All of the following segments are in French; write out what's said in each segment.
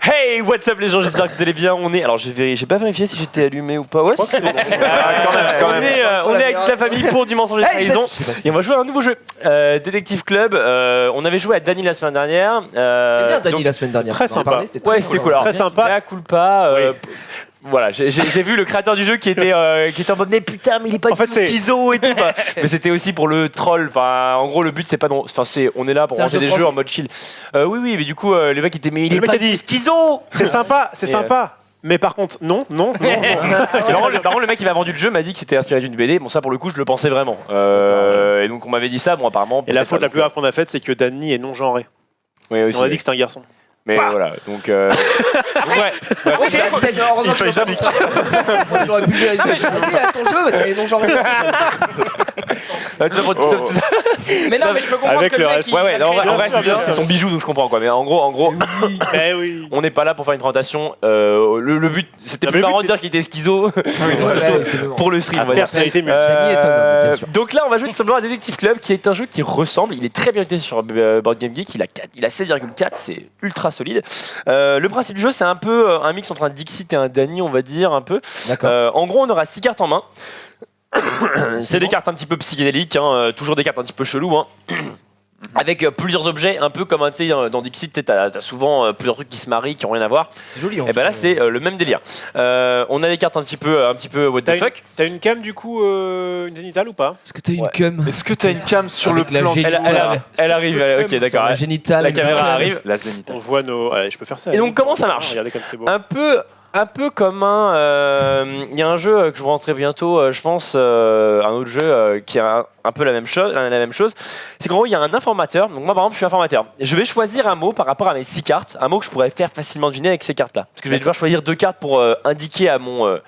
Hey, what's up les gens, j'espère que vous allez bien. On est. Alors j'ai pas vérifié si j'étais allumé ou pas. Ouais, c'est bon. On est avec toute la famille pour du mensonge et trahison. Et on va jouer à un nouveau jeu. Détective Club. On avait joué à Dany la semaine dernière. C'était bien Dany la semaine dernière. Très sympa. Ouais, c'était cool. Très sympa. La culpa. Voilà, j'ai vu le créateur du jeu qui était en mode mais putain mais il est pas du tout schizo et tout. Mais c'était aussi pour le troll. Enfin, en gros le but c'est pas on est là pour ranger des jeux en mode chill. Oui, mais du coup le mec était mais il est pas du tout schizo. C'est sympa, c'est sympa. Mais par contre, non. Par contre, le mec qui m'a vendu le jeu m'a dit que c'était inspiré d'une BD. Bon, ça pour le coup, je le pensais vraiment. Et donc on m'avait dit ça. Bon, apparemment. Et la faute la plus grave qu'on a faite, c'est que Dany est non genré. Oui, aussi. On a dit que c'était un garçon. Mais voilà, donc ouais. Il fallait jamais ça. Il aurait pu dire à ton jeu, t'es non genré. Mais non, mais je peux comprendre avec que le mec, reste. Ouais, en vrai c'est son bijou, donc je comprends quoi. Mais en gros, Oui. on n'est pas là pour faire une présentation. Le but, c'était plus marrant de dire qu'il était schizo pour le stream. On va dire. Personnalité multiple. Donc là, on va jouer tout simplement à Détective Club, qui est un jeu qui ressemble. Il est très bien noté sur Board Game Geek. Il a 7,4, c'est ultra solide. Le principe du jeu, c'est un peu un mix entre un Dixit et un Dany, on va dire un peu. En gros, on aura 6 cartes en main. C'est des cartes un petit peu psychédéliques, toujours des cartes un petit peu cheloues. Avec plusieurs objets, un peu comme tu sais, dans Dixit, t'as souvent plusieurs trucs qui se marient, qui ont rien à voir. C'est joli. Et ben là, c'est le même délire. On a des cartes un petit peu what the fuck. T'as une cam du coup, une zénitale ou pas? Est-ce que t'as une cam? Est-ce que t'as une cam sur le plan? Elle arrive, ok, d'accord. La génitale. La caméra arrive. La zénitale. On voit nos. Allez, je peux faire ça. Et donc, comment ça marche? Regardez comme c'est beau. Un peu comme il y a un jeu que je vous rentrerai bientôt, je pense, un autre jeu qui a un peu la même chose. C'est qu'en gros, il y a un informateur. Donc moi, par exemple, je suis informateur. Je vais choisir un mot par rapport à mes 6 cartes, un mot que je pourrais faire facilement deviner avec ces cartes-là. Parce que je vais devoir choisir 2 cartes pour indiquer à mon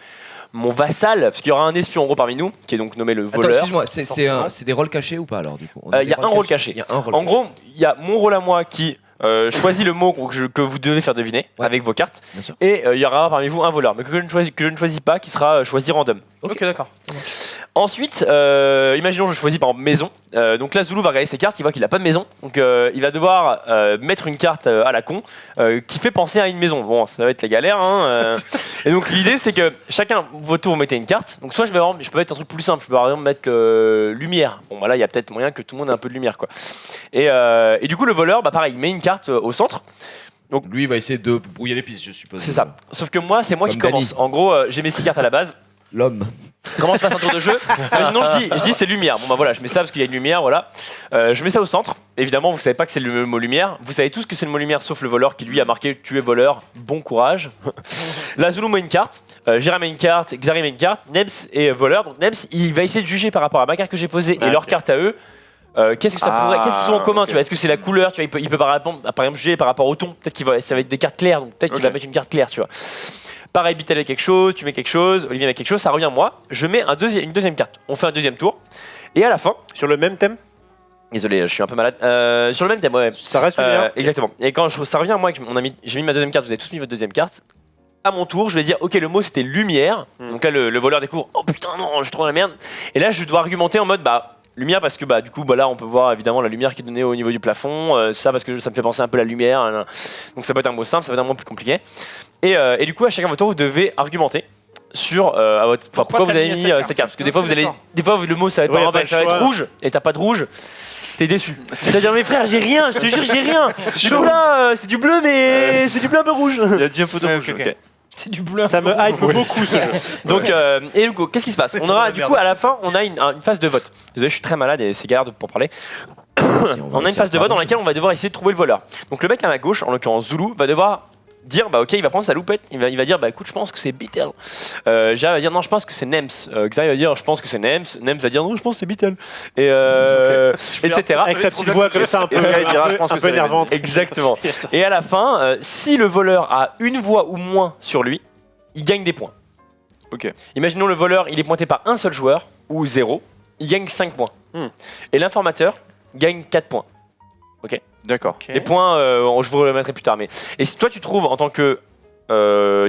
vassal, parce qu'il y aura un espion en gros parmi nous, qui est donc nommé le voleur. Attends, excuse-moi, c'est des rôles cachés ou pas alors du coup? Il y a un rôle caché. En gros, il y a mon rôle à moi qui choisit le mot que vous devez faire deviner avec vos cartes. Et il y aura parmi vous un voleur, mais que je ne choisis pas, qui sera choisi random. Ok, d'accord. Ensuite, imaginons je choisis par exemple maison. Donc là, Zoulou va regarder ses cartes, il voit qu'il n'a pas de maison. Donc il va devoir mettre une carte à la con qui fait penser à une maison. Bon, ça va être la galère. Et donc l'idée, c'est que chacun, votre tour, vous mettez une carte. Donc soit je peux mettre un truc plus simple. Je peux par exemple mettre lumière. Bon, bah là, il y a peut-être moyen que tout le monde ait un peu de lumière, quoi. Et du coup, le voleur, bah pareil, il met une carte au centre. Donc lui, il va essayer de brouiller les pistes, je suppose. C'est ça. Sauf que moi, c'est moi qui commence. En gros, j'ai mes 6 cartes à la base. L'homme. Comment se passe un tour de jeu? Non, je dis c'est lumière. Bon bah voilà, je mets ça parce qu'il y a une lumière, voilà. Je mets ça au centre. Évidemment, vous savez pas que c'est le mot lumière. Vous savez tous que c'est le mot lumière, sauf le voleur qui lui a marqué tuer voleur. Bon courage. Là, Zoulou met une carte. Jira met une carte. Xari met une carte. Nebs est voleur. Donc Nebs, il va essayer de juger par rapport à ma carte que j'ai posée et leur carte à eux. Qu'est-ce qu'ils sont en commun, tu vois? Est-ce que c'est la couleur, tu vois? Il peut par exemple juger par rapport au ton. Peut-être ça va être des cartes claires, donc peut-être qu'il va mettre une carte claire, tu vois. Pareil, Bitel avec quelque chose, tu mets quelque chose, Olivier avec quelque chose, ça revient à moi. Je mets une deuxième carte. On fait un deuxième tour. Et à la fin, Sur le même thème? désolé, je suis un peu malade. Sur le même thème, ouais. Ça reste lumière? Exactement. Et quand ça revient à moi, j'ai mis ma deuxième carte, vous avez tous mis votre deuxième carte. À mon tour, je vais dire, ok, le mot c'était lumière. Donc là, le voleur découvre, oh putain, non, je suis trop dans la merde. Et là, je dois argumenter en mode, lumière parce que du coup là on peut voir évidemment la lumière qui est donnée au niveau du plafond, ça parce que ça me fait penser un peu à la lumière, donc ça peut être un mot simple, ça peut être un mot plus compliqué, et du coup à chacun de votre tour vous devez argumenter sur pourquoi vous avez mis cette carte, parce que des fois le mot ça va être, par exemple, ça va être rouge et t'as pas de rouge, t'es déçu. Tu vas dire mais frère j'ai rien, je te jure j'ai rien, là c'est du bleu mais c'est du bleu un peu rouge. Il y a déjà un peu de rouge. Okay. C'est du bleu. Ça me hype beaucoup ce jeu. Donc, et du coup, qu'est-ce qui se passe? On aura du coup à la fin, on a une phase de vote. Désolé, je suis très malade et c'est galère pour parler. On a une phase de vote dans laquelle on va devoir essayer de trouver le voleur. Donc le mec à ma gauche, en l'occurrence Zoulou, va devoir dire ok, il va prendre sa loupette, il va dire écoute, je pense que c'est Beatle. Jaya va dire non, je pense que c'est Nems. Xavier va dire je pense que c'est Nems. Nems va dire non, je pense que c'est Beatle. Et etc. Avec sa petite voix comme ça un peu énervante. Exactement. Et à la fin, si le voleur a une voix ou moins sur lui, il gagne des points. Ok. Imaginons le voleur, il est pointé par un seul joueur ou 0, il gagne 5 points. Et l'informateur gagne 4 points. Ok. D'accord. Les points, je vous le remettrai plus tard. Mais et si toi tu trouves en tant que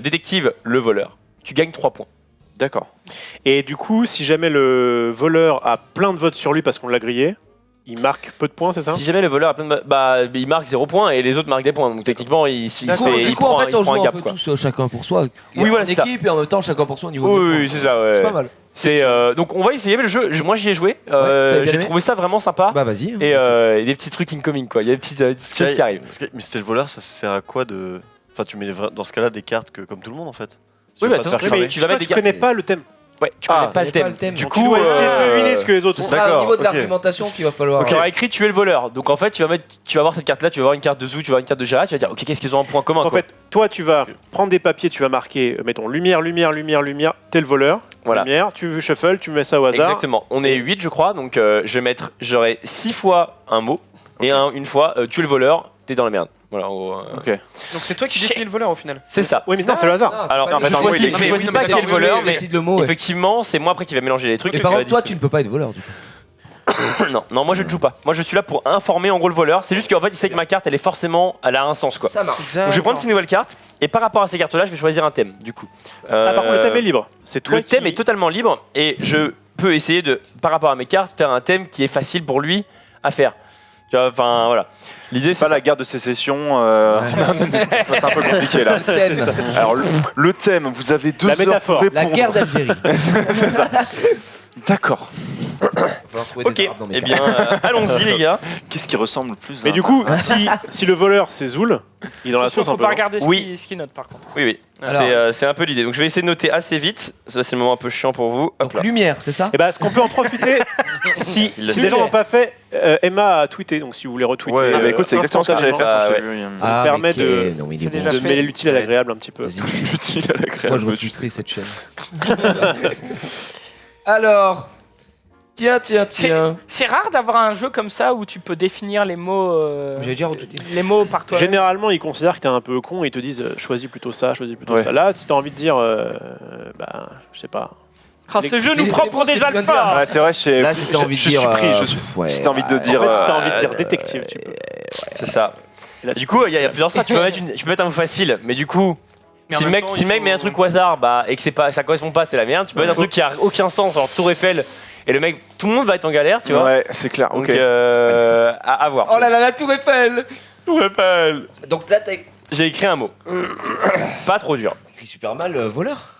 détective le voleur, tu gagnes 3 points. D'accord. Et du coup, si jamais le voleur a plein de votes sur lui parce qu'on l'a grillé, il marque peu de points, c'est ça? Si jamais le voleur a plein de bah il marque 0 points et les autres marquent des points. Donc techniquement il En fait, on joue prend un un gap peu quoi. tous chacun pour soi. Oui, voilà, en c'est ça. équipe et en même temps chacun pour soi au niveau de Oui, c'est ça, ouais. C'est pas mal. C'est donc on va essayer le jeu. Moi j'y ai joué. t'as bien J'ai aimé trouvé ça vraiment sympa. Bah vas-y. Et des petits trucs incoming quoi. Il y a des petites choses qui arrivent. Mais c'était le voleur, ça sert à quoi de. Enfin, tu mets dans ce cas-là des cartes comme tout le monde en fait. Oui, veux bah pas te faire attends, cramer. mais tu vas mettre des Tu cartes. connais pas le thème. Ouais, tu connais pas le connais pas thème. le thème. Du Tu coup, dois essayer de deviner ce que les autres Ce ont. sera au D'accord, niveau de ok. l'argumentation qu'il va falloir. Donc il y aura écrit tuer le voleur. Donc en fait tu vas voir cette carte là, tu vas voir une carte de Zou, tu vas voir une carte de Gérard, tu vas dire ok qu'est-ce qu'ils ont en point commun En quoi. fait, toi, tu vas prendre des papiers, tu vas marquer, mettons, lumière, t'es le voleur. Voilà. Lumière, tu shuffle, tu mets ça au hasard. Exactement. On est 8 je crois, donc j'aurai 6 fois un mot et une fois tuer le voleur, t'es dans la merde. Voilà. Ok. Donc c'est toi qui définis le voleur au final. C'est ça. Oui, mais non, c'est le hasard. Alors, pas je le- choisis- mais- je mais- choisis mais- pas mais- qui est le mais- voleur, mais- mais décide le mot. ouais. effectivement c'est moi après qui va mélanger les trucs. Mais et par qui va contre, toi, tu décider. ne peux pas être voleur. Du coup. Non, moi je ne joue pas. Moi je suis là pour informer en gros le voleur. C'est juste qu'en fait il sait que ma carte elle a un sens quoi. Ça marche. Donc je vais prendre ces nouvelles cartes et par rapport à ces cartes là je vais choisir un thème du coup. Ah, par contre, le thème est libre. C'est toi Le thème est totalement libre et je peux essayer de, par rapport à mes cartes, faire un thème qui est facile pour lui à faire. Tu vois, enfin voilà. L'idée C'est pas la guerre de sécession. C'est un peu compliqué là. Thème. Alors le thème, vous avez 2 La heures métaphore. pour La répondre. guerre d'Algérie. C'est ça. D'accord. Ok, eh bien allons-y les gars. Qu'est-ce qui ressemble le plus Mais à du coup, si le voleur c'est Zoul, il est dans la sauce un Faut peu. pas hein. regarder Oui. ce qu'il note par contre. Oui. Alors. C'est un peu l'idée. Donc je vais essayer de noter assez vite. Ça c'est le moment un peu chiant pour vous. Hop Donc là. lumière, c'est ça? Et bah, ce qu'on peut en profiter, si Il le les sait. gens n'ont pas fait, Emma a tweeté, donc si vous voulez retweeter. Ouais, Ah bah écoute, c'est exactement ça que j'allais faire quand je t'ai ouais. vu. Ça me permet de- Non, mais il C'est est déjà bon. de mêler l'utile à l'agréable un petit peu. Vas-y. Utile à l'agréable. Moi, je retweeterai cette chaîne. Alors. Tiens. C'est rare d'avoir un jeu comme ça où tu peux définir les mots. J'avais déjà retweeté. Les mots par toi. Généralement, ils considèrent que t'es un peu con et ils te disent choisis plutôt ça, choisis plutôt Ouais. ça. Là, si t'as envie de dire, bah, je sais pas. Ah, ce jeu nous c'est- prend c'est pour bon ce des que tu viens de alphas. dire. Ouais, c'est vrai, Là, si t'as envie de je dire. suis pris. Si t'as envie de En dire. fait, si t'as envie de dire détective, tu peux. C'est ça. Et là, Du coup, il y a plusieurs strates. Tu peux mettre un mot facile, mais du coup. Mais en Si le même mec, temps, si le il mec faut- met un truc au hasard et que ça correspond pas, c'est la merde. Tu peux mettre un truc qui a aucun sens, genre Tour Eiffel, et le mec, tout le monde va être en galère, tu vois. Ouais, c'est clair. Donc Ok. à voir. Oh là là, la Tour Eiffel. Tour Eiffel. Donc là, t'as écrit J'ai écrit un mot. Pas trop dur. super mal voleur.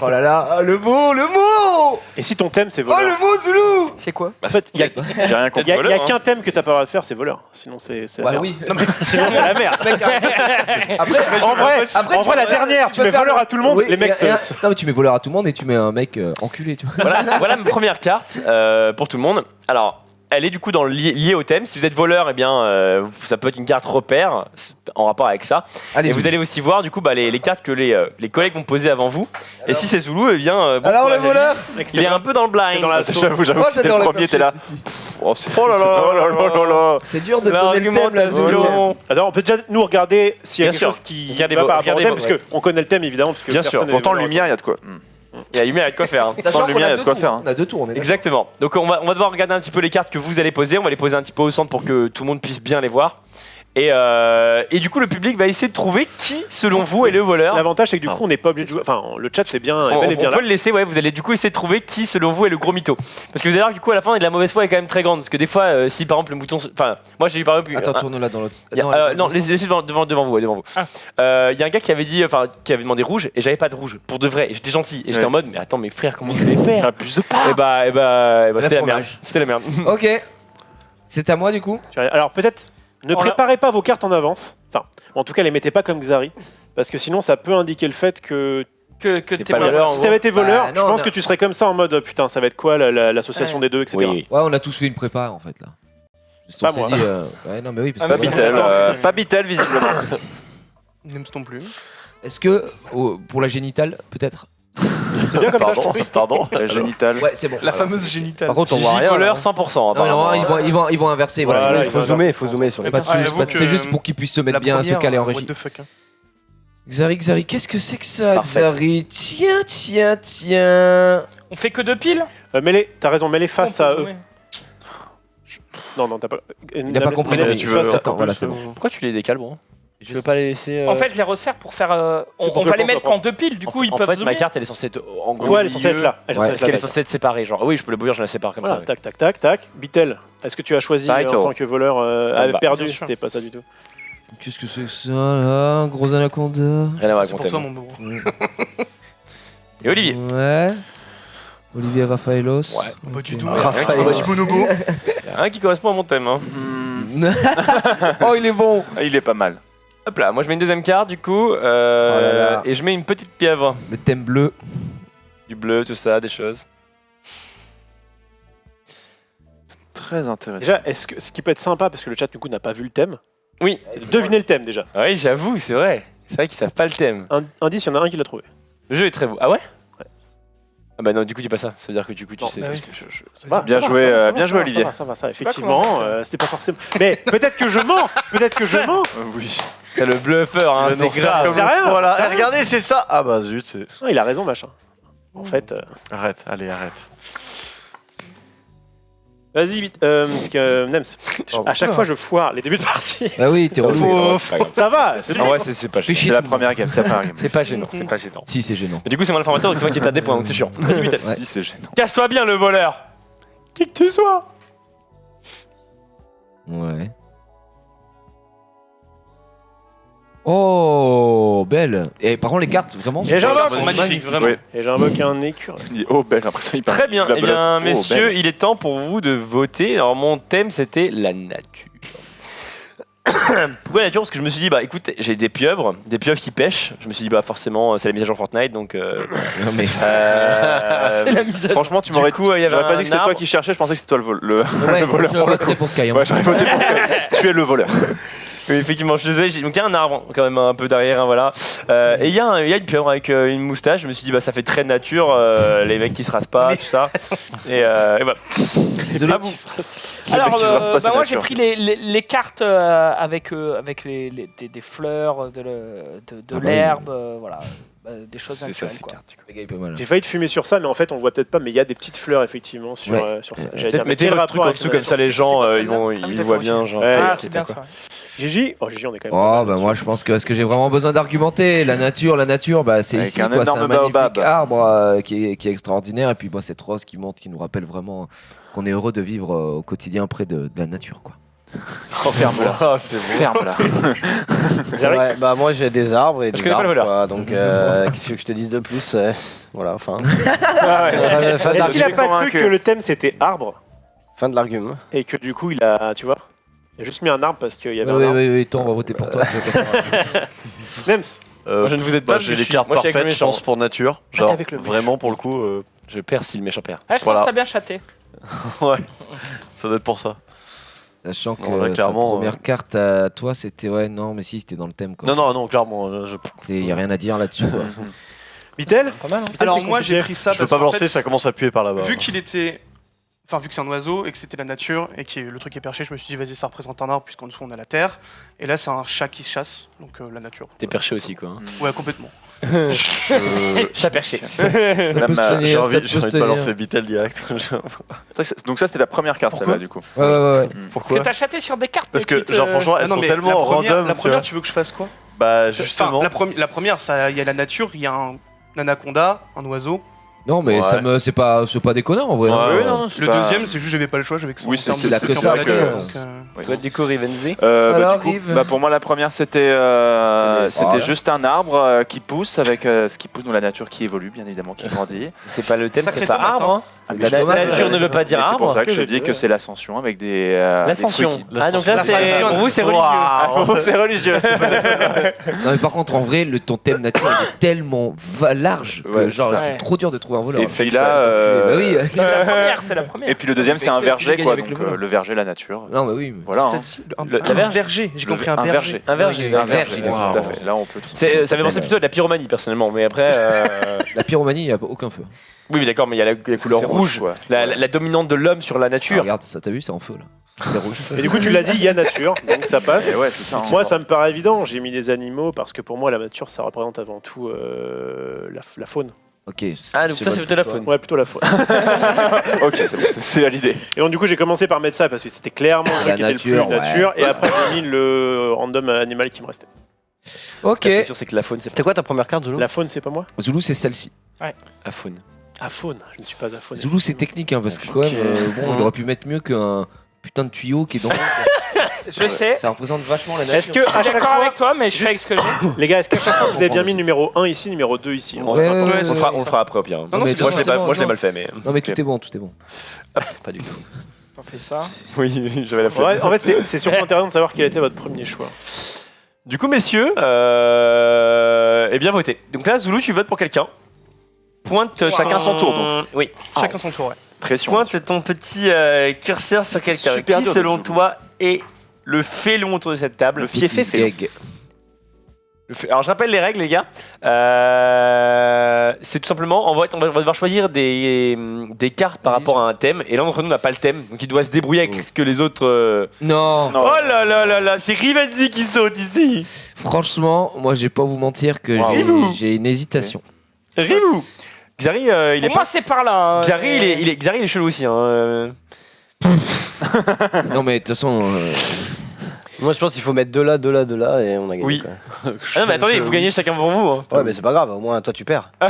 Oh là là, le mot. Et si ton thème c'est Oh voleur. le mot Zoulou. C'est quoi? En fait, il y a, J'ai rien compris. y a voleur, hein. qu'un thème que t'as pas le droit de faire, c'est voleur. Sinon, c'est la Bah merde. oui. Sinon, c'est la merde. Après, En vrai, après, en vrai, la dernière, tu mets peux faire voleur à tout le monde, Oui, les mecs et un- se. Non mais tu mets voleur à tout le monde et tu mets un mec enculé, tu vois. Voilà ma première carte pour tout le monde. Alors, elle est du coup liée au thème. Si vous êtes voleur, eh bien, ça peut être une carte repère en rapport avec ça. Allez. Et vous allez aussi voir du coup les cartes que les collègues vont poser avant vous. Et si c'est Zoulou, eh bien, bon Alors le courage à lui. voleur. Il est un peu dans le blind. dans la sauce. J'avoue Oh, que c'était le j'adore les premier, t'es là. perches, ici. Oh là là. C'est dur de donner le thème là, Zoulou. L'argumentation. Alors, on peut déjà nous regarder s'il y a Bien quelque sûr. chose qui Regardez va vos- par rapport au regardez thème, vos- parce qu'on connaît le thème évidemment. Parce que Bien sûr. personne n'est Pourtant, voleur. lumière, il y a de quoi. Il y a lumière, il y a de quoi faire. hein. Sachant le qu'on mien, il y a a de deux quoi tours. faire, hein. On a 2 tours, on est d'accord. Exactement. Donc on va devoir regarder un petit peu les cartes que vous allez poser. On va les poser un petit peu au centre pour que tout le monde puisse bien les voir. Et du coup, le public va essayer de trouver qui, selon vous, est le voleur. L'avantage, c'est que du coup, on n'est pas obligé de jouer. Enfin, le chat, c'est bien. On, Emel est bien on peut là. le laisser, ouais, vous allez du coup essayer de trouver qui selon vous est le gros mytho. Parce que vous allez voir que du coup à la fin de la mauvaise foi est quand même très grande. Parce que des fois, si par exemple le mouton. Enfin, moi j'ai eu par exemple. Attends, tourne-la dans l'autre. Non, laissez devant vous, ouais, devant vous. Il y a un gars qui avait dit, qui avait demandé rouge et j'avais pas de rouge pour de vrai. Et j'étais gentil et j'étais en mode, mais attends, mes frères, comment vous allez faire? Abuse pas. Et bah, c'était la merde. fromage. C'était la merde. Ok. C'est à moi du coup. Alors, peut-être, ne On l'a- préparez pas vos cartes en avance. Enfin, en tout cas, les mettez pas comme Xari. Parce que sinon, ça peut indiquer le fait que. Que T'es t'es pas voleur. voleur, en Si gros. t'avais été voleur, Bah, je non, pense non. que tu serais comme ça en mode putain, ça va être quoi l'association Ouais. des deux, etc. Oui, oui. Ouais, on a tous fait une prépa en fait là. Juste, Pas on s'est moi. dit, ouais, non mais oui. Parce Ah, que mais Pas Bitel, visiblement. N'aime ton plus. Est-ce que pour la génitale peut-être? C'est bien comme ça, je Pardon, pense. pardon. La génitale. Ouais, c'est bon. La Voilà. fameuse génitale. Par contre, on J'ai voit dit rien. voleur là. 100%. Non, apparemment. ils vont inverser. Voilà, Voilà. il faut zoomer sur les Pas cartes. dessus, j'avoue pas- que c'est juste pour qu'ils puissent se mettre bien, se caler en régie. What the fuck, hein. Xari, qu'est-ce que c'est que ça, Parfait. Xari? Tiens. On fait que 2 piles. Mêlez, t'as raison, mêlez face On peut à eux. zoomer. Non, t'as pas. Il a pas compris. Mêlez non, mais face tu veux à- Attends, voilà, c'est bon. Pourquoi tu les décales, bro? Je veux pas les laisser. En fait, je les resserre pour faire. C'est pour On que va le les mettre compte qu'en 2 piles, du coup, ils en peuvent fait, ma zoomer. carte elle est censée être en gros. Ouais, elle est censée être là. Elle est Ouais. censée Est-ce être qu'elle est là. censée être séparée genre oui, je peux le bouillir, je la sépare comme Voilà, ça. tac, tac, tac, tac. Bitel, est-ce que tu as choisi Pareil, en toi. tant que voleur bah, perdu bien sûr. C'était pas ça du tout. Qu'est-ce que c'est que ça là? Gros anaconda. Rien à voir C'est avec pour mon toi, thème. mon bobo. Et Olivier. Ouais. Olivier Rafaelos. Ouais. Bah, tu Ok. dois. Rafaelos. Petit bonobo. Il y a un qui correspond à mon thème. Hein. Oh, il est bon. Il est pas mal. Hop là, moi je mets une deuxième carte du coup. là là. Et je mets une petite pieuvre. Le thème bleu. Du bleu, tout ça, des choses. Très intéressant. Déjà, est-ce que ce qui peut être sympa, parce que le chat du coup n'a pas vu le thème, Oui. c'est de deviner le thème déjà. Oui, j'avoue, c'est vrai. C'est vrai qu'ils savent pas le thème. Indice, il y en a un qui l'a trouvé. Le jeu est très beau. Ah ouais? Ah bah non, du coup dis pas ça. Ça veut dire que du coup tu sais. bah oui. Ça va, Bien ça va, joué, ça va, bien ça joué, va, Olivier. Ça va, comment effectivement, on fait. c'était pas forcément. Mais peut-être que je mens. Peut-être que je mens. Oui. T'as le bluffeur, hein, Le c'est non-faire grave. comme C'est l'autre rien, fois, là. c'est Eh, rien. regardez, c'est ça. Ah bah zut, c'est. Non, il a raison, machin. En fait, Arrête, allez, arrête. vas-y vite. Parce que Nems, à chaque fois je foire les débuts de partie. Bah oui, t'es relou. Ça va. C'est En vrai, c'est pas Fais gênant. chier C'est la tout le première game, c'est la première game. C'est pas gênant, c'est pas gênant. Si, c'est gênant. Mais du coup, c'est moi l'informateur, donc c'est moi qui ai perdu des points, donc c'est chiant. Vas-y, Bitel. Si, c'est gênant. Cache-toi bien, le voleur. Qui que tu sois. Ouais. Oh, belle. Et par contre, les cartes, vraiment. Et j'invoque. Ils sont magnifiques, vraiment. Oui. Et j'invoque un écureuil. Il dit, oh, belle, j'ai l'impression qu'il parle. Très bien. de la Eh bien, belote. Oh, messieurs, belle. il est temps pour vous de voter. Alors, mon thème, c'était la nature. Pourquoi la nature? Parce que je me suis dit, bah écoute, j'ai des pieuvres qui pêchent. Je me suis dit, bah forcément, c'est la mise à jour Fortnite, donc. Non, mais. C'est la mise à jour. Franchement, tu Du m'aurais coup, il y avait j'aurais pas un dit que c'était toi arbre. qui cherchais, je pensais que c'était toi le Ouais, voleur. je voterai pour Sky. hein. Ouais, j'aurais voté pour ça. Tu es le voleur. Oui, effectivement, je faisais. Donc il y a un arbre quand même un peu derrière, hein, voilà. Et il y a une pieuvre avec une moustache. Je me suis dit, bah ça fait très nature, les mecs qui se rasent pas, tout ça. Et voilà. Désolé. À vous. Alors, qui se rase pas, c'est moi j'ai nature. pris les cartes avec des fleurs, de Ah bah l'herbe, voilà, des choses C'est ça, naturelles. c'est quoi. clair. Le gars est pas mal. J'ai failli te fumer sur ça, mais en fait on le voit peut-être pas. Mais il y a des petites fleurs effectivement sur Ouais. sur ça. J'allais dire, Peut-être mais mettez quel votre truc rapport en avec dessous la comme ça, nature les gens c'est pas ils vont celle-là. Ah oui, ils d'accord, voient bien. ok. Genre. Ouais, Ah, ok, c'est bien d'accord. ça. Gigi, oh Gigi, on est quand même. Oh, pas mal bah là-dessus. moi je pense que est-ce que j'ai vraiment besoin d'argumenter la nature, bah c'est Avec ici un quoi, c'est un énorme magnifique baobab. arbre qui est extraordinaire et puis bah, cette rose qui monte, qui nous rappelle vraiment qu'on est heureux de vivre au quotidien près de la nature quoi. Oh, ferme-la. Ah, c'est bon. Ferme-la. C'est vrai, bah moi j'ai des arbres et Je des connais pas le arbres, voleur. quoi, donc qu'est-ce que tu veux que je te dise de plus voilà, fin Ah ouais. fin de Est-ce qu'il a j'ai pas convaincu. cru que le thème c'était arbre l'argument. et que du coup il a, tu vois, il a juste mis un arbre parce qu'il y avait Oui, un arbre. oui, toi on va voter pour toi. Nems, Moi, je ne vous aide pas. Bah, j'ai les cartes moi, je suis avec le parfaites, je méchant. pense, pour nature. t'es Genre, avec le méchant. vraiment, pour le coup, Je perds si le méchant perd. Ah, je pense Voilà. que ça a bien chaté. ouais. Ça doit être pour ça. Sachant que Non, là, clairement, sa première carte à toi c'était ouais non mais si c'était dans le thème quoi. Non, clairement. Il y a rien à dire là-dessus quoi. Bitel. Pas mal. Bitel, Alors c'est moi j'ai compliqué. pris ça Je veux parce pas me qu'en lancer, fait, ça commence à puer par là-bas. vu qu'il était, enfin vu que c'est un oiseau et que c'était la nature et que le truc est perché, je me suis dit vas-y ça représente un arbre puisqu'en dessous on a la terre et là c'est un chat qui se chasse donc la nature. T'es perché aussi quoi. hein. Ouais complètement. Chat perché. Ça peut se tenir, J'ai ça envie peut de se tenir. balancer Vitel direct. Donc ça, c'était la première carte, celle-là, du coup. Ouais ouais ouais. Parce que Pourquoi t'as chaté sur des cartes. Parce que, petites, genre, franchement, Ah elles non, sont mais tellement la première, random. la tu première vois. tu veux que je fasse quoi? Bah, Enfin, justement. la première ça il y a la nature, il y a un anaconda, un oiseau. Non mais Ouais. c'est pas déconnant en vrai. Ouais, hein. ouais, non, Le deuxième c'est juste j'avais pas le choix, j'avais que ça. Oui, en c'est- termes c'est de la structure que ça, de nature, que- donc, Oui. Toi du coup Rivenzi. Alors, Du coup, Rive. pour moi, la première, c'était Voilà. juste un arbre qui pousse avec ce qui pousse dans la nature qui évolue, bien évidemment, qui grandit. C'est pas le thème, Sacré c'est pas tomate, arbre. hein. Ah, mais La je- nature ne veut pas dire Mais c'est pour arbre. ça que ce je que dis j'ai que dit, c'est l'ascension avec des L'ascension. fruits Ah donc là c'est L'ascension. pour vous c'est religieux. Waouh. Pour c'est religieux. Non mais par contre en vrai ton thème nature est tellement large que Ouais, genre ça. c'est trop dur de trouver un voleur. Et puis là, Bah oui. C'est la première, c'est la première. et puis le deuxième, c'est un Mais verger, tu quoi. gagnes avec Donc le voleur. le verger, la nature. Non mais oui. Mais... Voilà. hein. La verge. verger, j'ai compris un Un berger. Un verger. Un verge, il a Waouh. Tout à fait. Là, on peut. Ça fait penser plutôt à de la pyromanie personnellement, mais après. La pyromanie il y a aucun feu. Oui, mais d'accord, mais il y a la couleur c'est rouge, quoi. la dominante de l'homme sur la Ah, nature. regarde ça t'as vu c'est en feu là. C'est rouge. Et du coup tu l'as dit, il y a nature, donc ça passe. Et ouais, c'est ça. hein. Moi, ça me paraît évident. J'ai mis des animaux parce que pour moi, la nature, ça représente avant tout la faune. Ok. Ah, donc toi, c'est plutôt la faune. Ouais, plutôt la faune. Ok, c'est bon, c'est l'idée. Et donc du coup j'ai commencé par mettre ça parce que c'était clairement le truc qui était le plus nature, ouais. nature. Et après j'ai mis le random animal qui me restait. Ok. Ce qui est sûr, c'est que la faune, c'est pas C'était quoi ta première carte, Zulu? La faune c'est pas moi? Zulu, c'est celle-ci. la faune. Ah faune, je ne suis pas à faune. Zulu, c'est technique, hein, parce que quand même, bon, il aurait pu mettre mieux qu'un putain de tuyau qui est dans. Je sais. Ça représente vachement la nature. Est-ce que Je à suis chaque d'accord fois, avec toi, mais je fais avec ce que j'ai. les gars, est-ce qu'à chaque fois vous avez bien mis numéro 1 ici, numéro 2 ici? Ouais, ouais, ouais, On le fera après au pire. Non, mais Moi, je l'ai c'est pas- bon, moi, je l'ai non. mal fait, mais. Non, mais tout est bon, tout est bon. Pas du tout. On fait ça. Oui, j'avais la flemme. Ouais, en fait c'est surtout intéressant de savoir quel était votre premier choix. Du coup, messieurs, eh bien, votez. Donc là, Zulu, tu votes pour quelqu'un. Pointe Chacun son tour, donc. Oui. Chacun son tour, ouais. Pression. Pointe ton petit curseur sur C'est quelqu'un. super Qui, dur de selon Zulu. toi, est le félon autour de cette table? Le fiefé félon. Gag. Alors, je rappelle les règles, les gars. C'est tout simplement, en fait, on va devoir choisir des cartes par rapport à un thème. Et l'un d'entre nous n'a pas le thème, donc il doit se débrouiller avec ce que les autres. Non, Non. Oh là là là là, c'est Rivenzi qui saute ici. franchement, moi, je vais pas vous mentir que Wow. j'ai une hésitation. Rivou. Xari, il est Pour pas. moi, c'est par là. hein. Xari, il est chelou aussi. Hein. Non, mais de toute façon, Moi, je pense qu'il faut mettre deux là, et on a gagné. Oui. quoi. Ah non, mais attendez, vous gagnez chacun pour vous. Hein. Ouais, mais c'est pas grave, au moins toi tu perds. Du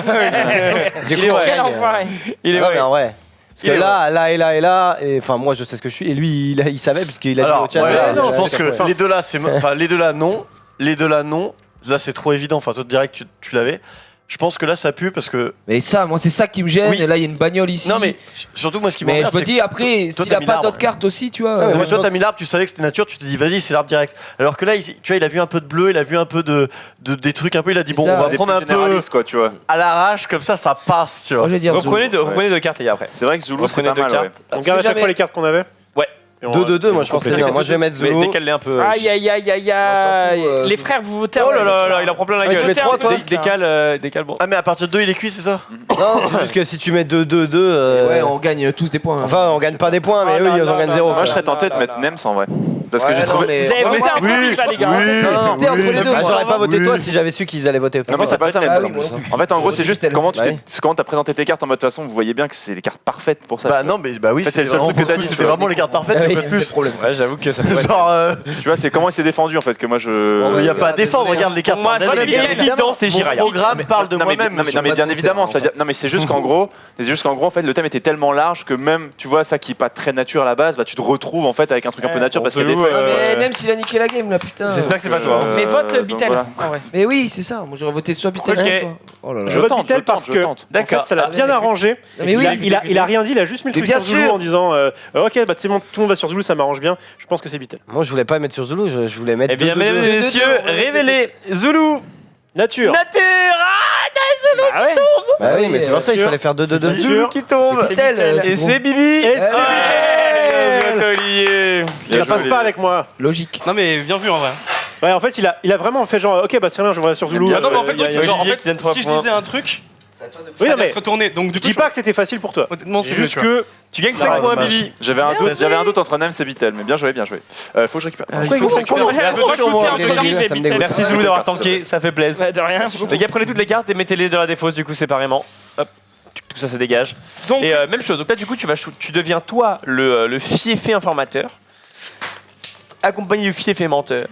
coup, Il est on vrai. Quel gagne, enfoiré. Il est non, vrai. mais en vrai. Parce Il est que là, et enfin, moi je sais ce que je suis, et lui il savait, parce qu'il a dit Alors, au chat. ouais, là, non, là, je pense là, que les deux là, c'est, enfin les deux là non, les deux là non. Là c'est trop évident. Enfin toi direct tu l'avais. Je pense que là ça pue parce que mais ça, moi, c'est ça qui me gêne. Oui. Et là, il y a une bagnole ici. non mais surtout moi ce qui Mais m'emmerde je me c'est dis, après, toi, s'il t'as a mis pas l'arbre. d'autres cartes aussi, tu vois. Ouais, mais moi, toi je t'as mis l'arbre, tu savais que c'était nature, tu t'es dit vas-y c'est l'arbre direct. Alors que là tu vois il a vu un peu de bleu, il a vu un peu de des trucs un peu, il a dit bon ça. on va Des prendre un plus peu généralistes, quoi, tu vois. à l'arrache comme ça passe tu Moi, vois. je vais dire Reprenez Zulu. deux cartes, les gars, après. C'est vrai que Zulu, c'est Reprenez pas deux mal, ouais. cartes. On garde à chaque jamais- fois les cartes qu'on avait. Ouais. Et on- 2-2-2, moi je pense que c'est bien. Moi je vais mettre Mais Zulu. décale-les un peu. Aïe, aïe, aïe, aïe, aïe. surtout, Les frères, vous votez. Oh là là là, il en prend plein la Ah, tu gueule. mets trois, toi Décale, bon. Ah mais à partir de 2 il est cuit c'est ça? Non, c'est juste que si tu mets 2-2-2, Ouais, on gagne tous des points. hein. enfin on gagne pas des points, mais Oh eux là ils là en gagnent là 0. là. Moi, je serais tenté de là mettre là. Nems en vrai. Parce que Ouais, j'ai non, trouvé. mais- Vous avez Ouais, voté un peu oui, vite là, les gars. Non, C'était entre les deux. Bah, moi. j'aurais pas voté toi si j'avais su qu'ils allaient voter. Non, mais c'est pas ça, mais Ah c'est- oui, moi non plus. En fait, en gros, c'est juste comment tu Bah t'es oui. comment t'as présenté tes cartes en mode de toute façon, vous voyez bien que c'est les cartes parfaites pour ça. Bah tu vois. non mais bah oui En fait, c'est le c'était seul truc que vraiment- t'as dit, c'était tu vois. vraiment les cartes parfaites, Ah un oui, peu plus. Ouais, j'avoue que ça pourrait être. Genre Tu vois, c'est comment il s'est défendu en fait que moi je. il y a Ouais, pas à ouais, défendre, désolé, regarde les cartes Pour moi, par c'est elles-mêmes. évident, c'est Mon Jiraya. programme parle de Non, mais- moi-même. non, mais sur bien votre évidemment, concert, en c'est-à-dire, non mais c'est juste qu'en gros, en fait, le thème était tellement large que même, tu vois, ça qui est pas très nature à la base, bah tu te retrouves en fait avec un truc un peu Ouais, nature on parce qu'il y a des se feuilles. loue, Mais Nems, il a niqué la game là, putain. J'espère que c'est pas toi. hein. Mais vote donc Bitel. voilà. En vrai. Mais oui, c'est ça. Moi, j'aurais voté soit Bitel. Ok. soit toi. Oh là là. Je vote tente, Bitel je parce tente, que je tente. en D'accord. fait, ça l'a Ah, bien mais- arrangé. Mais oui, Il a rien dit, il a juste mis le Mais truc bien sur Zulu sûr. en disant ok, bah c'est bon, tout le monde va sur Zulu, ça m'arrange bien. Je pense que c'est Bitel. Moi je voulais pas mettre sur Zulu, je voulais mettre. Eh bien, 2-2-2. mesdames et messieurs, révélez Zulu Nature. Nature. Ah ouais. Bah oui, mais c'est pour ça il fallait faire 2-2-2. C'est Zulu qui tombe. C'est Bitel. Et c'est Bibi. Et c'est Ouais, bien joué, Olivier. Ça passe pas avec moi. Logique. Non mais bien vu en vrai. Ouais, en fait, il a vraiment fait genre ok, bah c'est rien, je vais sur Zulu. Ah non mais en fait, il y a- le truc, c'est genre, en Olivier fait, qui donne 3 si je points. disais un truc, Oui, ça non, allait mais se retourner. Donc du je coup, dis pas que c'était facile pour toi. honnêtement C'est c'est juste juste que. que Tu gagnes Ah, 5 points, dommage. Bibi. J'avais un doute entre Nems et Bitel, mais bien joué, bien joué. Faut que je récupère. Il faut que ça récupère. Moi, j'avais Merci, trop shooté moi. entre Bibi et Ça me Bitel. dégoûte. Merci Zulu d'avoir tanké, ça fait plaisir. Ouais, de rien. Les gars, prenez toutes les cartes et mettez-les dans la défausse du coup séparément. Hop, tout ça se dégage. Donc, Et même chose, donc là du coup tu deviens toi le fiefé informateur, accompagné du fiefé menteur.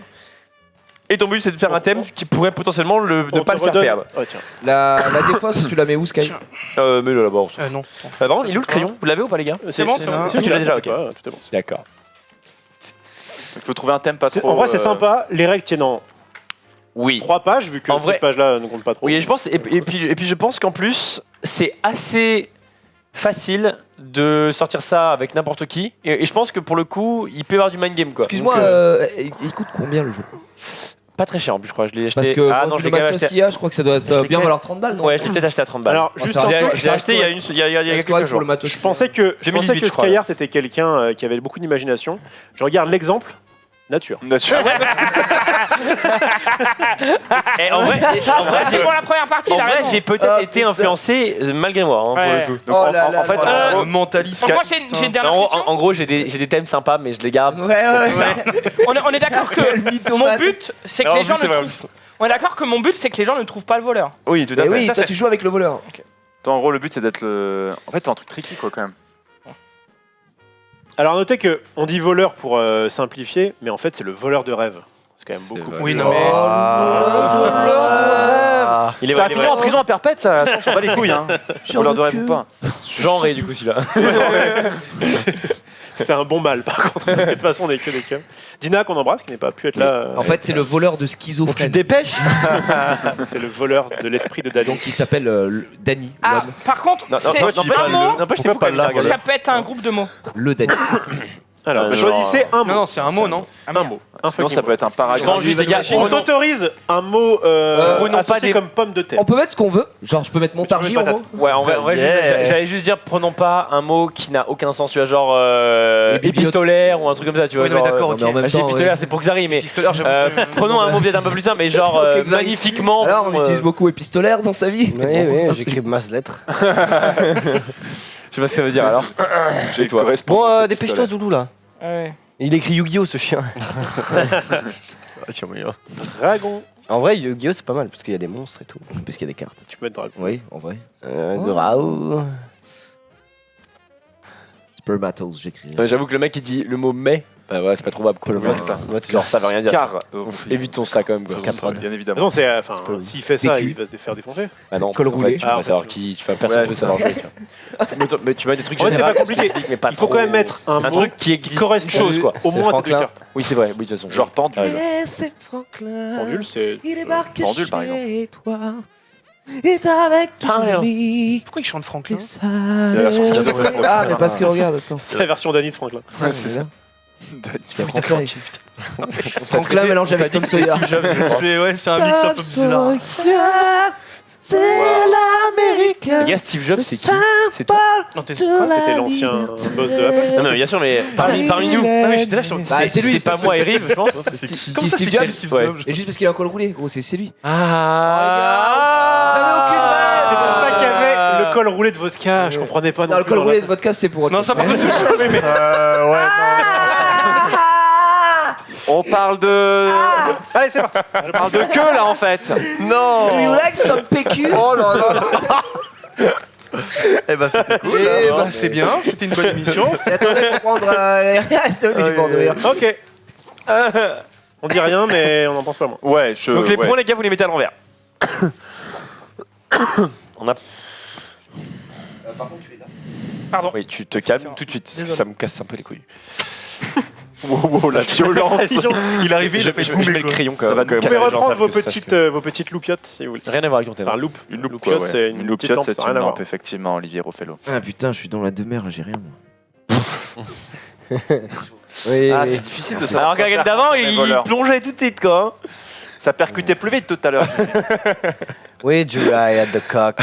Et ton but c'est de faire un thème qui pourrait potentiellement ne pas le faire perdre. Ouais, tiens. La défausse, tu la mets où, Sky? Mais là bon. Non. Par contre, il est où le crayon? Vous l'avez ou pas les gars? C'est bon, c'est c'est bon. c'est Tu l'as bien, déjà, ok. ouais, tout est bon. D'accord. Il faut trouver un thème pas trop. En vrai, c'est sympa. Les règles tiennent en Oui. 3 pages, vu que En vrai- cette page-là ne compte pas trop. Oui, et je pense et puis je pense qu'en plus c'est assez facile de sortir ça avec n'importe qui et je pense que pour le coup il peut y avoir du mind game quoi. Excuse-moi, Donc, il coûte combien le jeu? pas très cher en plus je crois, je l'ai acheté. Parce que Ah non, je l'ai quand même acheté. qu'il y a, je crois que ça doit Je l'ai bien quand valoir 30 balles, non? Ouais, je l'ai peut-être acheté à 30 balles. Alors, Oh, juste ça en reste- plus, je l'ai acheté il y a quelques pour jours. le matos. je pensais que 2018, je crois, Skyheart était quelqu'un qui avait beaucoup d'imagination. Je regarde l'exemple. Nature. Nature. Et en vrai, c'est pour la première partie, en il a vrai raison. j'ai peut-être été influencé malgré moi hein, pour Ouais. le coup. Donc, Oh là là en fait, là. en gros, Mentaliste. Moi, j'ai une dernière En, question. en gros j'ai des thèmes sympas mais je les garde. Ouais. On est d'accord que mon but, c'est que Alors, en les gens plus, c'est ne vrai, trouvent. On est d'accord que mon but, c'est que les gens ne trouvent pas le voleur. oui, tout à Mais fait. oui, toi tu joues avec le voleur. Toi, en gros, le but, c'est d'être le. En fait, t'es un truc tricky, quoi, quand même. Alors notez que on dit voleur pour simplifier, mais en fait c'est le voleur de rêve. C'est quand même beaucoup. vrai. Oui, non, mais. Il est Ça vrai, a il est fini vrai. en prison à perpète, ça. On s'en bat les couilles, hein. Voleur de rêve ou pas. Genré du coup celui-là. C'est un bon mal par contre. Parce que de toute façon on est que des cums. Dina qu'on embrasse, qui n'est pas pu être là. En fait, c'est le voleur de Tu schizophrène. te dépêches. C'est le voleur de l'esprit de Dani. Donc, il s'appelle Danny, Ah, l'homme. par contre, Non, c'est non, tu dis n'empêche, pas un mot. n'empêche, c'est Pourquoi fou pas quand même, là, la voilà. Ça peut être un groupe de mots. Le Danny. Alors, Genre- choisissez un mot. Non, c'est un mot, non Un mot. Un Sinon, fucking ça mot. peut être un Je paragraphe. pense juste, les gars, On t'autorise un mot Prenons pas associé des- comme pomme de terre. On peut mettre ce qu'on veut. Genre, je peux mettre Montargis Tu peux en mettre gros. Ouais, en vrai, Yeah. j'allais juste dire, prenons pas un mot qui n'a aucun sens, tu vois, genre bibliothèques. épistolaire ou un truc comme ça, tu vois. Oui, non, mais genre, d'accord, Non, mais en ok. même j'ai temps, épistolaire, c'est pour Xari, mais Pistolaire, j'avoue que- prenons un mot peut-être un peu plus simple, mais genre Ok, Xari. magnifiquement. Alors, on bon, utilise beaucoup épistolaire dans sa vie. Oui, oui, j'écris masse lettres. Je sais pas ce que ça veut dire alors. J'ai toi. Bon, dépêche-toi, Zoulou, là. Ouais. Il écrit Yu-Gi-Oh, ce chien. Ah, tiens, mais, Dragon. En vrai, Yu-Gi-Oh, c'est pas mal, parce qu'il y a des monstres et tout. Parce qu'il y a des cartes. Tu peux mettre dragon. Oui, en vrai. Graou. Spermatos, j'écris. J'avoue que le mec il dit le mot mais, bah ouais, c'est pas trouvable quoi. Ouais, c'est ça. Genre ça veut rien dire. Car. Évitons ça quand même quoi. Bien De toute évidemment. façon, c'est, enfin, pas- s'il fait ça, PQ. il va se faire défoncer. Ah non, Col en fait, roulé. tu vas Ah, savoir ok. qui, tu vas personne Ouais, peut c'est savoir jouer. Tu vois. Mais tu mets des trucs En fait, c'est généraux, pas compliqué. mais pas Il faut trop- quand même mettre un mot truc qui qui existe, correspond une chose quoi. au C'est moins à tes deux Franklin. cartes. Oui c'est vrai, oui de toute façon. Genre pendu. Ouais, genre. C'est Franklin. Pendule, c'est. Pendule, par exemple. Toi. Et avec tous Ah, ses rien. amis. Pourquoi il chante Franklin C'est la version schizophrène. Ah, mais parce que regarde, attends. C'est la version Dani de Franklin. Ouais, c'est ça. Il y a Franklin. Franklin mélangé avec Tom Sawyer. C'est un mix un peu bizarre. C'est l'américain. Les gars, Steve Jobs c'est qui? C'est toi? Non, t'es. C'était l'ancien boss de Apple. Non mais bien sûr mais parmi nous. Ah oui, j'étais là sur. Bah, c'est lui, C'est pas moi et Rive je pense. Comment ça, Steve c'est Jobs Steve Ouais. Jobs Et juste parce qu'il a un col roulé, gros, c'est lui. Ah. C'est pour ça qu'il y avait le col roulé de vodka. Je comprenais pas. Non, le plus col dans roulé la- de votre casse, c'est pour autre Non, chose. ça par contre, c'est sûr, oui, mais. On parle de. Allez, c'est parti. Je parle de queue là en fait. Non. Do you like some PQ? Oh là là. Eh ben, c'était cool. Eh là. bah, c'est bien, c'était une bonne émission. Attendez pour prendre les restes du bord de rire. Ok. On dit rien, mais on en pense pas moins. Ouais, je. Donc les ouais. points les gars vous les mettez à l'envers. On a. Pardon. Oui tu te calmes tout de suite parce que ça me casse un peu les couilles. Wow, la violence. Il est arrivé, il a fait Je mets le crayon quand Ça va même. quand même. Vous pouvez Les gens reprendre savent vos que ça, je petites loupiottes si vous voulez. Rien à voir avec ton thème. Enfin, loupe. Une loupe, loupiote, quoi, ouais. c'est une petite loupiote, lampe, c'est ça n'a une rien à lampe, voir. effectivement, Olivier Roffello. Ah putain, je suis dans la demeure, j'ai rien moi. Oui, Ah, oui. c'est difficile de savoir. Alors quoi qu'à faire d'avant quand on est il voleur. plongeait tout de suite quoi. Ça percutait plus vite tout à l'heure. Oui, July at the cock.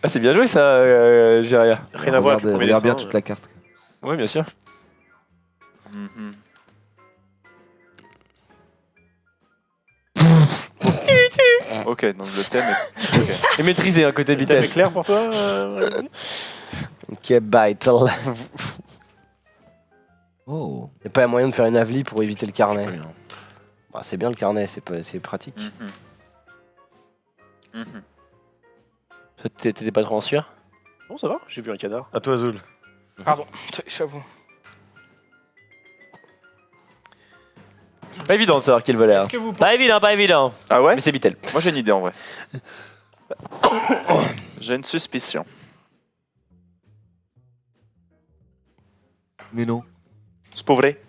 Ah c'est bien joué ça Géria. Rien à voir avec le premier Regarde bien dessin. toute la carte. Oui bien sûr. Mhm. Ok, donc le thème est. Ok. Et maîtriser un côté Le thème est vitel. clair pour toi Ok, battle. Oh. Y'a pas moyen de faire une avli pour éviter le carnet. Bah, c'est bien le carnet, c'est pratique. Mhm. Mhm. T'étais pas trop en sueur? Bon, ça va, j'ai vu un cadavre. À toi, Zoul. Pardon, j'avoue. Pas évident de savoir qui est le voleur. Est-ce que vous Pas évident, pas évident. Ah ouais? Mais c'est Bitel. Moi j'ai une idée en vrai. J'ai une suspicion. Mais non. C'est pas vrai?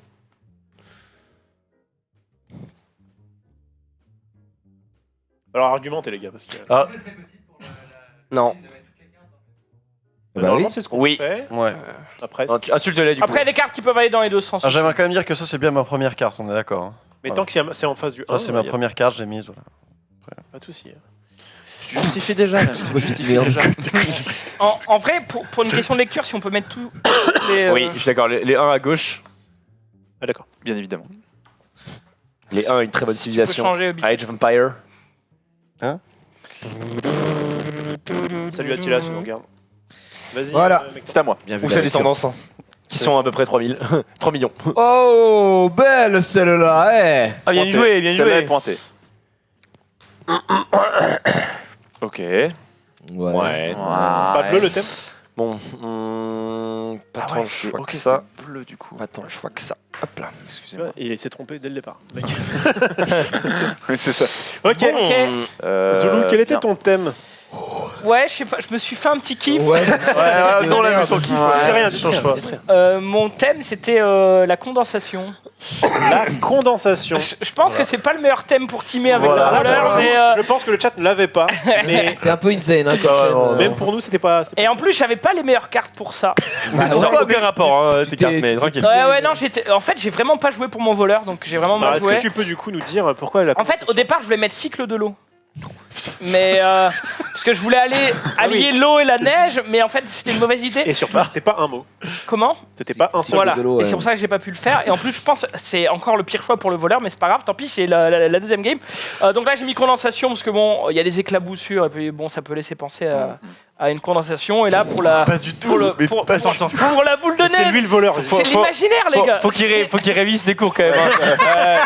Alors argumentez les gars, parce que Non. Bah normalement oui. c'est ce qu'on Oui. fait. Ouais. Après, Insulte-les du coup. Après, il y a des cartes qui peuvent aller dans les deux sens. Ah, j'aimerais quand même dire que ça, c'est bien ma première carte, on est d'accord. hein. mais Voilà. tant que c'est en face du 1, Ça, c'est ma première carte, j'ai mise. Voilà. pas de souci. Je justifie déjà. Même. Je justifie déjà. En vrai, pour une question de lecture, si on peut mettre tout les. Oui, je suis d'accord. Les 1 à gauche, Ah d'accord. Bien évidemment. les 1 une très bonne on peut civilisation. changer. Age of Empire. Salut Attila si on regarde. Vas-y. Voilà. mec. C'est à moi. Bien vu. Ou la sa lecture. descendance. Hein. qui sont à peu près 3000. 3 millions. Oh, belle celle-là, eh. Ah, bien joué, bien Celle-là est joué. pointée. Ok. Ouais. Pas bleu le thème. Bon, pas tant le choix que ça. Bleu du coup. Pas tant le choix que ça. Hop là. Excusez-moi. Il s'est trompé dès le départ. mec. Oui, c'est ça. Ok. Zulu, quel était bien. ton thème? Ouais, je sais pas, je me suis fait un petit kiff. Ouais. Ouais, non, la son kiff. Dis rien, dis change rien. pas. Mon thème, c'était la condensation. La condensation. Je pense que c'est pas le meilleur thème pour teamer avec Voilà. le voleur, mais Je pense que le chat ne l'avait pas, mais C'est un peu insane, hein, Ah, ouais, quand non, même. même pour nous, c'était pas. et en plus, j'avais pas les meilleures cartes pour ça. Bah, Ça ouais. n'a aucun rapport, hein, tes cartes, mais tu tranquille. Ouais, non, en fait, j'ai vraiment pas joué pour mon voleur, donc j'ai vraiment mal Est-ce joué. que tu peux du coup nous dire pourquoi la En fait, condensation au départ, je voulais mettre cycle de l'eau. Mais parce que je voulais allier l'eau et la neige, mais en fait, c'était une mauvaise idée. Et surtout, c'était pas un mot. Comment? C'était pas un seul. Voilà. de l'eau, Et ouais. c'est pour ça que j'ai pas pu le faire. Et en plus, je pense que c'est encore le pire choix pour le voleur, mais c'est pas grave. Tant pis, c'est la deuxième game. Donc là, j'ai mis condensation parce que bon, il y a des éclaboussures et puis bon, ça peut laisser penser à une condensation. Et là, pour la Pas du tout. pour, le, mais pour, pas du pour- pour la boule de C'est lui neige, le voleur. c'est l'imaginaire, les gars. Faut qu'il révise ses cours quand même. hein.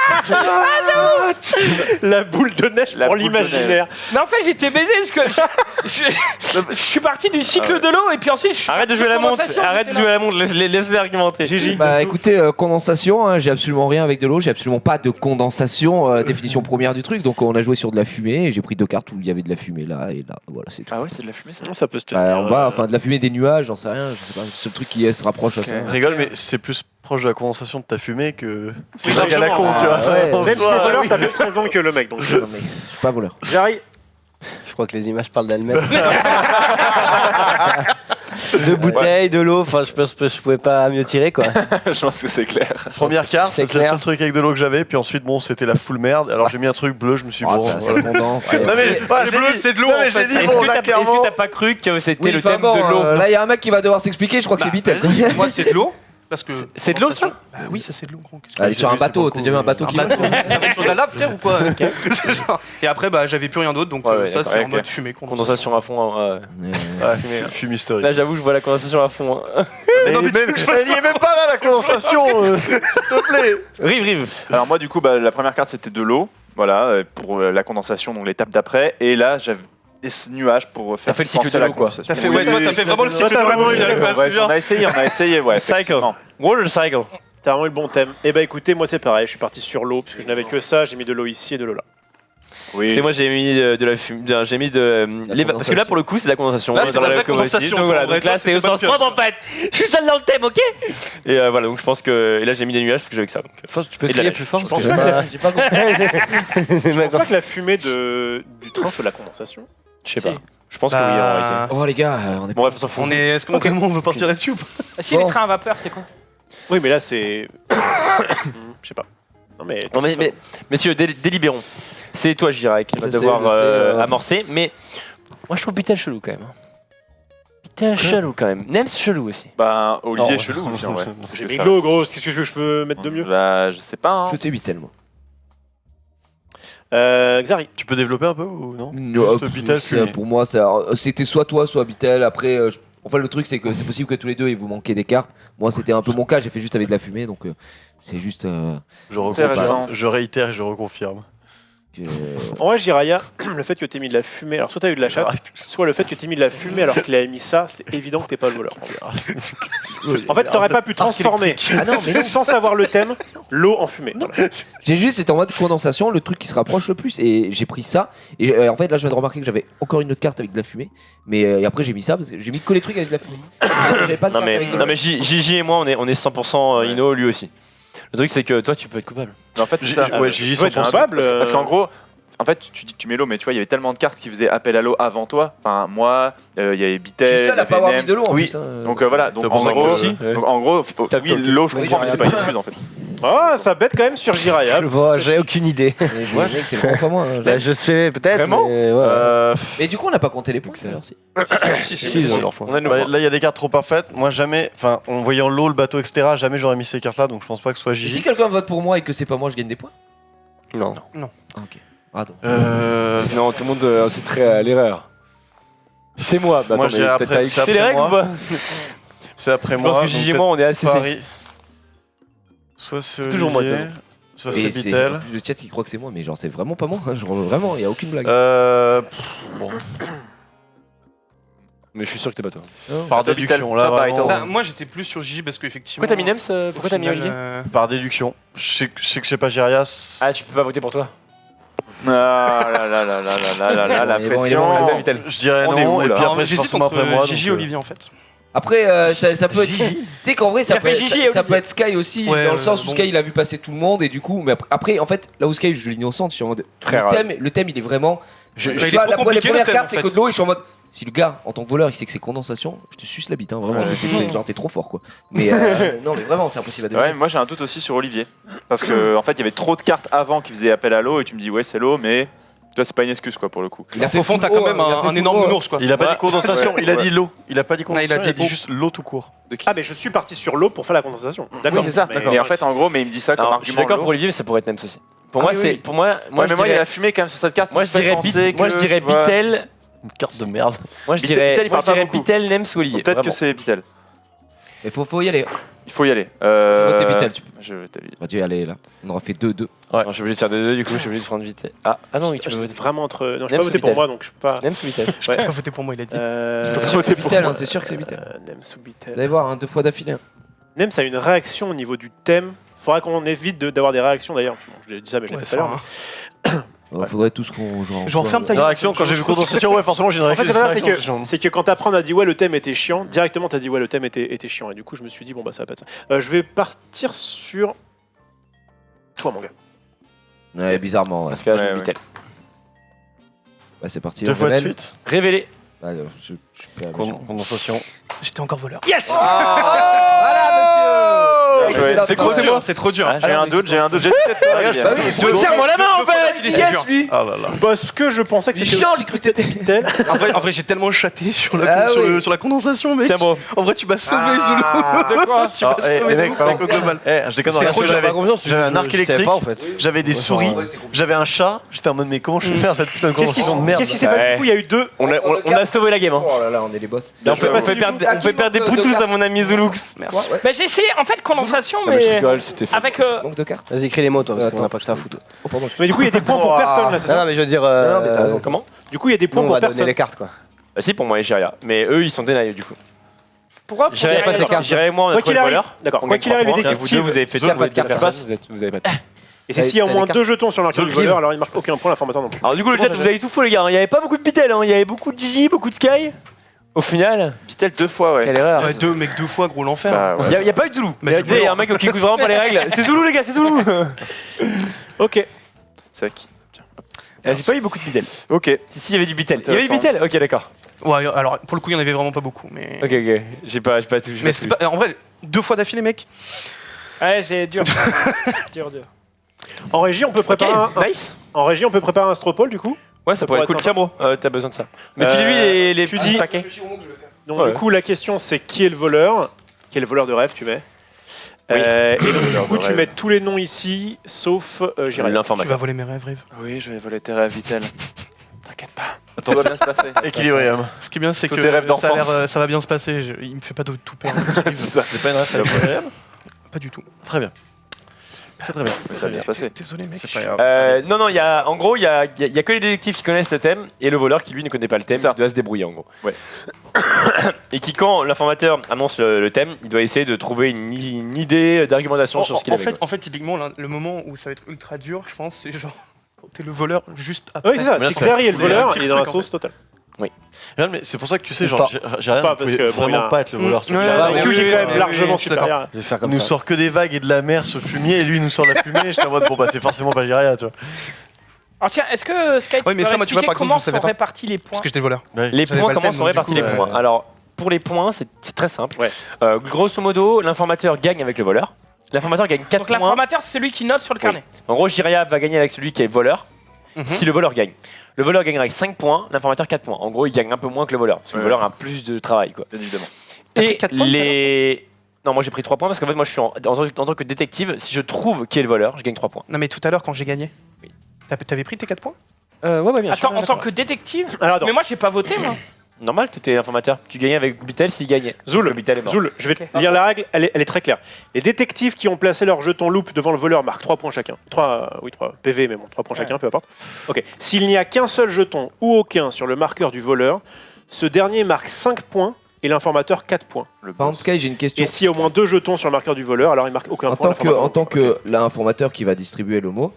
La boule de neige La pour boule de l'imaginaire. Mais en fait, j'étais baisé parce que je suis parti du cycle de l'eau et puis ensuite. Je suis Arrête de parti jouer à la montre, condensation, arrête de j'étais jouer là. à la montre, laisse-les argumenter. GG. Bah écoutez, condensation, hein, j'ai absolument rien avec de l'eau, j'ai absolument pas de condensation, définition première du truc, donc on a joué sur de la fumée et j'ai pris 2 cartes où il y avait de la fumée là et là, voilà c'est tout. Ah ouais, c'est de la fumée ça. Ça peut se Bah, tenir. en bas, enfin de la fumée des nuages, j'en sais rien, je sais pas, c'est le truc qui se rapproche à ça. Je rigole, mais c'est plus proche de la condensation de ta fumée que. C'est Oui, dingue à la con, largement. tu vois. Ouais. En Même si soi, c'est voleur, oui. t'as plus raison que le mec. Donc, Non, mais je suis pas voleur. Jarry, Je crois que les images parlent d'elles-mêmes. Deux bouteilles, de l'eau, enfin je pense que je pouvais pas mieux tirer quoi. Je pense que c'est clair. Première carte, C'est c'est le clair. seul truc avec de l'eau que j'avais, puis ensuite, bon, c'était la full merde. Alors j'ai mis un truc bleu, je me suis dit, Oh, bon. ça voilà. condense. Non, mais, voilà, Le je l'ai bleu, dit. c'est de l'eau, Non, en mais je l'ai fait. dit, Est-ce bon, que là, t'as clairement. pas cru que c'était Oui, le enfin thème bon, de l'eau là il y a un mec qui va devoir s'expliquer, je crois que c'est Beatle. Vas-y, moi c'est de l'eau. Parce que. C'est de l'eau, ça Bah oui, ça c'est de l'eau, gros. Qu'est-ce que- Allez, sur un bateau, t'as déjà vu un bateau qui Ça va sur de la lave, frère, ou quoi? C'est genre- Et après, bah j'avais plus rien d'autre, donc Ouais, ça d'accord, c'est en ok. mode fumée. Condensation à fond. Hein, ouais. Ouais, fume historique. Là, j'avoue, je vois la condensation à fond. Hein. Mais elle y est même pas là, la condensation, s'il te plaît. Rive. Alors moi du coup bah, la première carte c'était de l'eau, voilà, pour la condensation, donc l'étape d'après, et là j'avais des nuages pour faire fait le cycle penser de à la l'eau, quoi. condensation. T'as fait, ouais, toi t'as fait vraiment le cycle de t'as l'eau. vraiment eu Ouais, la- c'est bien. On a essayé, ouais. Cycle. effectivement. Water cycle. t'as vraiment eu le bon thème. Et bah écoutez, moi c'est pareil, je suis parti sur l'eau, parce que je n'avais que ça, j'ai mis de l'eau ici et de l'eau là. Oui. Et moi j'ai mis de la fumée, j'ai mis parce que là pour le coup c'est de la condensation. Là, c'est dans de la vraie locomotive, condensation, Donc toi, voilà, en vrai, donc là toi, c'est au c'était pas sens de pioche, propre en fait. Je suis seul dans le thème, ok. Et voilà, donc je pense que et là j'ai mis des nuages parce que j'avais que ça. Donc, Tu peux Et de la crier neige. plus fort Je parce pense que pas j'ai pas compris. Je pense pas que la fumée du train soit de la condensation. je sais Si. pas. Je pense que oui en réalité. Bah, Oh les gars, on est Bon bref, on s'en fout. on est. Est-ce qu'on vraiment on veut partir là-dessus ou pas? Si les trains à vapeur, c'est quoi? Oui, mais là c'est. Je sais pas. Non mais. Non, mais messieurs, délibérons. C'est toi, Jira, qui va Je sais, devoir je sais, amorcer. Mais moi, je trouve Beatle chelou quand même. Beatle chelou quand même. Nems chelou aussi. Bah Olivier Non. chelou aussi en vrai. J'ai mis de l'eau, gros, qu'est-ce que je peux mettre de mieux? Bah je sais pas. Hein. Je t'ai Beatle moi. Xari. Tu peux développer un peu ou non Non, Juste Beatle, c'est- fumée. pour moi, c'était soit toi, soit Beatle. Après, enfin, le truc, c'est que c'est possible que tous les deux, il vous manquait des cartes. Moi, c'était un peu mon cas. J'ai fait juste avec de la fumée, donc c'est juste. Je Intéressant. reconfirme. Je réitère et je reconfirme. Que... En vrai, Jiraya, le fait que t'aies mis de la fumée, alors soit t'as eu de la chatte, soit le fait que t'aies mis de la fumée alors qu'il avait mis ça, c'est évident que t'es pas le voleur. En fait, t'aurais pas pu transformer, Ah non, mais non. sans savoir le thème, l'eau en fumée. Voilà. J'ai juste, c'était en mode condensation, le truc qui se rapproche le plus. Et j'ai pris ça. Et en fait, là, je viens de remarquer que j'avais encore une autre carte avec de la fumée. Mais et après, j'ai mis ça parce que j'ai mis que les trucs avec de la fumée. J'avais pas de Non carte mais, avec de non mais Gigi et moi on est 100% Ino, lui aussi. Le truc c'est que toi tu peux être coupable. En fait c'est ça. Ouais, Gigi, Ouais, 100%. coupable, Parce qu'en gros, en fait, tu dis que tu mets l'eau, mais tu vois, il y avait tellement de cartes qui faisaient appel à l'eau avant toi. Enfin, moi, il y avait Je Beatle, suis il y seul à pas avait avoir mis Nems. de l'eau en Oui. plus. hein. Donc voilà, donc C'est pour en ça que gros, aussi. donc, en gros, oui, l'eau je comprends, mais c'est pas une excuse en fait. Ah, ça bête quand même sur Jiraya. Je vois, j'ai aucune idée. Mais bon, mec, c'est vraiment pas moi. hein. Bah, je sais, peut-être. Vraiment mais ouais. Mais du coup, on n'a pas compté les points tout à l'heure. Si. On a nos Ouais, points. là, il y a des cartes trop parfaites. Moi, jamais, enfin, en voyant l'eau, le bateau, etc., jamais j'aurais mis ces cartes-là, donc je pense pas que ce soit Et si Gigi. quelqu'un vote pour moi et que c'est pas moi, je gagne des points. Non. Ah, ok. Pardon. Sinon tout le monde inciterait à l'erreur. C'est moi. Bah, Moi, attends, j'ai mais après- t'as c'est écouté les après règles moi. ou pas C'est après Je moi. pense que donc Gigi et moi, on est assez safe. Paris. Soit c'est toujours moi, Olivier, toi. soit c'est Et Bitel. le chat qui croit que c'est moi, mais genre c'est vraiment pas moi. Hein. Genre, vraiment, il y a aucune blague. Bon, Mais je suis sûr que t'es pas toi. par Toi, déduction, Bitel, là, toi, vraiment, Bah, moi j'étais plus sur Gigi parce qu'effectivement. Pourquoi t'as mis Nems Pourquoi t'as mis Olivier par déduction. Je sais que c'est pas Gérias. Ah, tu peux pas voter pour toi. Ah là là là là là là là, la Il est bon, il est pression. bon, Attends, Vitel. Je dirais On est non, où, et là puis après, c'est j'hésite forcément entre après moi. Gigi et donc, Olivier en fait. Après, ça peut être. Tu sais qu'en vrai, Il a fait Gigi et ça peut Olivier. être Sky aussi, Ouais, dans le sens où bon. Sky il a vu passer tout le monde, et du coup, mais après en fait, là où Sky je l'innocente, je suis en mode. Très rare. Le thème il est vraiment. il est vois, trop la compliqué, première le thème, carte, en c'est fait. Code Low, et je suis en mode. Si le gars, en tant que voleur, il sait que c'est condensation, je te suce la bite, hein, vraiment. Genre, t'es trop fort, quoi. Mais non, mais vraiment, c'est impossible à deviner. Ouais, moi j'ai un doute aussi sur Olivier. Parce que en fait, il y avait trop de cartes avant qui faisaient appel à l'eau et tu me dis ouais, c'est l'eau, mais toi, c'est pas une excuse quoi pour le coup. Il a Au fond, full t'as haut, quand même il a fait un full énorme haut. nounours quoi. Il a pas dit condensation, Ouais, il a ouais. dit l'eau. Il a pas dit condensation, il a il a dit dit juste l'eau tout court. Ah, mais je suis parti sur l'eau pour faire la condensation. D'accord. Oui, c'est ça. Mais- Et en fait, en gros, mais il me dit ça comme Alors, je suis argument. d'accord l'eau. pour Olivier, mais ça pourrait être Nems aussi. Pour Ah moi, oui, c'est. oui. Pour moi, Ouais, mais moi, il dirais- a fumé quand même sur cette carte. moi, je dirais Bitel. Une carte de merde. Moi, je Bitel, dirais Bitel, il parle pas beaucoup. Bitel, Nems ou Olivier. Peut-être que vraiment. c'est Bitel. Mais faut y aller. Il faut y aller. Voter Bitel, tu peux. Je vais t'aller. Bah, tu y aller là. On aura fait 2-2. Non, je suis obligé de faire 2-2, du coup, je suis obligé de prendre Bitel. Ah non, oui, tu peux Je voter. vraiment entre. Non, je peux Nems pas voter ou pour Bitel moi donc je peux pas. Nems ou Bitel Ouais. Tu vas voter pour moi, il a dit. C'est voter pour Bitel, moi. hein, c'est sûr que c'est Bitel. Nems ou Vous Bitel. allez voir, hein, 2 fois d'affilée. hein. Nems a une réaction au niveau du thème. Faudra qu'on évite d'avoir des réactions d'ailleurs. Bon, je l'ai dit ça, mais je l'ai Ouais, fait tout à l'heure. enfin, Faudrait tous qu'on joue. Genre, ferme ta Une réaction, quand j'ai vu condensation, ouais, forcément, j'ai une En fait, réaction. c'est ça, c'est que quand après on a dit ouais le thème était chiant, directement t'as dit ouais le thème était chiant et du coup je me suis dit bon bah ça va pas être ça. Je vais partir sur toi mon gars. Ouais, bizarrement. Ouais. Parce que là, je Ouais, mets Bitel. Bah, c'est parti. 2 on fois de révèle. suite. Révélé. Alors, je suis pas méchant. Condensation. J'étais encore voleur. Yes. Voilà, monsieur. joué. Excellent. C'est trop dur, c'est trop dur. Ah, j'ai Alors, un mais doute, c'est j'ai un doute. J'ai peut-être toi, Olivier. Bah oui, Serre-moi la main, en Deux fois fait d'affilée, c'est Yes, dur. lui. Ah là là. Bah ce que je pensais que Il est c'était chiant, aussi j'ai cru que t'étais. Bitel. En vrai, j'ai tellement chaté sur Ah oui. sur la condensation, mec. Tiens, bro. En vrai, tu m'as sauvé, Zulu. De quoi Tu m'as Ah, eh, sauvé les mecs, de pardon. ouf, avec le global. Je déconne, C'était trop dur, j'avais un arc électrique, j'avais des souris, j'avais un chat, j'étais en mode mais comment je vais faire cette putain de Qu'est-ce qui condensation de merde qu'est-ce qui s'est passé Ouais. du coup il y a eu deux. On a sauvé la game. Hein. Oh là là, on est les boss. Là, on fait passé perdre du coup. on fait perdre des poutous à mon ami Zulux. Merci. Bah, j'ai essayé, en fait, condensation, Non, mais je mais. rigole, c'était fait. Avec. Manque de cartes. Vas-y, écris les mots, toi, parce qu'on Attends. n'a pas que ça à foutre. Oh, pardon. Mais du coup il y a des points pour personne là, c'est Non, ça non, mais je veux dire. Non, mais t'as raison. Comment Du coup il y a des Nous, points on pour va donner personne. les cartes, quoi. Bah si, pour moi, Egeria. Mais eux, ils sont dénaillés du coup. Pourquoi J'irai pas ces cartes. J'irai et moi, on a Quoi trouvé qu'il le arrive, voleur. d'accord. On Quoi gagne qu'il arrive, trois les points. Et vous deux, vous avez fait Zul, pas de carte cartes. passe. Vous avez pas de. Et c'est s'il y a au T'as moins les 2 jetons sur l'arcade Zul du voleur, Clive. alors il marque aucun point l'informateur non plus. Alors du coup, le chat, vous avez tout faux, les gars. Il y avait pas beaucoup de Bitel, hein. Il y avait beaucoup de Gigi, beaucoup de Sky. Au final, Bitel 2 fois, ouais. quelle erreur. Ouais, deux, mec, 2 fois, gros, l'enfer. Bah, ouais. Il y a pas eu de Zoulou. Mais Il y a un mec qui écoute vraiment pas les règles. C'est Zoulou, les gars, c'est Zoulou. Ok. C'est vrai qu'il- J'ai pas eu beaucoup de Bitel. Ok. Si, il y avait du Bitel. Il y avait du Intéressant. Bitel. Ok, d'accord. Ouais, alors, pour le coup, il y en avait vraiment pas beaucoup. Mais, Ok. J'ai pas tout. mais c'était pas. En vrai, 2 fois d'affilée, mec. Ouais, j'ai dur. dur. En régie on peut préparer un Nice. en régie on peut préparer un stropole du coup. Ouais, ça pourrait être cool. sympa. Tiens, bro, t'as besoin de ça. Mais Euh, file-lui les tu petits dis- paquets. Donc Ouais. du coup la question c'est qui est le voleur? Qui est le voleur de rêve tu mets? Oui. Et donc du Voleur coup de tu rêve. mets tous les noms ici sauf Jiraya. Tu vas L'informateur. voler mes rêves, Rive. Oui, je vais voler tes rêves, Bitel. T'inquiète pas. Attends, Tout va bien se passer. Équilibrium. Ce qui est bien, c'est Tous que tes rêves ça, a l'air, d'enfance. ça va bien se passer. Il me fait pas tout perdre. C'est ça. C'est pas une ref équilibrium. Pas du tout. Très bien. Très très bien. Mais ça va bien se passer. Désolé, mec. C'est pas grave. Non, en gros, il y a que les détectives qui connaissent le thème et le voleur qui lui ne connaît pas le thème, C'est ça. qui doit se débrouiller en gros. Ouais. Et qui, quand l'informateur annonce le thème, il doit essayer de trouver une idée d'argumentation sur ce qu'il En avait. fait, typiquement, là, le moment où ça va être ultra dur, je pense, c'est genre quand t'es le voleur juste après. Oui c'est ça, Mais là, c'est que ça Xari est le fout voleur, les- il est dans la truc, en sauce totale. Regarde, mais c'est pour ça que tu sais, Ou genre, pas. j'ai rien, Pas, vous parce pouvez que, bon, il vraiment a- pas être le voleur. tu vois. Ouais, Il a ouais, un QI oui, qui est quand oui, même oui, largement je suis d'accord. supérieur. Je vais faire Il comme nous ça. sort que des vagues et de la mer, ce fumier, et lui il nous sort de la fumée. J'étais en mode bon bah c'est forcément pas Jiraya, tu vois. Alors tiens, est-ce que Sky, Ouais, mais peut ça, moi, tu vois, expliquer par exemple, comment je savais sont pas. répartis les points? Parce que j'étais le voleur. Ouais. Les J'avais points, pas le comment thème, sont donc, répartis du les coup, points Alors, pour les points, c'est très simple. Ouais. Grosso modo, l'informateur gagne avec le voleur. L'informateur gagne 4 Donc points. l'informateur, c'est celui qui note sur le carnet. En gros, Jiraya va gagner avec celui qui est voleur. Si le voleur gagne. Le voleur gagnera avec 5 points, l'informateur 4 points. En gros, il gagne un peu moins que le voleur. Parce que le Ouais. voleur a plus de travail. Quoi. Bien évidemment. T'as Et pris 4 points, les. Non, moi j'ai pris 3 points parce qu'en fait, moi je suis en tant que détective. Si je trouve qui est le voleur, je gagne 3 points. Non, mais tout à l'heure, quand j'ai gagné. Oui. T'avais pris tes 4 points? Ouais, bien Attends, sûr. en tant que détective. Alors attends, Mais moi, j'ai pas voté, moi. Normal, t'étais informateur. Tu gagnais avec Bitel s'il gagnait. Zoul, Bitel est mort. Zoul, je vais te lire la règle, elle est très claire. Les détectives qui ont placé leur jeton loupe devant le voleur marquent 3 points chacun. 3 PV, mais bon, 3 points chacun, peu importe. Ok. S'il n'y a qu'un seul jeton ou aucun sur le marqueur du voleur, ce dernier marque 5 points et l'informateur 4 points. Par contre, Sky, j'ai une question. Et s'il y a au moins 2 jetons sur le marqueur du voleur, alors il marque aucun point. En tant que l'informateur qui va distribuer le mot,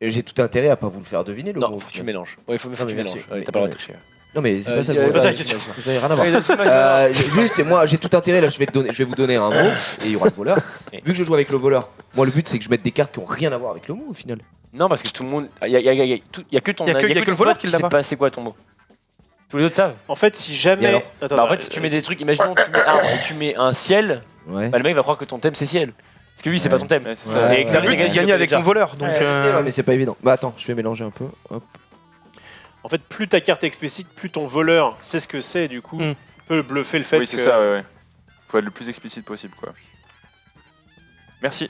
j'ai tout intérêt à pas vous le faire deviner le Non, mot. faut que tu mélanges. Ouais, faut que Ah, tu mais mélanges. merci. Ouais, t'as pas le droit de tricher. Non mais c'est pas ça. c'est pas ça la question. Vous avez rien à voir. Juste, et moi j'ai tout intérêt là. Je vais vous donner un mot et il y aura le voleur. Vu que je joue avec le voleur, moi le but c'est que je mette des cartes qui ont rien à voir avec le mot au final. Non, parce que tout le monde. Il y a que ton. Y a que le voleur qui qui l'a sait pas. pas c'est quoi ton mot. Tous les autres savent. En fait, si Et jamais. alors Attends, Bah, en fait, si tu mets des trucs, imaginons tu mets arbre et tu mets un ciel, Ouais. bah, le mec va croire que ton thème c'est ciel. Parce que lui, c'est pas ton thème. Ouais, c'est Ouais. ça. Et Le Xari, but, il c'est de gagner avec ton voleur. Donc, Ouais, Je sais, ouais, mais c'est pas évident. Bah attends, je vais mélanger un peu. Hop. En fait, plus ta carte est explicite, plus ton voleur sait ce que c'est, et du coup, peut bluffer le fait Oui, c'est que. ça, ouais. Faut être le plus explicite possible, quoi. Merci.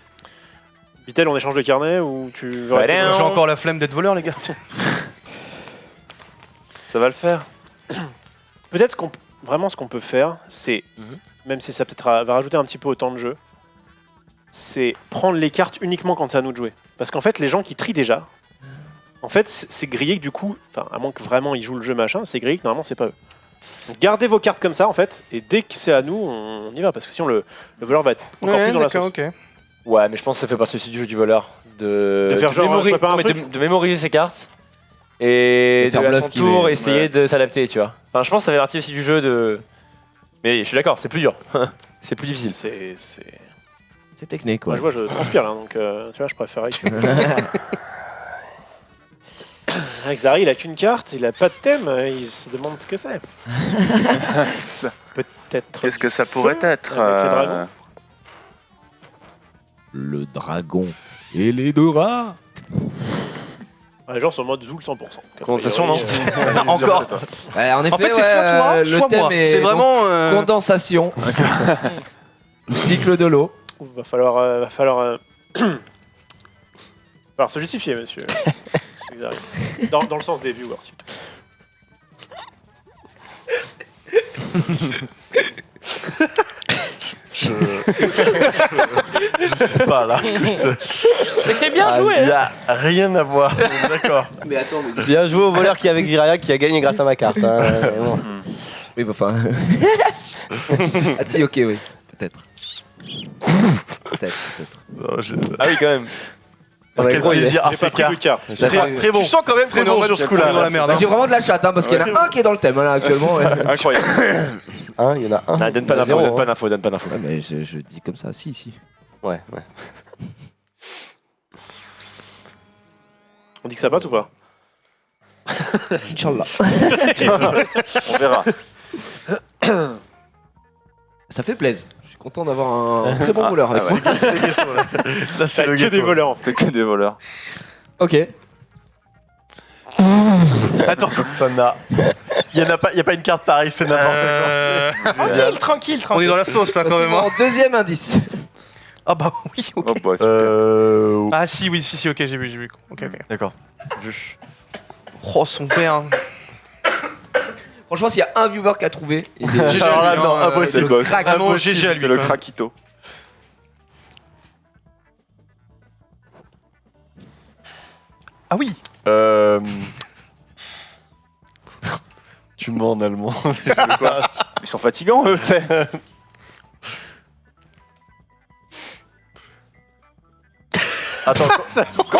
Vitel, on échange de carnet ou tu veux Ouais, rester allez, j'ai encore la flemme d'être voleur, les gars. Ça va le faire. Peut-être ce qu'on peut faire, c'est, même si ça peut-être va rajouter un petit peu au temps de jeu, c'est prendre les cartes uniquement quand c'est à nous de jouer. Parce qu'en fait, les gens qui trient déjà, en fait, c'est grillé que du coup, enfin, à moins que vraiment ils jouent le jeu machin, c'est grillé que normalement c'est pas eux. Donc gardez vos cartes comme ça en fait, et dès que c'est à nous, on y va, parce que sinon le voleur va être encore Ouais, plus dans la d'accord, sauce. ok. Ouais, mais je pense que ça fait partie aussi du jeu du voleur. De faire genre, je prépare un non, mais truc. de mémoriser ses cartes. Et Et faire de à bluff son qu'il tour est- essayer de s'adapter, tu vois. Enfin, je pense que ça fait partie aussi du jeu de. Mais je suis d'accord, c'est plus dur. C'est plus difficile. C'est technique Moi quoi. je vois, je transpire là, donc tu vois, je préférais que... Avec Zari, il a qu'une carte, il a pas de thème, il se demande ce que c'est. Ça. Peut-être. Qu'est-ce que ça pourrait être Avec les dragons. Le dragon et les deux rats. Les gens sont en mode Zoul 100%. Condensation, non Encore. Ouais, en effet, En fait, c'est soit toi, le soit thème moi. est C'est donc vraiment. condensation. Le cycle de l'eau. Va falloir se justifier, monsieur. Monsieur Zari. Dans le sens des viewers, s'il te plaît. Je sais pas là. Mais c'est bien joué. Il y a rien à voir. D'accord. Mais attends, mais. Bien joué au voleur qui est avec Viraya qui a gagné grâce à ma carte. Hein. Mais bon. Oui, bah, enfin. Ah, si, ok, oui. Peut-être. Peut-être. Non, Ah oui, quand même. Quel plaisir. Ah, J'ai ces pas pris de cartes. carte. Très, très bon. Tu sens quand même Très qu'on est en bon mode sur ce coup-là. dans la merde. J'ai vraiment de la chatte, hein, parce qu'il y en a un qui est dans le thème là, actuellement. ouais. Incroyable. Hein, il y en a un. Ah, donne pas d'infos, Zéro, donne pas hein. d'infos, donne pas d'infos. Ouais, mais je dis comme ça, si. Ouais, ouais. On dit que ça passe ou pas? Inch'Allah. On verra. Ça fait plaisir. Je suis content d'avoir un très bon voleur avec moi. C'est le ghetto, là. Là, c'est T'as le que des ghetto. voleurs en fait. T'es que des voleurs. Ok. Attends, ça n'a. Il n'y a pas une carte pareille, c'est n'importe quoi. Tranquille. On est dans la sauce là quand même. hein. Mon deuxième indice. Ah bah oui, ok. Oh, bah, super. Ah si, oui, si, ok, j'ai vu. Ok. D'accord. Vu. Oh, son père. Franchement, s'il y a un viewer qui a trouvé, il est- GG Alors là, à lui, non, hein, impossible. c'est le boss. crack. Ah non, Impossible, GG à lui. C'est le quand même. craquito. Ah oui. Tu mens en allemand. Ils sont fatigants, eux, tu sais. Attends,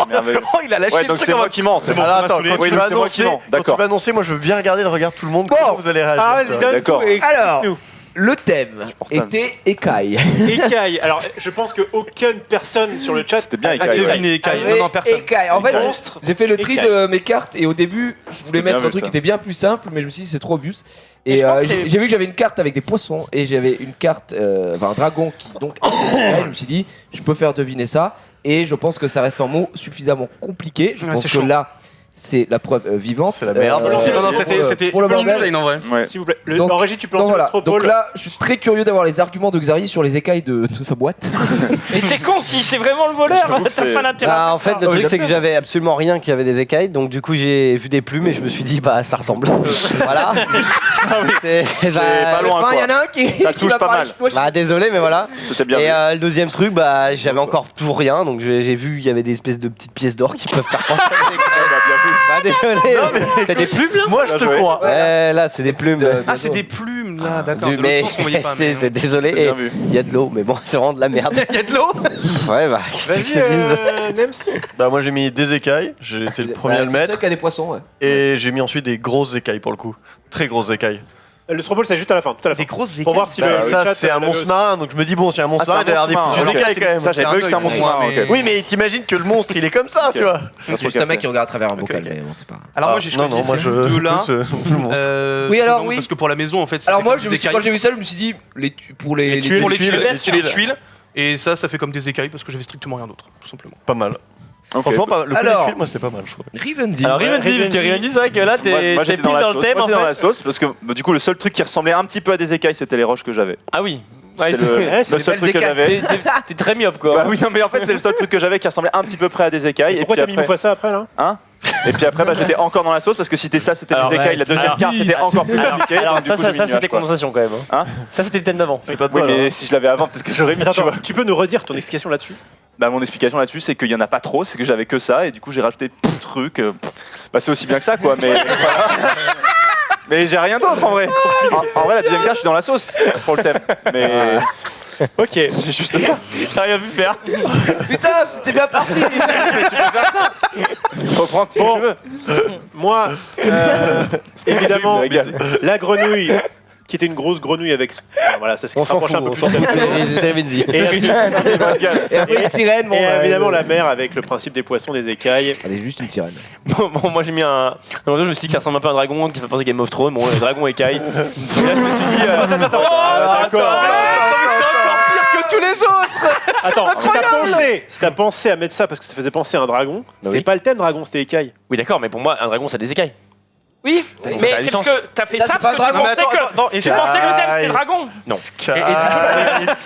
Merveilleux. Oh, il a lâché Ouais, le donc truc c'est en moi mode- qui mens. C'est bon. alors, attends, saoulé. quand Oui, tu donc vas c'est moi qui annoncer, mens. quand tu D'accord. vas annoncer, moi je veux bien regarder le regard de tout le monde. Bon. Comment vous allez réagir Ah, tu vas-y, vois. donne D'accord. tout. Alors, Explique-nous. le thème Insupportable. était écaille. Écaille. Alors, je pense qu'aucune personne sur le chat C'était bien Ah, Écaille, ouais. devinez, Écaille. Avec Non, personne. écaille. En fait, Monstre. j'ai fait le tri Écaille. de mes cartes et au début, je voulais C'était mettre bien un vu, truc ça. qui était bien plus simple, mais je me suis dit c'est trop obvious. Et Et je pense que c'est- j'ai vu que j'avais une carte avec des poissons et j'avais une carte, enfin un dragon qui donc. Je me suis dit, je peux faire deviner ça et je pense que ça reste un mot suffisamment compliqué. Je Ouais, pense c'est que chaud. là, c'est la preuve vivante. C'est la merde. Non, c'était pour le bordel. insane en vrai. Ouais. S'il vous plaît. Donc- En régie, tu peux Donc lancer le voilà. straw Donc ball. là, je suis très curieux d'avoir les arguments de Xari sur les écailles de sa boîte. Et t'es con, si c'est vraiment le voleur, J'avoue que t'as c'est- pas d'intérêt. Bah, à en faire fait, ça. le truc, c'est que j'avais absolument rien qui avait des écailles, donc du coup, j'ai vu des plumes et je me suis dit, bah, ça ressemble. Voilà. C'est pas loin, Enfin, il y quoi. en a un qui Ça qui touche va pas parler, mal. moi, je- Bah, désolé, mais voilà. C'était bien Et vu. le deuxième truc, bah, j'avais encore tout rien, donc j'ai vu, il y avait des espèces de petites pièces d'or qui peuvent faire penser à des écailles. Bah, désolé. T'as des plumes là Moi, je te Bien joué. crois. Ouais, là, c'est des plumes. Ah, c'est des plumes là, d'accord. De l'autre Mais sens, on voyait pas. c'est désolé. C'est bien Et vu. il y a de l'eau, mais bon, c'est vraiment de la merde. Il y a de l'eau. Ouais, bah, qu'est-ce que Vas-y, je te dise Nems. Bah, moi, j'ai mis des écailles. J'ai été le premier à le C'est le mettre. seul qui a des poissons, ouais. Et j'ai mis ensuite des grosses écailles pour le coup. Très grosses écailles. Le straw ball, c'est juste à la fin. Tout à la fin. Des grosses écailles. Pour voir si Bah, le ça, chat, c'est un le- monstre marin. Donc, je me dis, bon, si un monstre marin, il a l'air des foutus écailles quand même. Ça, j'ai C'est vu un que c'était un œil, monstre moi, marin, mais- ok. Oui, mais t'imagines que le monstre, il est comme ça, tu vois. C'est juste un mec qui regarde à travers un bocal, mais bon, c'est pas. Alors moi j'ai non, choisi non, moi, ces je. deux-là. écoute, le monstre. Oui, alors, non, oui. Parce que pour la maison en fait. ça Alors fait moi, comme des quand écailles. j'ai vu ça, je me suis dit, pour les tuiles. Pour les tuiles, les c'est des tuiles. Et ça fait comme des écailles parce que j'avais strictement rien d'autre, tout simplement. Pas mal. Ok. Franchement, le coup Alors- des tuiles, moi, c'était pas mal, je trouve. Rivendi. Alors Rivendi, parce que Rivendi, c'est vrai que là Moi, t'es j'étais pile dans la dans sauce. le thème Moi, en j'étais dans la fait. sauce parce que du coup le seul truc qui ressemblait un petit peu à des écailles c'était les roches que j'avais. Ah oui. Ouais, C'était c'est- le seul des truc que belles j'avais. T'es très myope quoi. Bah oui non mais en fait c'est le seul truc que j'avais qui ressemblait un petit peu près à des écailles. Pourquoi puis t'as mis une après- fois ça après là Et puis après bah, j'étais encore dans la sauce parce que si c'était ça c'était Alors, des écailles, ouais, la deuxième alors- carte c'était encore plus compliqué. Alors donc, du ça, coup, ça, j'ai mis ça nuage, c'était quoi. condensation quand même. Hein Ça c'était le thème d'avant. C'est pas de Oui bol. mais hein. si je l'avais avant peut-être que j'aurais mis tu vois. Attends, tu peux nous redire ton explication là-dessus Bah mon explication là-dessus c'est qu'il y en a pas trop, c'est que j'avais que ça et du coup j'ai rajouté tout le truc. Bah c'est aussi bien que ça quoi mais voilà. Mais j'ai rien d'autre en vrai. En vrai la deuxième carte je suis dans la sauce pour le thème. Mais Ok. c'est juste ça. T'as rien vu faire. Putain, c'était bien parti. Faut prendre si Bon. tu veux. Moi, évidemment, Je me régale. la grenouille, qui était une grosse grenouille avec. Enfin, voilà, ça se On s'en rapproche fout, un peu on plus. s'en fout. de- C'est Rivendi. Et, Et après, une sirène, bon. et bah, évidemment, la mer avec le principe des poissons, des écailles. Elle est juste une sirène. Bon, moi j'ai mis un. Je me suis dit que ça ressemble un peu à un dragon qui fait penser Game of Thrones. Bon, le dragon écaille. Et là je me suis dit. D'accord. Que tous les autres. Attends, si t'as pensé à mettre ça parce que ça faisait penser à un dragon, c'était oui. pas le thème dragon, c'était écailles. Oui, d'accord, mais pour moi, un dragon ça a des écailles. Oui, fait mais la c'est parce différence. que t'as fait Ça, ça c'est pas parce que un tu pensais dragon. que tu pensais que le thème c'était dragon. Non. Sky, Mais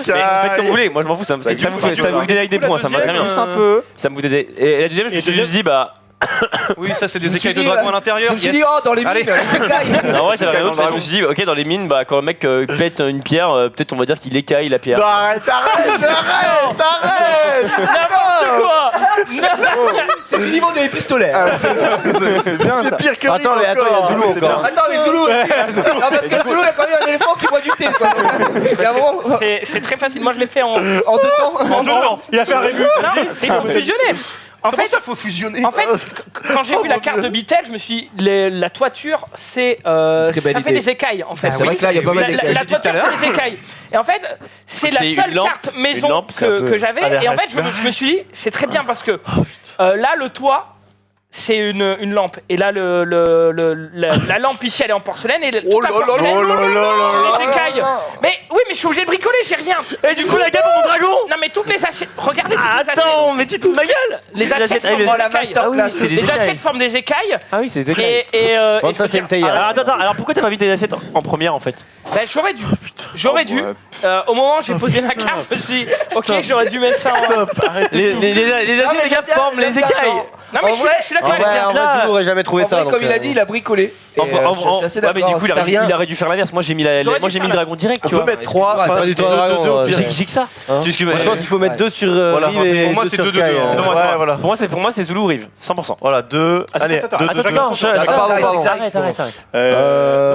faites comme vous voulez, moi je m'en fous, ça me vous dénaille des points, ça me va très bien. Pousse un peu. Ça me vous dénaille. Et la deuxième, je me suis juste dit, bah. Oui, ça c'est des me suis écailles de dit, dragon à Je l'intérieur. me suis Yes. dit, oh, dans les Allez. mines, les écailles. En vrai, j'avais rien Dans le d'autre, mais je dragon. me suis dit, ok, dans les mines, bah, quand un mec pète une pierre, peut-être on va dire qu'il écaille la pierre. Non, arrête N'importe quoi. C'est le niveau des pistolets. C'est bien ça. C'est pire que Attends, mais attends, il y a Zoulou encore. Attends, les Zoulous aussi. Non, parce que le Zoulou, il a pas mis un éléphant qui boit du thé, quoi. Il y a un moment, C'est très facile. Moi je l'ai fait en en 2 temps. En 2 temps. Il a fait un rébut. Non, c'est pour fusionner. En Comment fait, ça faut fusionner En fait, quand j'ai vu la carte de Bitel, je me suis dit, la toiture, c'est Très belle ça fait idée. des écailles en fait. C'est vrai que là, il y a pas mal La d'écailles. toiture fait des écailles. Et en fait, c'est Quand la il y a seule une lampe- carte maison une lampe, c'est un peu- que j'avais. Allez, Et en arrête. fait, je me suis dit, c'est très bien parce que là, le toit, c'est une lampe. Et là, la lampe ici, elle est en porcelaine. Et toute la porcelaine, les écailles. Mais oui, mais je suis obligé de bricoler, j'ai rien. Et du coup, la gamme pour mon dragon. Non, mais toutes les assiettes. Regardez toutes les assiettes. Attends, mais tu te fous de ma gueule. Les assiettes forment les- des Oh, la écailles. masterclass. c'est des Les écailles. assiettes forment des écailles. Ah oui, c'est des écailles. Et Bon, ça, c'est une théière. Alors attends, alors pourquoi t'as pas mis tes assiettes en première en fait? bah, j'aurais dû. J'aurais dû. ouais. Au moment où j'ai posé ma carte, je me suis dit, ok, j'aurais dû mettre ça en. Les assiettes, les gars, forment les écailles. Non, mais En vrai, je suis d'accord En avec vrai, toi. en vrai, Zoulou aurait jamais trouvé En ça. vrai, donc, comme il a dit, il a bricolé. Et, En- en- je en- suis assez ouais, mais d'accord, du coup, si t'as rien. il aurait dû faire l'inverse. Moi, j'ai mis J'aurais dû le faire dragon direct, On tu peut vois. mettre 3, Ouais, enfin, pas du tout 2, dragon, 2, au ouais. pire. J'ai que ça. Hein Juste que- Moi, je pense qu'il faut mettre 2 sur Voilà, Rive et pour moi, 2 c'est sur 2-2-2, Sky. hein. C'est pas moi, Ouais, c'est moi. voilà. Pour moi, c'est Zoulou Rive, 100%. Voilà, 2. Attends, Allez, attends, 2, attends, 2, 2. attends, Pardon. Arrête.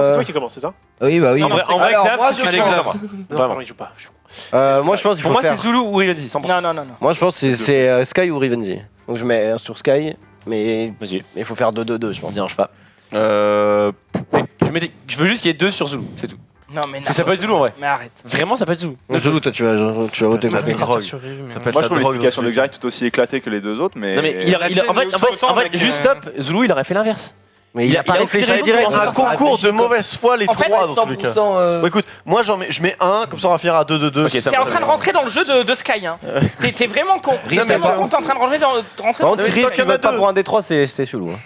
C'est toi qui commence, c'est ça Oui, bah oui. En vrai, Alors, Xav, moi, c'est ce je que tu pense- veux. Non, Vraiment. pardon, il joue pas. Moi, je pense qu'il Pour faut moi, c'est faire. Zoulou ou Rivenzi, 100%. Non. Moi, je pense que c'est Sky ou Rivendi. Donc, je mets un sur Sky, mais Vas-y. il faut faire 2-2-2, je pense. Dérange pas. Euh. Je veux juste qu'il y ait 2 sur Zoulou, c'est tout. Non, mais non. Ça peut être Zoulou en vrai. Mais arrête. Vraiment, ça peut être Zoulou. Donc, Zoulou, toi, tu vas voter Ça pour peut qui être drogue. Sur Rive, mais Ça ouais. peut être Moi la je trouve drogue. l'explication dans de ce Xari tout aussi éclatée que les deux autres mais. Non mais juste top, Zoulou il aurait fait l'inverse. Mais il a pas réfléchi aussi raison direct. de Un penser à ça. concours de mauvaise foi, les En fait, 3 dans tous les cas. 100%. Bon, écoute, moi je mets 1, comme ça on va finir à 2-2-2. Ok, ça T'es en train de rentrer dans le jeu de Sky. Hein. T'es vraiment con. T'es Non, mais vraiment ça- con, t'es en train de rentrer dans Par contre, le si mais Rive, tant qu'il tu y en a votes pas deux. pour un des 3, c'est chelou. hein.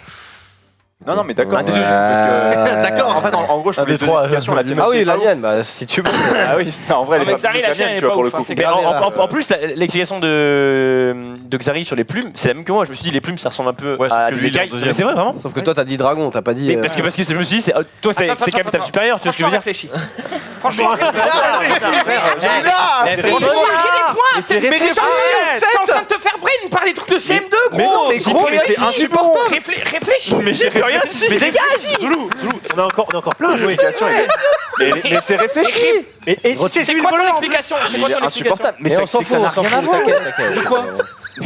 Non, mais d'accord. Ouais. Parce que. D'accord. En fait, en gros, je Un voulais des te donner trois. une explication, la tienne Ah aussi oui, est la pas ouf. mienne, bah si tu veux. Ah oui, en vrai, elle Non, mais est Xari, pas la plus que tienne, la elle mienne, est tu vois, pas pour le ouf, coup. hein, c'est Mais grave. en plus, l'explication de Xari sur les plumes, c'est la même que moi. Je me suis dit, les plumes, ça ressemble un peu Ouais, sauf à que des lui, il est en écailles. deuxième. Mais c'est vrai, vraiment. Sauf que toi, t'as dit dragon, t'as pas dit. Mais parce que je me suis dit, toi, c'est Attends, quand même étape supérieure, tu vois ce que je veux dire. Réfléchis. Franchement, Mais c'est réfléchi. t'es en train de te faire brain par des trucs de CM2, gros. Mais non, mais gros, mais c'est insupportable. Réfléchis. Mais j'ai plus rien dit. Mais dégage! Zoulou, on a encore plein à jouer. Mais c'est réfléchi. Et si c'est C'est lui le quoi ton voleur explication? C'est quoi C'est ton explication? insupportable. Mais Et c'est on s'en que ça fout, n'a on s'en rien à fout, voir. t'inquiète, t'inquiète. De quoi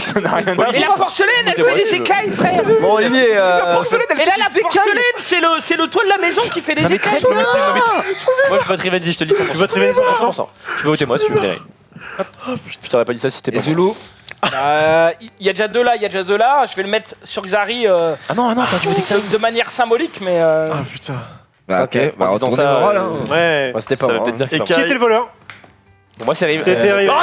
Ça n'a rien à voir. Et la porcelaine, elle fait des écailles, frère. Bon, Olivier, Et là, la porcelaine, c'est le toit de la maison qui fait des écailles. Moi, je vote Rivenzi, je te le dis. Tu votes Rivenzi, 100%. Tu peux voter moi si tu veux, Thierry. Je t'aurais pas dit ça si t'étais Et pas. Zulu Il y a déjà deux là, Je vais le mettre sur Xari Ah non, attends, tu veux dire que ça. de manière symbolique, mais. Ah putain. Bah, Ok, ok, bah, en disant retournez ça, le rôle, hein. Ouais. Bah, c'était pas Ça veut moi. peut-être dire que Et ça. Qui était le voleur Moi, c'est Rivenzi. C'était Rivenzi.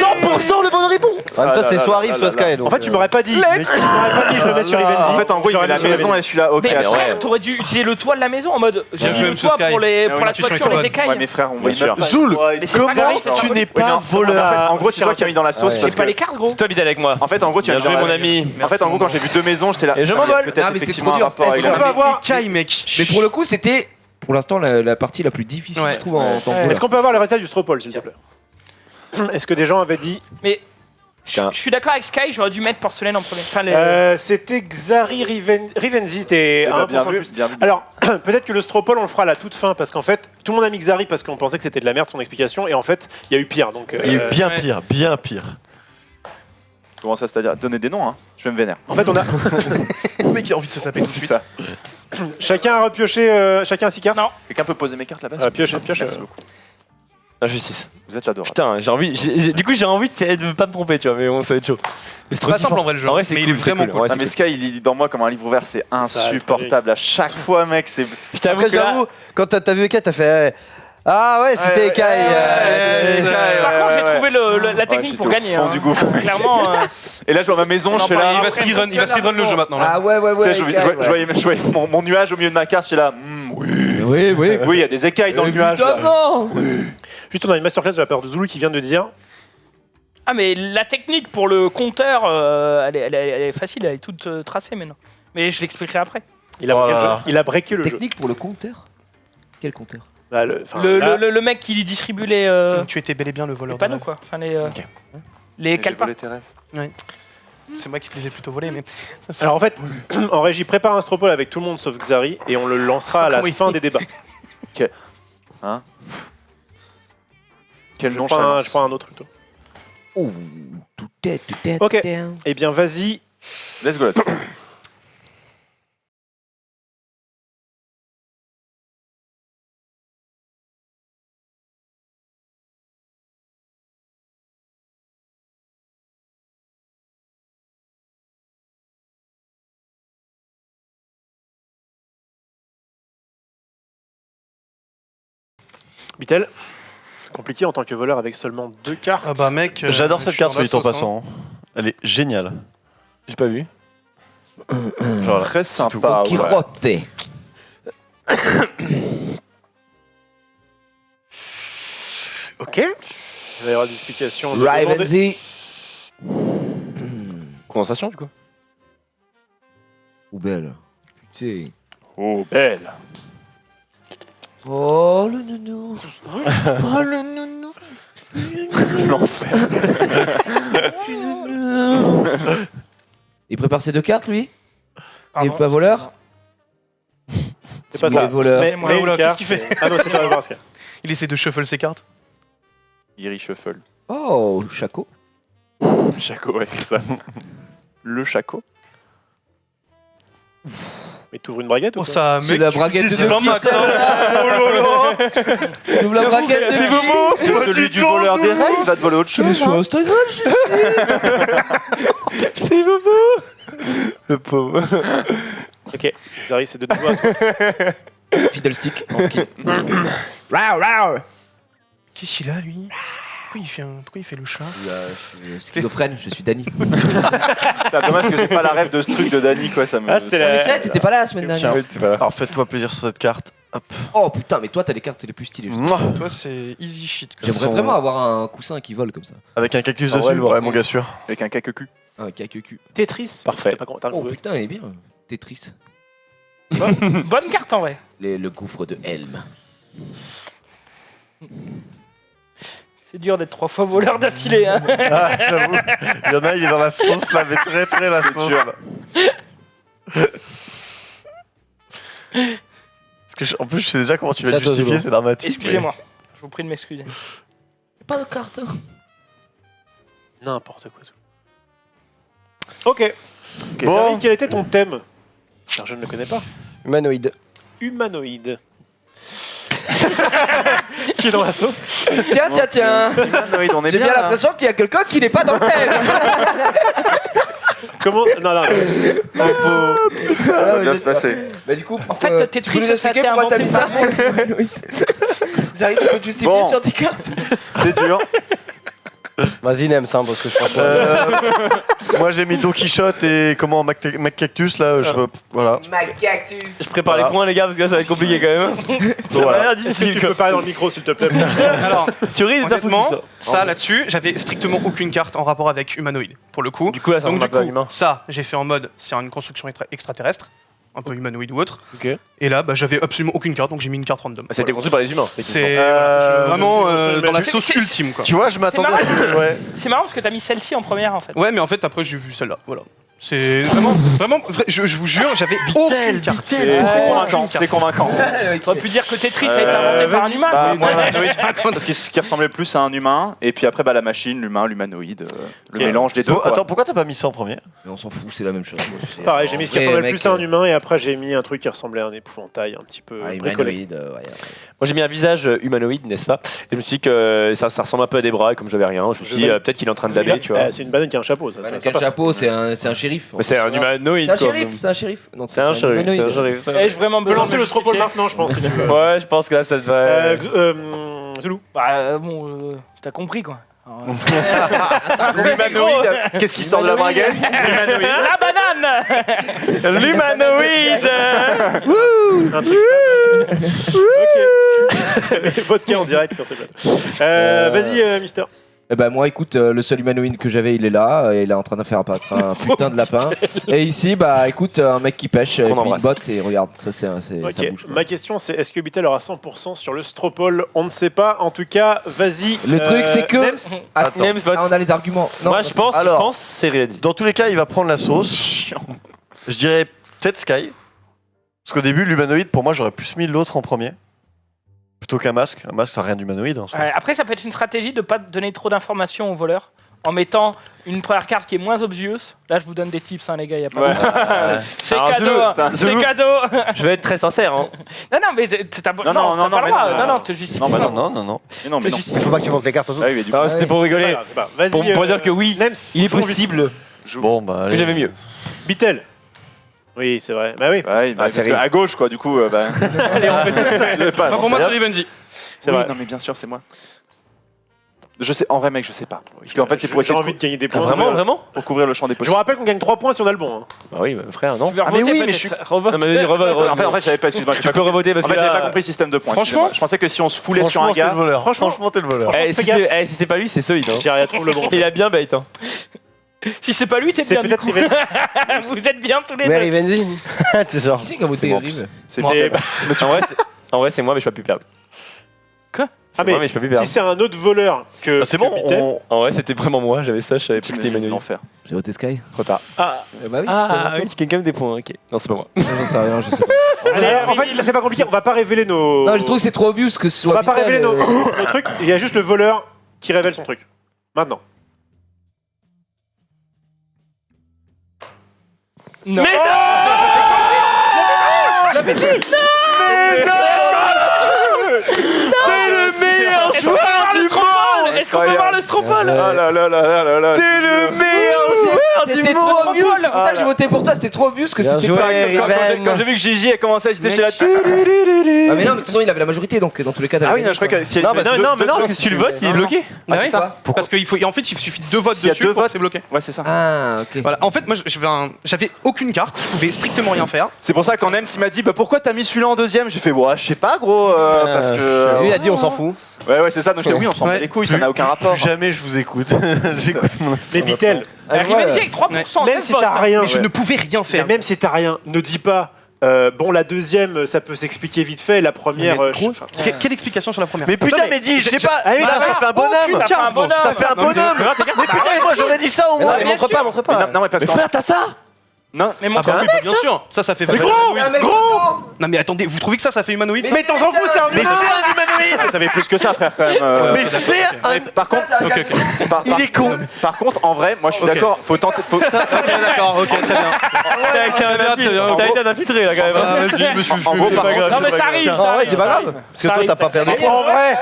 100% de bonne réponse! En même temps, c'était soit Riff, soit Sky. donc, En fait, tu m'aurais pas dit. Mais tu m'aurais pas dit, je le mets sur Rivenzi. En fait, en gros, il met la maison et je suis là, ok. Mais attends. frère, t'aurais dû utiliser le toit de la maison en mode. J'ai Bien mis joué, le monsieur toit Sky. pour Ah la oui, tu es toiture, sur les les écailles. Ouais, mes frères, on va Bien sûr. Zoul, Mais c'est pas comment grave, c'est tu pas n'es Oui, pas non. voleur? En gros, c'est toi qui as mis dans la sauce. C'est parce pas que- les cartes, gros. Toi, bide avec moi. En fait, en gros, tu as Bien mis dans joué, la- mon ami. En fait, en gros, quand j'ai vu deux maisons, j'étais là. Et je putain, il y a m'envole. peut-être Ah, mais c'est effectivement trop un dur. rapport avec On la peut avoir. Écaille, mec. Mais pour le coup, c'était pour l'instant la partie la plus difficile, Ouais. je trouve, en tant que Ouais. joueur. Est-ce qu'on peut avoir le résultat du Stropole, s'il te plaît? Est-ce que des gens avaient dit. Mais je suis d'accord avec Sky, j'aurais dû mettre porcelaine en premier. Enfin, C'était Xari Rivenzi, t'es Eh un ben, bien point vu, plus. bien vu. Alors, peut-être que le Stropole, on le fera à la toute fin, parce qu'en fait, tout le monde a mis Xari parce qu'on pensait que c'était de la merde son explication, et en fait, il y a eu pire. Donc, Il est bien ouais. pire, bien pire. Comment ça, c'est-à-dire donner des noms, hein. Je vais me vénère. en fait, on a Le mec, il a envie de se taper tout de C'est suite. ça. chacun a repioché, chacun a 6 cartes. Non. Quelqu'un peut poser mes cartes là-bas Pioche. Merci beaucoup. Ah, justice. Vous êtes adorable. Putain, du coup, j'ai envie de pas me tromper, tu vois, mais bon, ça va être chaud. Mais C'est pas simple en vrai le jeu. En vrai, c'est mais cool, il est vraiment c'est cool. cool. Ah, mais Sky, il lit dans moi comme un livre ouvert, c'est insupportable. À chaque fois, mec, c'est. Putain, Après, j'avoue, quand t'as vu Eka, t'as fait. Ah ouais, c'était Eka. Par contre, j'ai trouvé la technique j'étais pour au gagner. fond hein. du gouffre. Clairement. Et là, je vois ma maison, je fais là. Il va speedrun le jeu maintenant. Là. Ah ouais, Tu sais, je voyais mon nuage au milieu de ma carte, j'étais là. Oui, oui. Oui, il y a des écailles dans le nuage. là. Évidemment. Juste, on a une masterclass de la part de Zulu qui vient de dire. Ah, mais la technique pour le compteur, elle est facile, elle est toute tracée maintenant. Mais je l'expliquerai après. Il a, breaké le jeu. Il a breaké le jeu. Technique pour le compteur. Quel compteur? Bah, Le mec qui distribue les Tu étais bel et bien le voleur de panneaux, rêve. quoi. Enfin, les J'ai calepins. volé tes rêves. C'est moi qui te les ai plutôt volés, mais. Alors en fait, en régie, prépare un Stropole avec tout le monde sauf Xari et on le lancera à la Oui. fin des débats. Quel Je nonchalance. prends un autre plutôt. Oh, tout est. Ok. Eh bien, vas-y. Let's go là-dessus. Bitel. Compliqué en tant que voleur avec seulement 2 cartes. Ah bah mec. J'adore je cette suis carte, dans la soit dit en sauce, passant. Elle est géniale. J'ai pas vu. Genre, là. Très sympa. Qui ouais. rote. Ok. Il va y avoir des explications. de demander- Rivenzi. Condensation, du coup. Ou belle. Putain. Oh, belle. Oh le nounou. L'enfer. Il prépare ses 2 cartes, lui. Il Pardon. est pas voleur. C'est pas Il ça. est voleur. Mais, Oula, oula, une carte, qu'est-ce qu'il fait Ah non, c'est pas voleur, ce cas. Il essaie de shuffle ses cartes. Iri Shuffle. Oh, Chaco. Chaco, ouais, c'est ça. Le Chaco. Mais t'ouvres une braguette ou Oh quoi ça, C'est mec. la tu braguette de décides un max, qui, hein. Oh là là. Ouvre la braquette de C'est Momo. C'est celui du voleur des rêves, il va te voler autre Je vais chose. sur Instagram. C'est Bobo! Le pauvre. Ok. Xari, c'est de nouveau à toi. Fiddlestick en ski. Rar, rar. Qu'est-ce qu'il a lui Pourquoi il fait le chat? Schizophrène, je suis Dany. Putain, dommage que j'ai pas la rêve de ce truc de Dany, quoi. Ça me. Ah, c'est Mais la... c'est vrai, t'étais pas là la semaine dernière. Alors faites-toi plaisir sur cette carte. Hop. Oh putain, mais toi t'as les cartes les plus stylées. Mouah. Toi, c'est easy shit. quoi. J'aimerais vraiment avoir un coussin qui vole comme ça. Avec un cactus Ah ouais, dessus, le- ouais, mon gars sûr. Avec un caque-cul. Un KQQ. Tetris. Parfait. T'as pas t'as Oh joué. putain, il est bien. Tetris. Bonne carte en vrai. Le gouffre de Helm. C'est dur d'être 3 fois voleur d'affilée. Hein. Ah, j'avoue. Il y en a, il est dans la sauce là, mais très la sauce. sûr. Là. Parce que en plus, je sais déjà comment tu vas le Château justifier, Zulu. c'est dramatique. Excusez-moi. Je vous prie de m'excuser. Pas de carte. N'importe quoi. Ok. Bon. Zari, quel était ton thème? Car je ne le connais pas. Humanoïde. Humanoïde. Qui est dans la sauce? Tiens. Humanoïde, on est J'ai bien bien. là. l'impression qu'il y a quelqu'un qui n'est pas dans le thème. Comment? Non. Ça va bien se passer. Bah du coup, En fait, Tetris, ça a été inventé par moi. Zari, tu peux te justifier Bon. sur tes cartes. C'est dur. Vas-y, Nems, hein, parce que je pense que. Moi j'ai mis Don Quichotte et comment Mac Cactus là, voilà. Je prépare Voilà. les points, les gars, parce que là, ça va être compliqué quand même. Ça voilà. va l'air Est-ce que difficile. tu peux parler dans le micro, s'il te plaît? Alors, Tu ris, t'as foutu honnêtement, ça. ça là-dessus, j'avais strictement aucune carte en rapport avec humanoïde, pour le coup. Du coup, là, ça Donc ressemble un du peu à coup, l'humain. ça, j'ai fait en mode, c'est une construction extraterrestre, un peu humanoïde ou autre. Ok. Et là, bah, j'avais absolument aucune carte, donc j'ai mis une carte random. Bah, ça a été construit par les humains. C'est Euh, vraiment c'est- dans la c'est- sauce c'est- ultime, quoi. Tu vois, je m'attendais à ce que. Ouais. C'est marrant parce que t'as mis celle-ci en première en fait. Ouais, mais en fait, après, j'ai vu celle-là. Voilà. C'est vraiment, je vous jure, j'avais aucune carte. C'est convaincant. C'est convaincant. T'aurais pu dire que Tetris a été inventé par un humain. Bah, Oui, moi, ouais. parce que ce qui ressemblait plus à un humain, et puis après, bah, la machine, l'humain, l'humanoïde, le Ok. mélange des deux. Bon, quoi. attends, pourquoi t'as pas mis ça en premier? Mais on s'en fout, c'est la même chose. Pareil, j'ai mis ce qui Après, ressemblait mec, plus à un humain et après j'ai mis un truc qui ressemblait à un épouvantail un petit peu Ah, bricolé. humanoïde, ouais. Moi, j'ai mis un visage humanoïde, n'est-ce pas? Et je me suis dit que ça ressemble un peu à des bras, et comme j'avais rien, je me suis dit peut-être qu'il est en train de daber, tu vois. C'est une banane qui a un chapeau, ça. Voilà, ça quel passe. chapeau, c'est un shérif. Mais c'est un humanoïde, C'est un quoi. shérif, c'est un shérif. Donc, C'est un shérif, c'est un humanoïde. shérif. Ai-je vraiment On peut besoin lancer de le stropole justifier maintenant, je pense, si tu veux. Ouais, je pense que là, ça devrait. Zoulou. Bah t'as compris quoi. L'humanoïde, qu'est-ce qui sort de la braguette? La banane. L'humanoïde. Un truc. Ok. Vodka en direct sur ces plateaux. Vas-y, Mister. Eh ben moi écoute, le seul humanoïde que j'avais il est là, et il est en train de faire apparaître un putain de lapin. Et ici bah écoute, un mec qui pêche avec une embrasse. botte et regarde, ça ça Ok, bouge. quoi. ma question c'est est-ce que Bitel aura 100% sur le Stropole? On ne sait pas. En tout cas, vas-y. Le truc c'est que Nems. Attends. Nems vote. Ah, on a les arguments. Non, Moi, je pense, Alors. c'est réel. Dans tous les cas, il va prendre la sauce. Je dirais peut-être Sky. Parce qu'au début, l'humanoïde, pour moi, j'aurais plus mis l'autre en premier. Plutôt qu'un masque. Un masque, ça n'a rien d'humanoïde. En soi. Ouais, après ça peut être une stratégie de pas donner trop d'informations aux voleurs en mettant une première carte qui est moins obvious. Là je vous donne des tips hein, les gars, y a pas Ouais. C'est Alors, cadeau, Zoulou, hein. c'est un C'est Zoulou. cadeau. Je vais être très sincère. Hein. Non mais t'as Non, t'as non, non, pas le mais droit. non, Non, te justifie non, pas. bah Non, non, non. Mais non, mais Te non. justifie Il faut pas que tu montes les cartes aux autres. Ah oui, mais du coup, Non, c'était pour rigoler. Vas-y. Pour dire que oui, Nems. il est joue vite. possible Bon, bah, que allez. j'avais mieux. Bitel. Oui, c'est vrai. Bah oui. ouais, Ah, parce c'est que à gauche, quoi, du coup, bah. Allez, on fait tout ça. Je l'ai pas, non, Pour moi, c'est c'est Rivenzi. C'est oui, vrai. non, mais bien sûr, c'est moi. Je sais, en vrai, mec, je sais pas. Parce qu'en fait, c'est pour J'ai essayer envie de gagner des points. Vraiment pour couvrir le champ des Je vous possibles. rappelle qu'on gagne 3 points si on a le bon. hein. Bah oui, frère, non. Tu veux Ah, mais revoter oui, mais je peut-être. suis. Revote. Non, mais vas-y, revote. En fait, j'avais pas, excuse-moi. Tu peux revoter parce En que fait, j'avais pas là. compris le système de points. Franchement, excusez-moi. je pensais que si on se foulait sur un Franchement, t'es gars. le voleur. Franchement, Franchement, t'es le voleur. Eh, si c'est pas lui, c'est Soïd. Hein. J'ai rien trouve le bon. Il a bien bait. Hein. Si c'est pas lui, t'es C'est bien. du peut-être coup. Rivenzi. Vous êtes bien tous les Mais deux. Rivenzi. C'est ça. Qui c'est qui a voté bon, Rive C'est C'est- mortel. En vrai, c'est moi, mais je peux plus perdre. Quoi? C'est Ah, mais moi, mais je peux plus perdre. Si c'est un autre voleur que. Ah, c'est que bon, Bitel, on... En vrai, c'était vraiment moi. J'avais ça, je savais pas que c'était T'imagines Emmanuel. l'enfer. J'ai voté Sky. Trop tard. Ah, Bah oui, Ah, c'était oui, quelqu'un me des points. Ok. Non, c'est pas moi. J'en sais rien, je sais pas. allez, en fait, là, c'est pas compliqué. On va pas révéler nos. Non, je trouve que c'est trop obvious que ce On soit. va pas Bitel, révéler nos trucs. Il y a juste le voleur qui révèle son truc. Maintenant. Non. T'es le meilleur Est-ce qu'on peut voir le Stropole? Est-ce qu'on peut voir le Stropole? Ah là là là là là là. T'es le meilleur joueur C'était trop obvious, c'est pour ça que j'ai voté pour toi, c'était trop obvious que Bien c'était joué, pas... Riven. Quand j'ai vu que Gigi a commencé à hésiter, j'étais là. Ah mais non, mais de toute façon il avait la majorité donc dans tous les cas... Ah oui, non, je crois que si Non, elle- parce Non, mais non, parce que si tu le votes, il est bloqué. Ah ouais. Quoi Parce qu'en fait, il suffit de 2 votes s'il y a dessus 2 pour que votes, c'est bloqué. Ouais, c'est ça. Ah ok. Voilà. En fait, moi, j'avais aucune carte, je pouvais strictement rien faire. C'est pour ça quand Nems il m'a dit bah pourquoi t'as mis celui-là en deuxième, j'ai fait ouais je sais pas gros parce que Lui, il a dit on s'en fout. ouais c'est ça donc je dis oui on s'en bat Ouais. les couilles ça n'a aucun rapport. Plus jamais je vous écoute. J'écoute mon instinct. Les Bitel, Rivendell avec 3%. même neuf si votes, t'as hein. rien, Mais je ne pouvais rien mais faire. même si t'as rien, ne dis pas. Bon, la deuxième, ça peut s'expliquer vite fait. La première, Mais enfin, Quelle explication sur la première? Mais putain, Attends, mais dis, je sais pas. Ah oui, Là, ça ça fait un bonhomme. Ça fait un bonhomme. Ça fait un bonhomme. Mais putain, moi j'aurais dit ça au Mais non, moins. mais bien montre sûr. pas, montre Mais pas. non mais parce Mais que frère, t'as ça non Mais mon Ah bah oui, frère, bien sûr. Ça fait. fait Non mais attendez, vous trouvez que ça fait humanoïde? mais t'en s'en fous, c'est un Mais c'est un humanoïde. ça fait plus que ça frère quand même. Mais c'est un. Par contre Il est con. par contre en vrai moi je suis Ok. d'accord faut tenter faut Ok, d'accord, ok, très bien. T'as été un infiltré là quand même. Ah, vas-y, je me suis en gros par contre Non mais ça arrive, ça Ah ouais, arrive. c'est pas ça grave. arrive. Parce que Ça toi, t'as arrive. pas perdu. En vrai,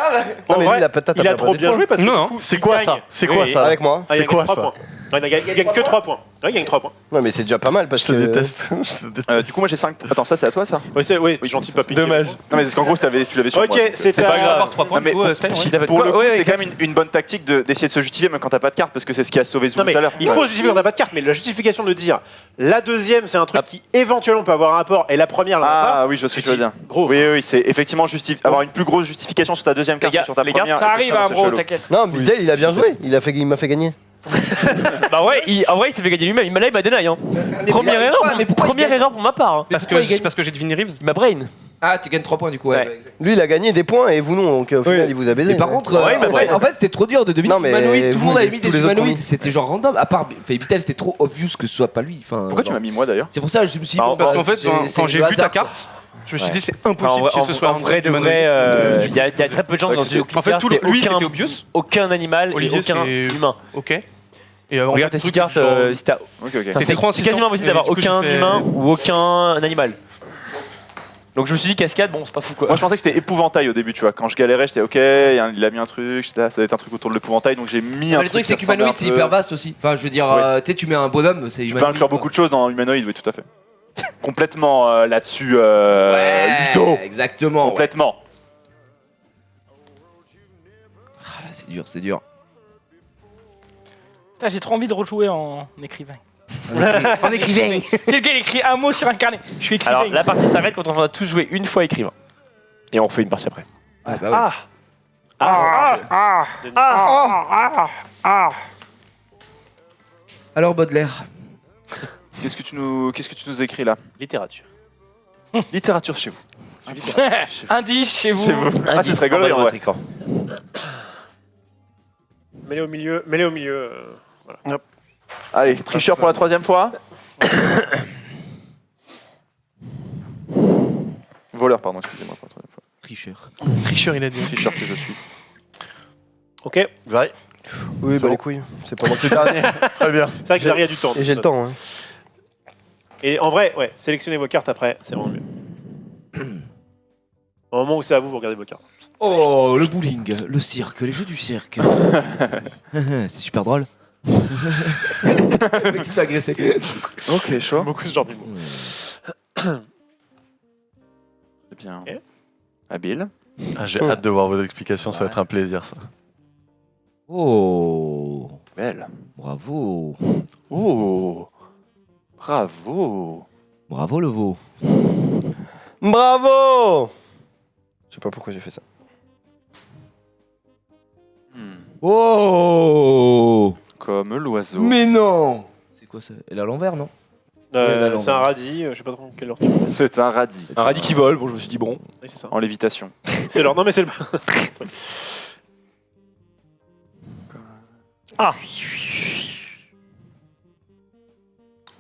Non, en mais vrai, lui, peut-être il a trop bien joué parce que Non, du coup, C'est il quoi gagne. ça? C'est quoi Oui, ça? Avec moi. Ah, il C'est gagne quoi 3 ça? points. Non, il gagne que 3 points. Non, il gagne 3 points. Non, mais c'est déjà pas mal parce Je te que. déteste. Je te déteste. du coup moi j'ai 5 attends ça c'est à toi ça Oui, gentil papy. Dommage. non mais parce qu'en gros tu l'avais sur Ok, moi, donc, c'est pas à. grave. avoir 3 points. Non, mais du coup, Stan, Si ouais. t'as pas de pour quoi, le coup, ouais, c'est exact. quand même une bonne tactique d'essayer de se justifier même quand t'as pas de carte parce que c'est ce qui a sauvé Zou Non, mais tout à l'heure. il faut justifier qu'on n'a pas de carte, mais la justification de dire la deuxième, c'est un truc qui éventuellement peut avoir un rapport et la première, n'en a pas. Ah oui, je vois ce que tu veux dire. Gros. Oui, c'est effectivement avoir une plus grosse justification sur ta deuxième carte Les que sur ta gars, première. Ça arrive, effectivement, hein, c'est bro, chelou. t'inquiète. Non, Bitel, il a bien joué. Il m'a fait gagner. Bah ouais, en vrai, il s'est fait gagner lui-même. Il m'a dénaille. Hein. Première erreur, mais pourquoi il première gagne erreur pour ma part. hein. Parce pourquoi il gagne que j'ai deviné Reeves. Il m'a brain. Ah tu gagnes 3 points du coup, ouais. Ouais. exact. Lui, il a gagné des points et vous non. Donc au final, il vous a baisé. Mais par contre, Ouais, mais en fait c'était trop dur de deviner Non, mais humanoïde, tout le vous, monde avait les- mis tous des les autres humanoïdes, ont mis. c'était genre random, à part Vital c'était trop obvious que ce soit pas lui. Enfin, Pourquoi tu genre, m'as mis moi d'ailleurs C'est pour ça que je me suis dit, Bah, bon, Parce bah, qu'en fait, c'est- quand c'est j'ai le vu ta hasard, quoi. carte, je me suis Ouais. dit c'est En impossible vrai, que ce soit en vrai de vrai, il y a très peu de gens dans ce En fait, lui c'était obvious. aucun animal Olivier, et aucun c'est- humain. Ok. Et en Regarde fait, tes 6 tout est cartes, genre- si t'as- Ok, ok. Enfin, T'étais trop c'est quasiment insistant, impossible et d'avoir du coup, j'ai aucun fait- humain ou aucun animal. Donc je me suis dit cascade, bon c'est pas fou quoi. Moi je pensais que c'était épouvantail au début, tu vois. Quand je galérais, j'étais ok, il a mis un truc, j'étais là, ça va être un truc autour de l'épouvantail, donc j'ai mis un Le truc c'est qui ressemblait qu'humanoïde un c'est peu. hyper vaste aussi. Enfin je veux dire, Ouais. tu sais tu mets un bonhomme, c'est Tu peux humanoïde. inclure beaucoup de choses dans humanoïde, oui, tout à fait. Complètement là-dessus, Ludo. Exactement. ouais. Complètement. Ah, là, c'est dur, c'est dur. Putain, j'ai trop envie de rejouer en écrivain. En écrivain. C'est le gars, il écrit un mot sur un carnet. Je suis écrivain. Alors la partie s'arrête quand on va tous jouer une fois écrivain. Et on refait une partie après. Ah, bah ouais. Alors Baudelaire. Qu'est-ce que tu nous écris là? Littérature. Littérature chez vous. Indice chez vous. Chez vous. Ah, ce serait rigolo, en bas de ouais. votre écran. Mets-les au milieu. Mets-les au milieu. Voilà. Allez, tricheur pour la troisième fois. Voleur, pardon, excusez-moi pour la troisième fois. Tricheur. Tricheur, il a dit. Tricheur que je suis. Ok. Zai. Oui, C'est bah bon. les couilles. C'est pas moi qui. Le dernier. Très bien. C'est vrai que Zari a du temps. Et j'ai le temps. Hein. Et en vrai, ouais, sélectionnez vos cartes après, c'est vraiment mieux. Au moment où c'est à vous, vous regardez vos cartes. Oh, le bowling, le cirque, les jeux du cirque. C'est super drôle. Le mec qui se fait agresser. Ok, chaud. Beaucoup ce genre de mots. Très bien. Ok. Habile. Ah, j'ai hâte de voir vos explications, ça va être un plaisir ça. Oh, Belle. bravo. Oh. Bravo. Bravo le veau. Bravo. Je sais pas pourquoi j'ai fait ça. Oh, Comme l'oiseau. mais non. C'est quoi ça? Elle est à l'envers, non? Ouais, C'est un radis, je sais pas trop quelle heure tu C'est un radis. Un radis qui vole, bon je me suis dit bon. Oui, c'est ça. En lévitation. C'est l'heure. Non, mais c'est le. Ah.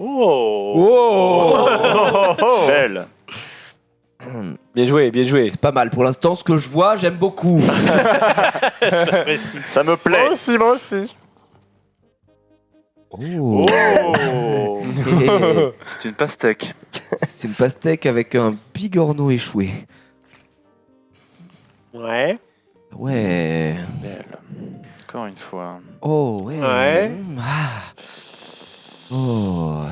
Oh. Belle. Bien joué, bien joué. C'est pas mal. Pour l'instant, ce que je vois, j'aime beaucoup. Ça me plaît. Moi aussi. Oh. Oh. C'est une pastèque. C'est une pastèque avec un bigorneau échoué. Ouais. Ouais. Belle. Encore une fois. Oh, ouais. Ouais. Ah. Oh,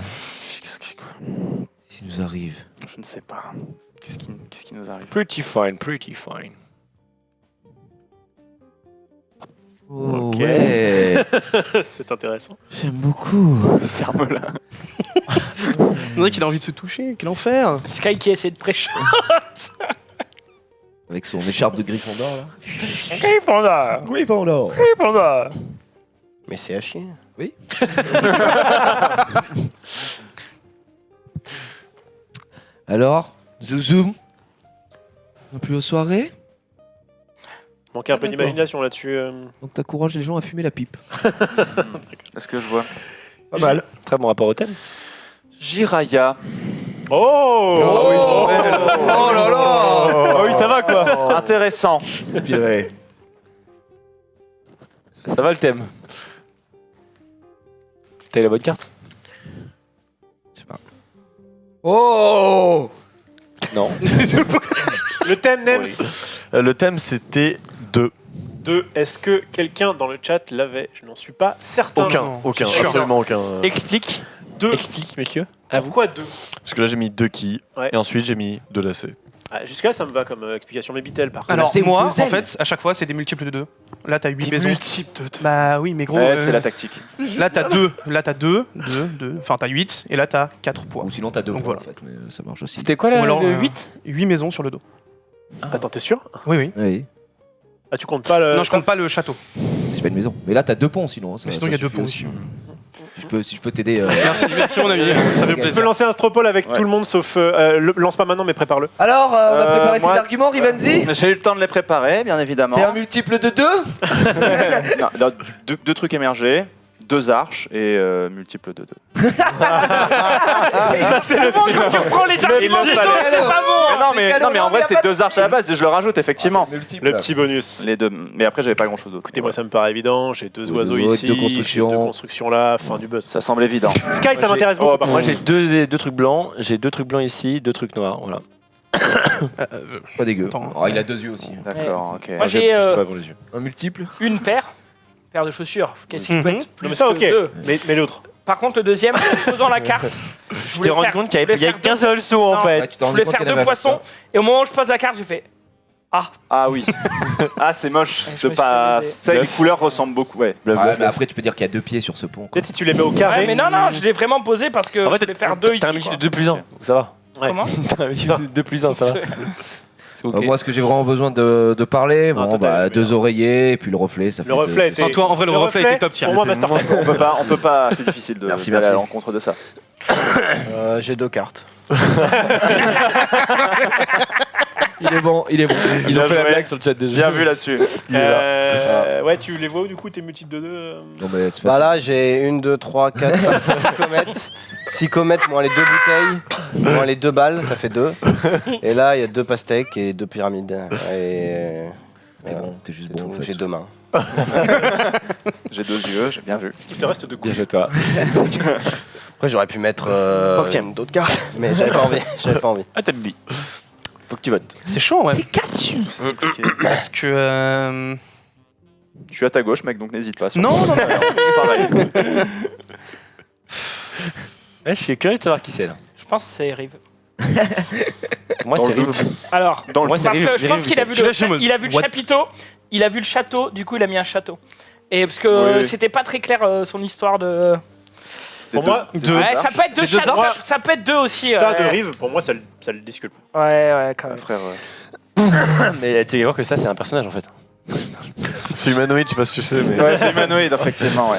Qu'est-ce qui nous arrive. Je ne sais pas. Qu'est-ce qui nous arrive? Pretty fine, pretty fine. Oh, Ok. ouais. C'est intéressant. J'aime beaucoup. Ferme-la. On dirait qu'il a envie de se toucher, quel enfer. Sky qui essaie de prêcher. Avec son écharpe de Gryffondor là. Gryffondor. Gryffondor. Gryffondor. Mais c'est à chier. Alors, Zouzoum, on plus aux soirées. Manquait un peu d'imagination là-dessus. Donc t'encourages les gens à fumer la pipe. Est-ce que je vois? Pas mal. Très bon rapport au thème. Jiraya. Oh, Oh là là. Oh oui, ça va quoi. Intéressant. Inspiré. Ça va le thème. T'as eu la bonne carte? C'est pas. Oh. Non. Le thème Nems Le thème c'était 2. 2. Est-ce que quelqu'un dans le chat l'avait? Je n'en suis pas certain. Aucun, c'est sûr. absolument aucun. Explique. 2. Explique, messieurs. À vous. Pourquoi 2? Parce que là j'ai mis 2 quilles Ouais. et ensuite j'ai mis 2 lacets. Jusque-là, ça me va comme explication. Mais Bitel, par contre. Alors c'est moi, deux en ailes. fait, à chaque fois, c'est des multiples de 2. Là, t'as 8 maisons. Multiple de 2. Bah oui, mais gros. Ouais, c'est la tactique. Là, t'as 2. Là, t'as 2. Enfin, t'as 8. Et là, t'as 4 poids. Ou sinon t'as 2 Donc points voilà. en fait, mais ça marche aussi. C'était quoi Ou alors, le 8? 8 maisons sur le dos. Attends, t'es sûr? Oui, oui. Oui. Ah, tu comptes pas le. Non, je compte pas le château. C'est pas une maison. Mais là t'as 2 ponts sinon. Mais sinon, il y a 2 ponts aussi. Si je peux t'aider. Merci mon ami. Ça fait Tu peux plaisir. lancer un stropole avec tout le monde sauf. Lance pas maintenant, mais prépare-le. Alors, on a préparé ses moi- arguments, Rivenzi. J'ai eu le temps de les préparer, bien évidemment. C'est un multiple de 2. Non, deux trucs émergés, 2 arches et multiple de 2. Ça, c'est le Tu prends les arguments des autres, c'est pas bon. Non mais en vrai c'était 2 arches à la base, je le rajoute effectivement. Le petit bonus. Les deux, mais après j'avais pas grand chose d'autre. Écoutez, moi, ça me paraît évident. J'ai 2 Deux oiseaux oiseaux, ici. 2 constructions. j'ai 2 constructions là. Fin du buzz. Ça semble évident. Sky, ça m'intéresse beaucoup. par Moi contre. j'ai deux trucs blancs, j'ai 2 trucs blancs ici, 2 trucs noirs, voilà. Pas dégueu. Attends. Oh, il a 2 yeux aussi. D'accord, ok. Moi j'ai pas pour les yeux. Un multiple. une paire de chaussures. Qu'est-ce qui peut être Non, plus mais ça, que ok. deux. Mais l'autre. Par contre, le deuxième, en posant la carte, je Je t'ai voulais rendu faire- compte qu'il je n'y voulais avait faire qu'un deux- seul saut en Non. fait. Ouais, tu t'en Je rendais voulais compte faire qu'il y en 2 avait poissons, et au moment où je pose la carte, j'ai fait Ah oui. Ah c'est moche. Je De me suis pas. amusé. Ça, les couleurs ressemblent beaucoup. Ouais. Ouais, mais après tu peux dire qu'il y a 2 pieds sur ce pont. quoi. Peut-être si tu les mets au carré. Ouais, mais non, je l'ai vraiment posé parce que En fait, je voulais faire 2 ici. t'as un multiple de 2 plus 1, ça va. Ouais. Comment T'as un multiple de 2 plus 1, ça va. C'est ok. Moi, ce que j'ai vraiment besoin de parler, Non, bon, toi, t'as bah, le 2 meilleur. oreiller et puis le reflet, ça fait. Le reflet était. Non, toi, en vrai, le reflet était top tier. Pour moi, Master. On peut pas. C'est difficile de Merci, d'aller à merci. l'encontre de ça. J'ai 2 cartes. Il est bon, il est bon. Ils ont Bien fait la joué. blague sur le chat déjà. Bien vu là-dessus. Ouais, tu les vois où du coup tes multiples de 2 Non, mais c'est Bah facile. là j'ai 1, 2, 3, 4, 5, 6 comètes. 6 comètes moins les 2 bouteilles, moins les 2 balles, ça fait 2. Et là il y a 2 pastèques et 2 pyramides. Et T'es bon, t'es juste c'est bon. tout. En fait. J'ai 2 mains. J'ai 2 yeux, j'ai bien vu. Il te reste 2 Bien coups. joué toi. Après j'aurais pu mettre Ok. d'autres cartes, mais j'avais pas envie. J'avais pas envie. Ah t'as Bibi. Faut que tu votes. C'est chaud, ouais. Ok. Parce que. Je suis à ta gauche mec, donc n'hésite pas. Non, non, non. Pareil. Ouais, je suis curieux de savoir qui c'est là. Je pense que c'est Rive. Moi Dans c'est le Rive. doute. Alors, Dans le Moi, c'est parce Rive. que je pense qu'il a vu Tu le, lâches le mot. il a vu le What? chapiteau, il a vu le château, du coup il a mis un château. Et parce que Oui. c'était pas très clair son histoire de. Pour moi, Ouais, ça peut être 2 Les deux châteaux, arches. ça peut être 2 aussi. ça ouais. de Rive, pour moi, ça le discute. Ouais, quand même. Frère. Mais tu vois que ça c'est un personnage en fait. C'est humanoïde, je sais pas si tu sais, mais. Ouais, c'est humanoïde effectivement, ouais.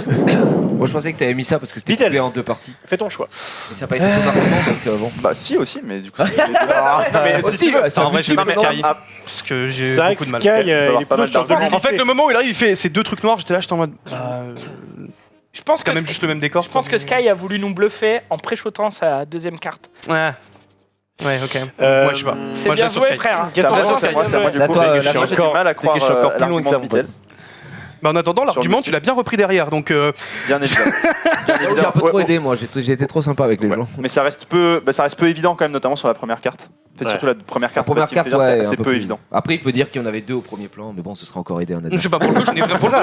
Moi, je pensais que t'avais mis ça parce que c'était Bitel. coupé en 2 parties. Fais ton choix. Mais ça n'a pas été très important, donc bon. Bah si aussi, mais du coup. Mais Aussi, si tu veux. ouais, c'est un En vrai, je vais multiple, mettre non Sky. Ah, Parce que j'ai C'est vrai que beaucoup de mal. Sky, peut il avoir est pas plus mal sur d'arguments. En fait, le moment où il arrive, il fait ces 2 trucs noirs, j'étais là, j'étais en mode. Je pense C'est quand que même juste le même décor. je pense que Sky a voulu nous bluffer en préchotant sa deuxième carte. Ouais. Ouais, ok. Moi, je sais pas. C'est Moi, je bien reste sur joué, Sky. frère. Qu'est-ce C'est que à t'en moi, penses, c'est à moi, c'est à moi du Là, coup. toi, Moi, là, j'ai moi, du mal à croire je suis encore plus loin que ça, mon l'argument de Bitel. Bah, en attendant, Sur l'argument, le tu l'as bien repris derrière. Donc, Bien évidemment. J'ai un peu trop aidé, moi. J'ai été trop sympa avec les Ouais. gens. Mais ça reste peu évident quand même, notamment sur la première carte. C'est Ouais. surtout la première La carte. première qui me carte, fait dire, ouais, c'est un peu plus. évident. Après, il peut dire qu'il y en avait 2 au premier plan, mais bon, ce sera encore aidé un je sais pas, pour le coup,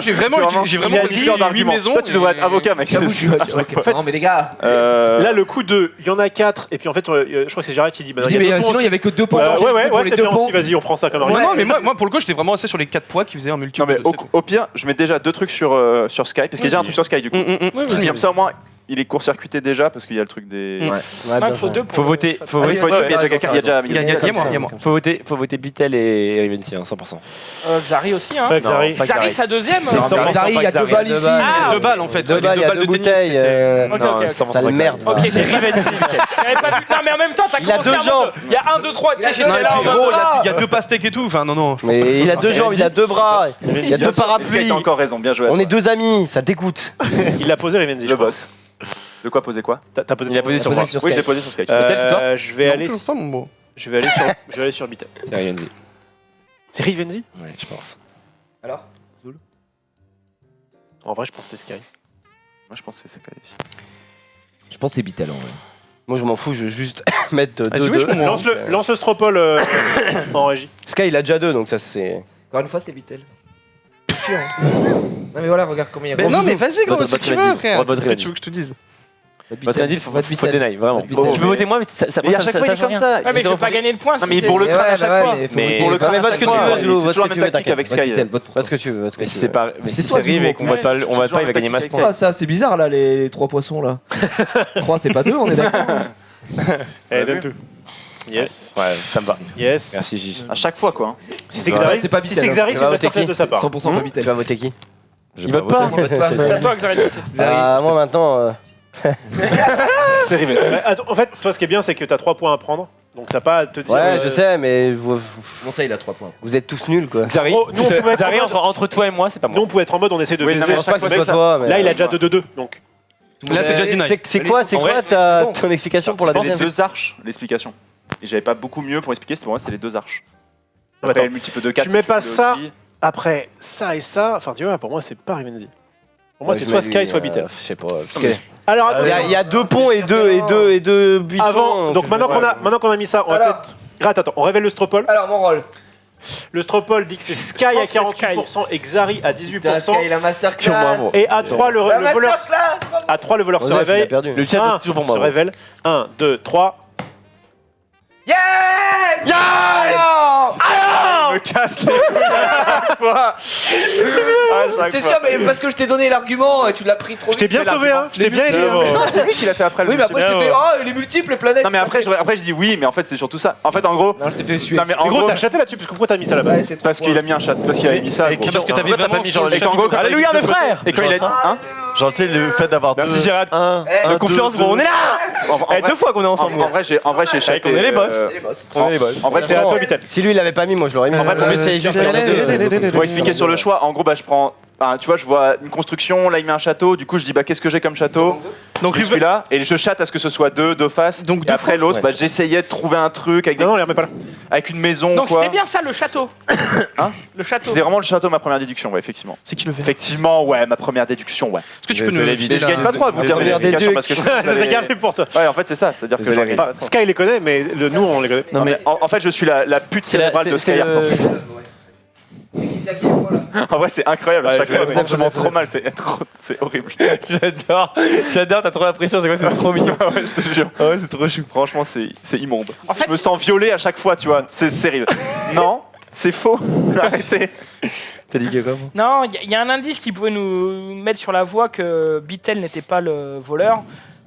j'ai vraiment C'est réduit histoire 8 d'argument. maisons. Toi, tu devrais être avocat, mec. J'avoue, c'est- je suis ok. Non, mais les gars, Là, le coup de. Il y en a 4, et puis en fait, je crois que c'est Gérard qui dit. Bah, je il dis, y a mais deux sinon, ponts il y avait que 2 ponts. aussi. Ouais, Pour les c'est deux bien ponts. aussi, vas-y, on prend ça comme Non, argument. non, mais moi, pour le coup, j'étais vraiment assez sur les 4 poids qui faisaient un Non, multiple. mais de- c'est tout. au pire, je mets déjà 2 trucs sur Sky, parce qu'il y a déjà un truc sur Sky du coup. Comme ça, au moins, il est court-circuité déjà, parce qu'il y a le truc des. Mm. Ouais, Ouais, bien il faut fait. 2 Faut voter. Faut Ouais, voter. il faut être deux, il y a déjà quelqu'un. Il y a déjà. Il y a moi. Faut voter Bitel et Rivency, 100%. Xari aussi, hein. Ouais, Non, Xari. pas Xari, sa deuxième. C'est hein. 100% Xari, il y a pas 2 balles Xari. ici. Ah, 2 balles en fait. Deux les balles, il y a deux de tennis, bouteilles. c'était- Ok, Non, ok. 100% Sale pas merde. Xari. Ok, c'est Rivency. J'avais pas vu. Non, mais en même temps, t'as Il a commencé deux à jambes. Il y a 1, 2, 3. Tu sais, Non, j'étais et là en puis, mode. gros, Il y a 2 pastèques et tout. Enfin, non. je pense pas que Mais ce il a soit- 2 jambes, il a 2 bras, il y a 2 Sky parapluies. a encore raison, bien joué. à On toi. est 2 amis, ça dégoûte. Il l'a posé, Rivenzi. Le boss. De quoi poser quoi? T'as posé Il a posé sur Posé moi. sur Oui, je Sky. l'ai posé sur Sky. Bitel, c'est toi Je vais Non, aller. toujours pas, mon beau. Je vais aller sur Bitel. C'est Rivency. C'est Rivenzi? Ouais, je pense. Alors En vrai, je pense que c'est Sky. Moi, je pense que c'est Sky. Je pense que c'est Bitel en vrai. Moi je m'en fous, je veux juste mettre Ah, oui, 2-2. je comprends. Lance le Stropole en régie. Sky il a déjà 2 donc ça c'est. Encore une fois, c'est Bitel. C'est sûr, hein. Non, mais voilà, regarde combien il y a. Mais non, mais vas-y, gros, Vote si tu Rivenzi. veux, frère. Vote Qu'est-ce que Rivenzi. tu veux que je te dise? Votre indice, faut le deny, vraiment. Vote Bitel. Tu peux voter moi, mais ça Mais à ça- chaque ça- fois, il ça est comme change ça. Ouais, mais je vais pas gagner de points. Non, mais si il bourre le c'est- crâne à chaque fois. Mais pour le crâne mais à vote chaque ce que tu fois, veux, c'est Zulu, vote ce toujours que la tu même veux, tactique avec Vote Sky. Bitel, vote pour Vote ce que tu veux, vote ce que Mais tu c'est veux. pas. Mais si toi, c'est Rive Zulu, et qu'on vote pas, ouais. on vote pas, il va gagner Toujours masse la points. Ah, ça, c'est bizarre là, les 3 poissons là. 3, c'est pas 2, on est d'accord. Allez, donne tout. Yes. Ouais, ça me va. Yes. Merci Gigi. À chaque fois, quoi. hein. Si c'est Ouais, Xari, c'est pas si Bitel, c'est hein. Xari, Tu c'est vas une voter masterclass qui de sa part. 100% pas Tu Bitel. vas voter qui Il vote pas. On vote pas. C'est à toi, Xari, de voter. Ah, moi maintenant. C'est Rivet. Ouais, attends, en fait, toi, ce qui est bien, c'est que t'as 3 points à prendre. Donc t'as pas à te dire. Ouais, je sais, mais Bon, ça, il a 3 points. vous êtes tous nuls quoi. Xari, Oh, nous, on pouvait être Xari, en mode- entre toi et moi, c'est pas Nous, moi. on pouvait être en mode, on essaie de Oui, non, baiser. mais Je pense pas que ce fois, soit ça- toi, mais. Là, il a déjà 2-2-2. Donc, Là, c'est déjà deny. C'est quoi En vrai, ton explication pour la C'est les deuxième 2 arches, l'explication. Et j'avais pas beaucoup mieux pour expliquer, pour moi, c'était les 2 arches. Non, mais Après, attends, le multiple de 4. tu mets pas ça après ça et ça. Enfin, tu vois, pour moi, c'est pas Rivenzi. Pour moi, c'est soit Sky, soit Bitter. Je sais pas. parce que Alors, Il attention. y a 2 ponts et 2 buissons. Avant, donc maintenant qu'on a mis ça, on va Alors. peut-être. Attends, on révèle le Stropole. Alors, mon rôle. Le Stropole dit que c'est Sky à pense que c'est 48% et Xari à 18%. la masterclass. Et à 3, le voleur, à 3, le voleur se Joseph, il a réveille. perdu. Le chat Un, vote toujours pour se moi. révèle. 1, 2, 3. Yes! Yes! me casse les couilles à chaque fois. C'était sûr, mais parce que je t'ai donné l'argument et tu l'as pris trop Je t'ai vite. bien sauvé, hein. Je t'ai bien aidé. hein. Non, c'est lui qui l'a fait après le Oui, mais après, je t'ai fait. Oh, les multiples planètes. Non, mais après, je dis oui, mais en fait, c'est surtout ça. En fait, en gros. Non, je t'ai fait suer. Non, mais en En gros, gros. t'as chaté là-dessus, parce que pourquoi t'as mis ça là-bas? Ouais, c'est trop Parce qu'il a mis un chat, parce qu'il a mis ça. Et gros. parce que t'avais vraiment mis genre Et qu'en gros, Alléluia, mes frères. Et quand il a dit. Hein Genre, tu sais, le fait d'avoir Merci, deux- Gérard. un, Eh, un, De confiance, deux, gros, on deux. est là. En vrai- Deux fois qu'on est ensemble. En vrai, j'ai chaté. on est les boss. Les boss. On est les boss. En vrai, C'est à toi, Vital. Si lui il l'avait pas mis, moi je l'aurais mis. En vrai, pour lui, c'est juste Pour expliquer sur le choix, en gros, bah, je prends. Tu vois, je vois une construction, là il met un château, du coup je dis bah qu'est-ce que j'ai comme château? Donc, Je suis là et je chatte à ce que ce soit deux faces. Donc, et deux après l'autre, bah, j'essayais de trouver un truc avec, Non, non, il remet pas là. avec une maison. Donc quoi. c'était bien ça le château. Hein Le château. C'était vraiment le château ma première déduction, ouais, effectivement. c'est qui le fait Effectivement, ouais, ma première déduction, ouais. Est-ce que tu peux nous Mais je gagne pas trop à vous dire mes Désolé, explications parce que Ça s'est gardé pour toi. Ouais, en fait, c'est ça, c'est-à-dire que Désolé, j'en gagne pas. Sky les connaît, mais nous on les connaît. Non, mais en fait, je suis la pute C'est la- cérébrale de c'est Skyheart. le- En fait. C'est à qui le point, là? En vrai, c'est incroyable. À Ouais, chaque fois, Joseph, je mens Joseph, trop mal, c'est horrible. J'adore, t'as trop l'impression, c'est trop mignon. Ouais, je te jure. Ouais, c'est trop chou. Franchement, c'est immonde. En fait- Je me sens violé à chaque fois, tu vois. C'est sérieux. Non, c'est faux. Arrêtez. T'as dit quoi? Non, il y a un indice qui pouvait nous mettre sur la voie que Bitel n'était pas le voleur,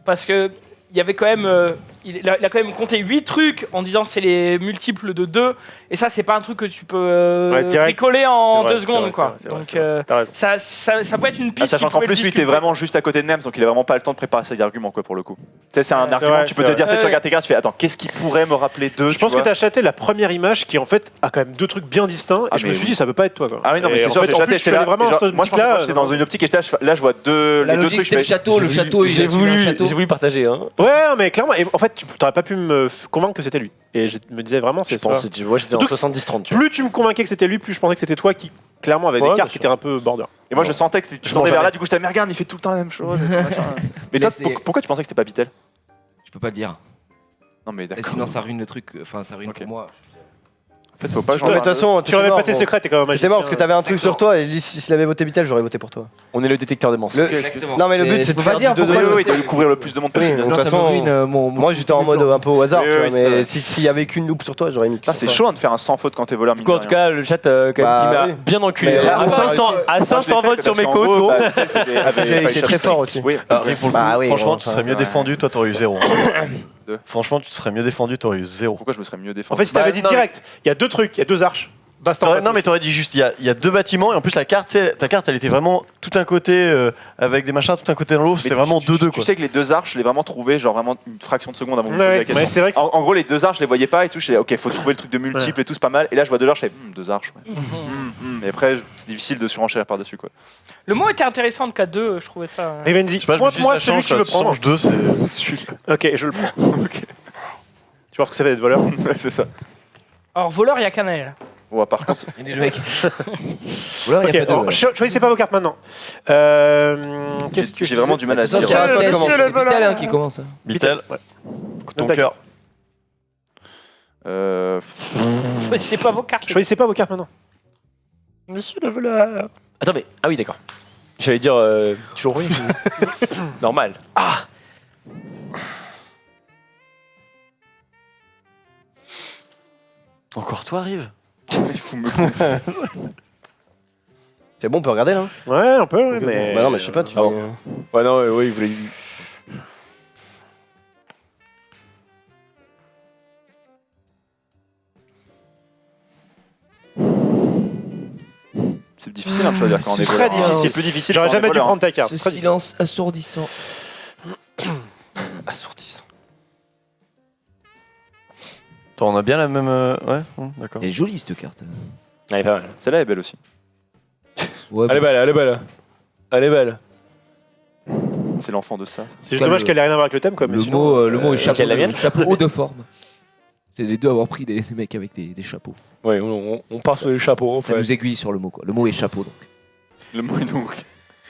parce que il y avait quand même, il a quand même compté 8 trucs en disant c'est les multiples de 2, et ça c'est pas un truc que tu peux Ouais, direct. bricoler en C'est vrai, 2 secondes c'est quoi. vrai, c'est vrai, Donc c'est vrai. T'as raison. ça peut être une piste. Sachant qui qu'en pouvait plus, lui, discuter. t'es vraiment juste à côté de Nems, donc il a vraiment pas le temps de préparer ses arguments, quoi, pour le coup. Tu sais, c'est un argument, vrai, tu peux c'est te dire, tu sais, tu vrai. regardes tes cartes, tu fais, attends, qu'est-ce qui pourrait me rappeler deux Je pense que t'as chaté la première image qui en fait a quand même 2 trucs bien distincts et Ah, je me mais suis oui. dit ça peut pas être toi quoi. Ah oui, non, mais Et c'est en sûr, fait, j'ai en chaté, plus, je suis j'étais là. allé vraiment et genre, dans cette moi, je pensais optique-là, pas que j'étais dans une optique et là, je vois La les deux logique, trucs. c'était le je fais, château, le château, il J'ai a suivi un château. voulu partager, hein. Ouais, mais clairement, et en fait, tu t'aurais pas pu me convaincre que c'était lui. Et je me disais vraiment, Je c'est ça. pense, tu vois, j'étais en Surtout que 70-30, tu vois. Plus tu me convainquais que c'était lui, plus je pensais que c'était toi qui clairement avait des Ouais, cartes bien qui étaient un peu border. Et moi, je sentais que tu Je tournais mange vers là, jamais. du coup, je t'avais mais regarde, il fait tout le temps la même chose. et tout, machin. Mais toi, Mais c'est- pourquoi tu pensais que c'était pas Bitel? Je peux pas le dire. Non, mais Et d'accord. sinon, ça ruine le truc. Enfin, ça ruine Ok. pour moi. En fait, faut pas que j'en Ouais, mais de parle. toute façon, Tu révèles pas tes secrets, t'es quand même un J'étais magicien. mort parce que t'avais un truc sur toi et lui, s'il avait voté Bitel, j'aurais voté pour toi. On est le détecteur de mensonges. Exactement. Non, mais le but, c'est je de peux pas faire dire du pourquoi deux-deux. Oui, je il sais. doit couvrir le plus de monde Oui, possible. donc, Sinon, de ça toute me façon, ruine mon. Moi, j'étais en mode un peu au hasard, Oui, tu vois, oui, mais ça- s'il y avait qu'une loupe sur toi, j'aurais mis. Putain, c'est chaud hein, de faire un sans faute quand t'es voleur. Du coup, en tout cas, le chat quand même Bah, qui m'a oui. bien enculé. Mais à là, 500, à 500 votes sur mes côtes, gros. Parce que j'ai été très fort aussi. Oui, Ah, pour le Bah coup, oui, franchement, bon, tu ça, serais mieux ouais. défendu, toi t'aurais eu 0. Deux. Franchement, tu serais mieux défendu, t'aurais eu 0. pourquoi je me serais mieux En défendu fait, si t'avais Bah, dit non, direct, il y a 2 trucs, il y a 2 arches. Basta. Non, mais t'aurais dit juste, il y a 2 bâtiments et en plus la carte, tu sais, ta carte elle était vraiment tout un côté avec des machins, tout un côté dans l'eau, c'était vraiment 2-2 Tu quoi. sais que les 2 arches, je l'ai vraiment trouvé, genre vraiment une fraction de seconde avant de me poser Ouais, la question. ouais, c'est vrai que En gros, les 2 arches, je les voyais pas et tout. Je disais, ok, faut trouver le truc de multiple et tout, c'est pas mal. Et là, je vois 2 arches, je fais 2 arches. Ouais. Et après, c'est difficile de surenchérir par-dessus quoi. Le mot était intéressant de K2, je trouvais ça. Rivenzi, Je sais pas, je me moi, suis dit, moi ça celui change, que tu veux ça prendre. change 2, c'est. Ok, je le prends. Ok. Tu vois ce que ça fait d'être voleur? C'est ça. Alors, voleur, il y a Cannelle. Ouais, par contre, Il est le mec. Ou alors, il Ok, y a pas alors, de. choisissez pas vos cartes maintenant. Qu'est-ce que j'ai vraiment du mal à De toute façon, dire. C'est à toi de commencer. C'est Vital hein, qui commence. Bitel, Ouais. ton D'accord. cœur. Choisissez pas vos cartes. Choisissez pas vos cartes maintenant. Monsieur le voleur. Attends, mais. Ah oui, d'accord. J'allais dire. Toujours oui. Normal. Encore toi arrive. Il faut me C'est bon, on peut regarder là. Ouais, un peu, ouais, mais. Bah non, mais je sais pas, tu. Ah bon. Ouais, non, ouais, il voulait. C'est difficile hein, de choisir quand on est C'est très voleur. difficile. C'est plus difficile J'aurais quand on est jamais dû voleur. prendre ta carte. Ce Très difficile. silence assourdissant. Assourdissant. Attends, on a bien la même. Ouais, d'accord. Elle est jolie cette carte. Elle est pas mal. Celle-là est belle aussi. Ouais, Elle est belle, elle est belle. Elle est belle. C'est l'enfant de ça. C'est juste dommage qu'elle ait rien à voir avec le thème, quoi. Mais le sinon, mot est chapeau, quelle est la mienne chapeau haut de forme. C'est les deux avoir pris des mecs avec des chapeaux. Ouais, on part sur les chapeaux, en Ça fait. nous aiguille sur le mot quoi. Le mot est chapeau donc. Le mot est donc.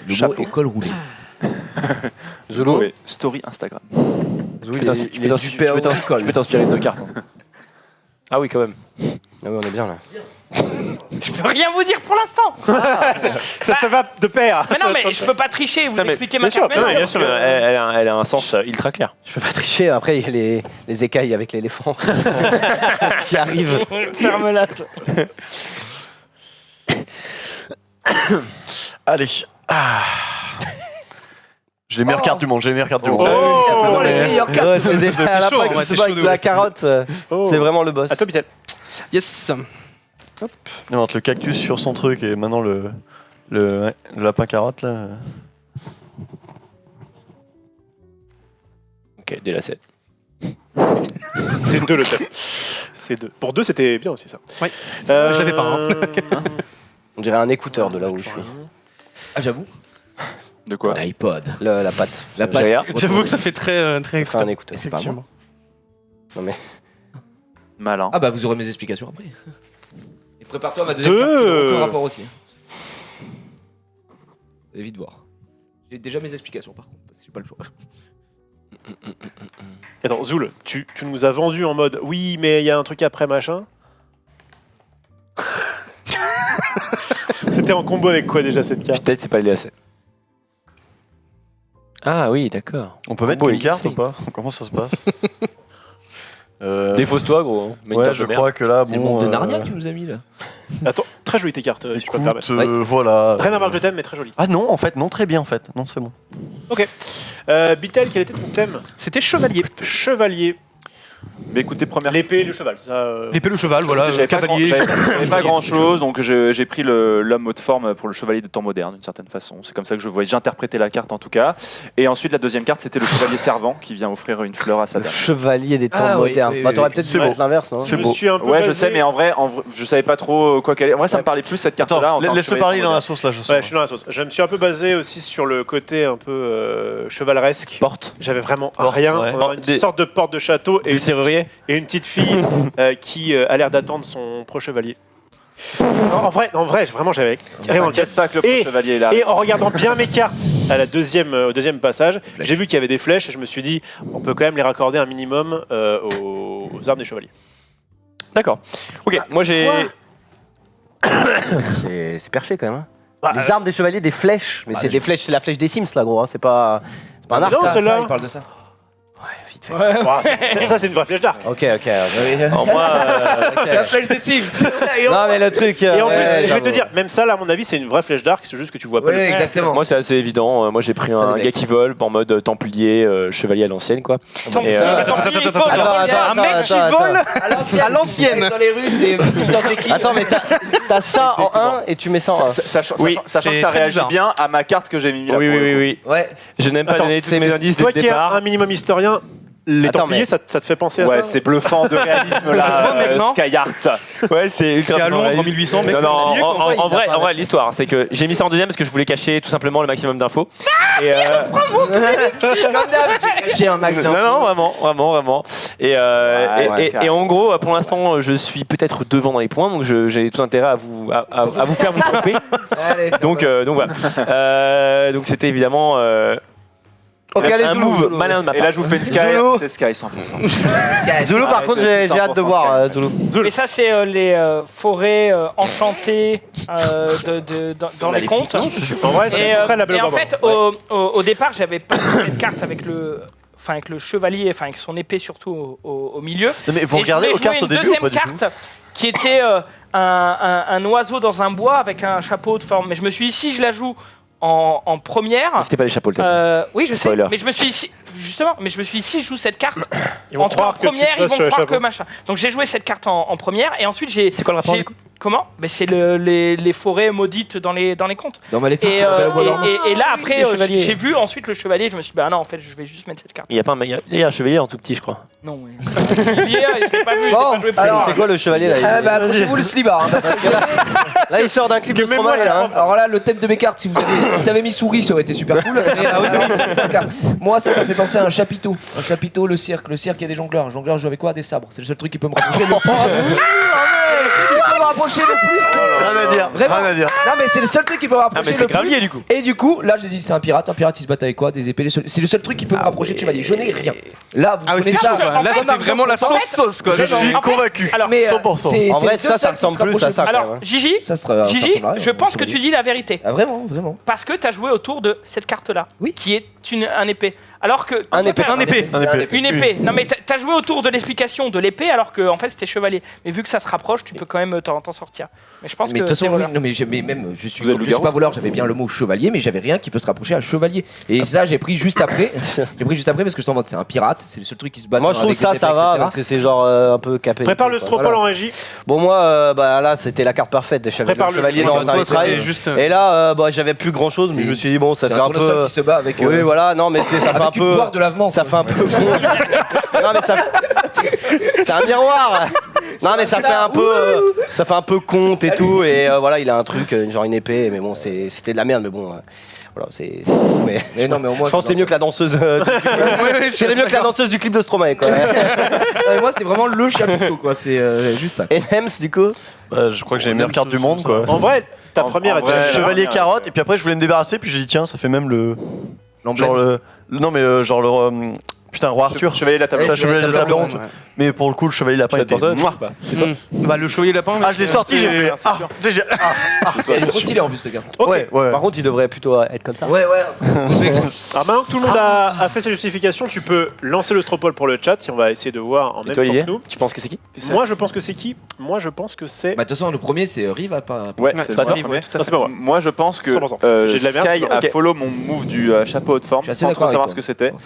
Le Chapeau. mot est col roulé. Zolo. Ouais, Story Instagram. Zolo, Tu peux t'inspirer- tu peux t'inspirer- tu peux t'inspirer de 2 cartes. hein. Ah oui, quand même. Ah oui, on est bien là. Je peux rien vous dire pour l'instant. ça va de pair. Mais non, mais je peux pas tricher, vous Non, mais expliquer ma bien sûr, carte. non, maintenant. mais bien sûr. Elle a un sens ultra clair. Je peux pas tricher, après il y a les écailles avec l'éléphant qui arrivent. Ferme-la, toi. Allez. Ah. J'ai les meilleures cartes du monde, j'ai les meilleures cartes du monde. Oh, C'est tout, non, les mais- meilleures Ouais, c'est des- à la chaud, fin, ouais, que c'est ce soit chaud avec de la ouf. carotte, Oh. c'est vraiment le boss. À toi, Bitel. Yes. Non, entre le cactus sur son truc et maintenant le lapin carotte là. Ok, dès la 7. C'est 2 le thème. C'est 2. Pour 2, c'était bien aussi ça. Oui. Je l'avais pas, hein. On dirait un écouteur de là où je suis. Ah j'avoue. De quoi Un iPod. La patte. La J'ai patte. J'avoue que ça fait très Enfin, un écoutable. écouteur. C'est pas moi. Non mais. Malin. Ah bah vous aurez mes explications après. Et prépare-toi à ma deuxième Deux. carte qui a aucun rapport aussi. Vous allez vite voir. J'ai déjà mes explications par contre, parce que j'ai pas le choix. Attends, Zoul, tu nous as vendu en mode oui, mais il y a un truc après machin. C'était en combo avec quoi déjà cette carte? Peut-être c'est pas les AC. Ah oui, d'accord. On peut mettre Combo une carte X. ou pas? Comment ça se passe? Défausse-toi, gros. hein. Mets une Ouais, tarte je de merde. crois que là, C'est le bon. monde de Narnia que tu nous as mis là. Attends, très jolie tes cartes, si je peux me Écoute, permettre. voilà. Rien à voir avec le thème, mais très jolie. Ah non, en fait, non, très bien en fait. Non, c'est bon. Bitel, quel était ton thème? C'était chevalier. Chevalier. Mais écoutez, première. L'épée et le cheval, c'est ça. L'épée, le cheval, voilà. J'avais pas Cavalier. j'avais pas grand chose, donc j'ai pris l'homme haute forme pour le chevalier de temps moderne, d'une certaine façon. C'est comme ça que je voyais, j'interprétais la carte en tout cas. Et ensuite, la deuxième carte, c'était le chevalier servant qui vient offrir une fleur à sa Le dame. chevalier des temps Ah oui, modernes. oui, Bah, t'aurais oui. peut-être C'est dû beau. mettre l'inverse. Hein. C'est Je me beau. suis un peu Ouais, je basé- sais, mais en vrai, je savais pas trop quoi qu'elle est. En vrai, ça me parlait plus cette carte-là. Attends, laisse-le parler dans la sauce là, je sais. Ouais, je suis dans la sauce. Je me suis un peu basé aussi sur le côté un peu chevaleresque. Porte. J'avais vraiment Porte, rien. ouais. Une Des- sorte de porte de château et Des serruriers. une petite fille qui a l'air d'attendre son pro-chevalier. En vrai, vraiment, j'avais rien dans le T'inquiète pas que le Et- chevalier est là. Et en regardant bien mes cartes à au deuxième passage, j'ai vu qu'il y avait des flèches et je me suis dit, on peut quand même les raccorder un minimum aux armes des chevaliers. D'accord. Ok, moi j'ai. C'est perché quand même. Hein. Bah, Les armes des chevaliers, des flèches. Mais c'est des flèches, c'est la flèche des Sims là, gros. Hein. C'est pas un arc. non, ça. celle-là. il parle de ça. Ouais, vite fait. Ouais. Ça, c'est une vraie flèche d'arc. Ok. Alors moi, La flèche des Sims. Non, mais le truc. Et en plus, ouais, je vais te j'avoue. dire, même ça, là, à mon avis, c'est une vraie flèche d'arc, c'est juste que tu vois pas Ouais, le exactement. moi c'est assez évident. Moi j'ai pris Ça un débecte. gars qui vole en mode templier, chevalier à l'ancienne quoi. Tant Et, pis, attends, tant pis, attends, il attends, faut- attends. Un mec qui attends. vole À l'ancienne. Dans les rues, c'est plus dans tes Attends, mais t'as ça en 1 et tu mets ça en 1. Sachant Oui, sachant que c'est ça très réagit bizarre. bien à ma carte que j'ai mis là. Oui, pour oui, le oui, coup. oui. Ouais. Je n'aime pas Attends, donner tous c'est- mes indices dès Toi le qui es un départ. minimum historien, les Attends, Templiers, mais- ça te fait penser à Ouais, ça c'est bluffant de réalisme Ça se là, voit, mec, non Skyheart. Ouais, c'est ultra C'est à Londres en réaliste. 1800, mec. Non, non, Oubliez qu'on voit, il en a vrai, pas en vrai, l'histoire, c'est que j'ai mis ça en deuxième parce que je voulais cacher tout simplement le maximum d'infos. Et Comme d'hab, j'ai caché un max non, non, vraiment. Et, et en gros, pour l'instant, je suis peut-être devant dans les points, donc j'ai tout intérêt à vous faire vous tromper. Allez, Donc voilà. Donc c'était évidemment Ok, allez, un Zoulou, move Zoulou. malin de ma Et part. là, je vous fais une Sky, Zoulou. c'est Sky 100%. Zoulou, par Ah, contre, c'est j'ai hâte de 100% voir Sky. Zoulou. Mais ça, c'est les forêts enchantées dans les contes. En vrai, c'est Et, très la belle et en barbare. fait, au départ, j'avais pas cette carte avec le chevalier, enfin avec son épée surtout au milieu. Non, mais vous Et regardez je aux voulais cartes au jouer une début ou pas deuxième du tout carte qui était un oiseau dans un bois avec un chapeau de forme. Mais je me suis dit, si je la joue en première. C'était pas des chapeaux le thème. Oui, je sais, Spoiler. mais je me suis dit, si je joue cette carte Ils vont en croire que tu première, te ils passes vont sur les croire que chapeaux. machin. Donc j'ai joué cette carte en première et ensuite j'ai. C'est quoi le rapport, j'ai- du coup Comment c'est les forêts maudites dans les contes. Dans Maléfique, Et, Belle au bois dormant. et là après, les chevaliers. j'ai vu ensuite le chevalier. Je me suis dit, bah non, en fait, je vais juste mettre cette carte. Il y a pas il y a un chevalier en tout petit, je crois. Non, oui. Hier, je l'ai pas vu, je l'ai Bon, pas joué. alors- C'est quoi le chevalier là Ah bah accrochez-vous le slibard. Hein, parce que- Là, il sort d'un clip de même moi, Stromae là. Hein. alors là, le thème de mes cartes, si t'avais mis souris, ça aurait été super cool. Mais, moi, ça me fait penser à un chapiteau. Un chapiteau, le cirque. Le cirque, il y a des jongleurs. Un jongleur joue avec quoi? Des sabres. C'est le seul truc qui peut me rapprocher. Le qui peut me rapprocher le plus. Rien à dire, Vraiment. rien à dire. Non, mais c'est le seul truc qui peut me Ah, rapprocher mais c'est le plus. gravier du coup. Et du coup, là, j'ai dit, c'est un pirate. Un pirate, il se bat avec quoi? Des épées. C'est le seul truc qui peut me rapprocher de chevalier. Je n'ai rien. Là, vous Ah oui, connaissez c'était ça. chaud, quoi. Là, En fait, c'était vraiment la sauce, quoi. Je En suis fait- convaincu. Alors, Mais 100%. c'est En c'est vrai, les deux ça seuls qui ressemble se plus à rapprochent ça. le plus. quand alors même. Gigi, Ça serait Gigi, ça ressemblerait, je pense que chevalier. tu dis la vérité. Ah, vraiment, vraiment. Parce que tu as joué autour de cette carte-là, Oui. qui est un épée. Alors que Un épée. Un épée. une épée. Non mais t'as joué autour de l'explication de l'épée alors que en fait c'était chevalier. Mais vu que ça se rapproche, tu peux quand même t'en sortir. Mais je pense Mais que de toute façon, c'est voleur. oui, non, mais même, je suis, Vous êtes comme je suis loup-garou pas voleur, j'avais bien le mot chevalier, mais j'avais rien qui peut se rapprocher à chevalier. Et ça, j'ai pris juste après. J'ai pris juste après parce que je suis en mode, c'est un pirate, c'est le seul truc qui se bat. Moi, je trouve avec ça, des ça épées, va etc. parce que c'est genre un peu capé. Prépare le quoi. stropole Voilà. en régie. Bon, moi, bah là, c'était la carte parfaite des Prépare le chevaliers jeu. dans Toi, un c'était trail. juste. Et là, bah, j'avais plus grand chose, mais je me suis dit, bon, ça C'est fait un tournesol peu. qui se bat avec. Oui, voilà, non, mais ça fait un avec une peu. poire de lavement. Ça fait un peu. Non, mais ça. C'est un miroir. Non, mais ça fait un peu. Ça fait un peu conte et tout. Et voilà, il a un truc, genre une épée. Mais bon, c'était de la merde, mais bon. Voilà, c'est fou, mais. Mais non, mais au moins. Je pense que c'est mieux que la danseuse. C'est mieux que la danseuse du clip de Stromae, quoi. Et moi, c'était vraiment le chapiteau, quoi. C'est juste ça. Et Nems, du coup. Bah, je crois que j'ai les meilleures cartes du monde, quoi. En vrai, ta En- première en est vrai, déjà Chevalier bien. carotte, et puis après je voulais me débarrasser, puis j'ai dit tiens, ça fait même le. L'emblème. Genre non, mais genre le. Putain, roi Arthur. Chevalier de la table. Ça, chevalier de la table ronde. Ouais. Mais pour le coup, le chevalier lapin Tu était. l'as Mouah. Bah, le chevalier lapin. Ah, je l'ai sorti, j'ai fait. Ah, tu sais, j'ai. Il est trop stylé en plus, ce gars. Ok. Ouais, ouais. Par contre, il devrait plutôt être comme ça. Ouais, ouais. Alors maintenant que tout le monde a fait ses justifications, tu peux lancer le stropole pour le chat et on va essayer de voir en Et même toi, temps Olivier, que nous. tu penses que c'est qui Moi, je pense que c'est qui Moi, je pense que c'est. Bah, de toute façon, le premier, c'est Rive à pas. Ouais, Ouais, c'est pas pas toi. Ouais, tout à Non, fait. c'est pas moi. Moi, je pense que 100%. J'ai de la merde, Sky c'est pas a vrai. follow mon move du chapeau haute forme Je suis assez sans d'accord trop savoir avec ce que toi. c'était. Comment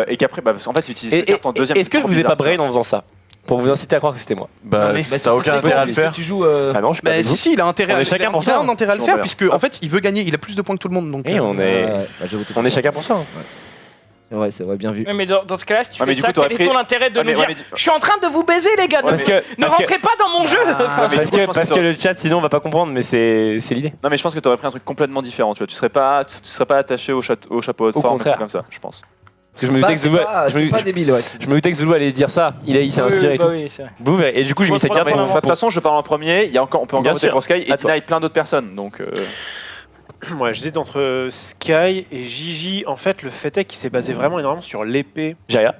ça Et qu'après, bah, en fait, il utilise cette carte en deuxième. Est-ce que je vous ai pas brain en faisant ça pour vous inciter à croire que c'était moi? Bah, Non, mais- t'as aucun intérêt à le faire. Tu joues. Ah non, je suis pas Bah, avec vous. si, il a intérêt On à est chacun pour il a ça, un intérêt à le Je faire, m'en puisque en fait, il veut gagner, il a plus de points que tout le monde. Donc, Et on est, Bah, j'avoue, t'es on est chacun pour soi. hein. Ouais, c'est vrai, bien vu. Ouais, mais dans ce cas-là, si tu Ouais, mais fais du ça, coup, t'aurais quel est ton intérêt de Ouais, nous mais- dire ouais, mais- je suis en train de vous baiser, les gars, Parce que- ne parce que- rentrez pas dans mon jeu mais Parce du coup, je que, pense parce que que le chat sinon on va pas comprendre, mais c'est l'idée. Non, mais je pense que t'aurais pris un truc complètement différent. Tu vois, tu serais pas attaché au chapeau haute Au forme, un contraire. truc comme ça, je pense. Parce que je me doutais que Zulu, C'est pas débile, ouais. je me doutais que Zulu allait dire ça. Il s'est Oui, inspiré oui, et bah tout. oui, c'est vrai. Bouf, et du coup, j'ai mis cette Mais carte. de toute façon, je parle en premier. On peut encore Bien voter sûr. pour Sky et À toi. deny plein d'autres personnes. Donc, Ouais, j'hésite entre Sky et Gigi. En fait, le fait est qu'il s'est basé vraiment énormément sur l'épée. J'ai rien.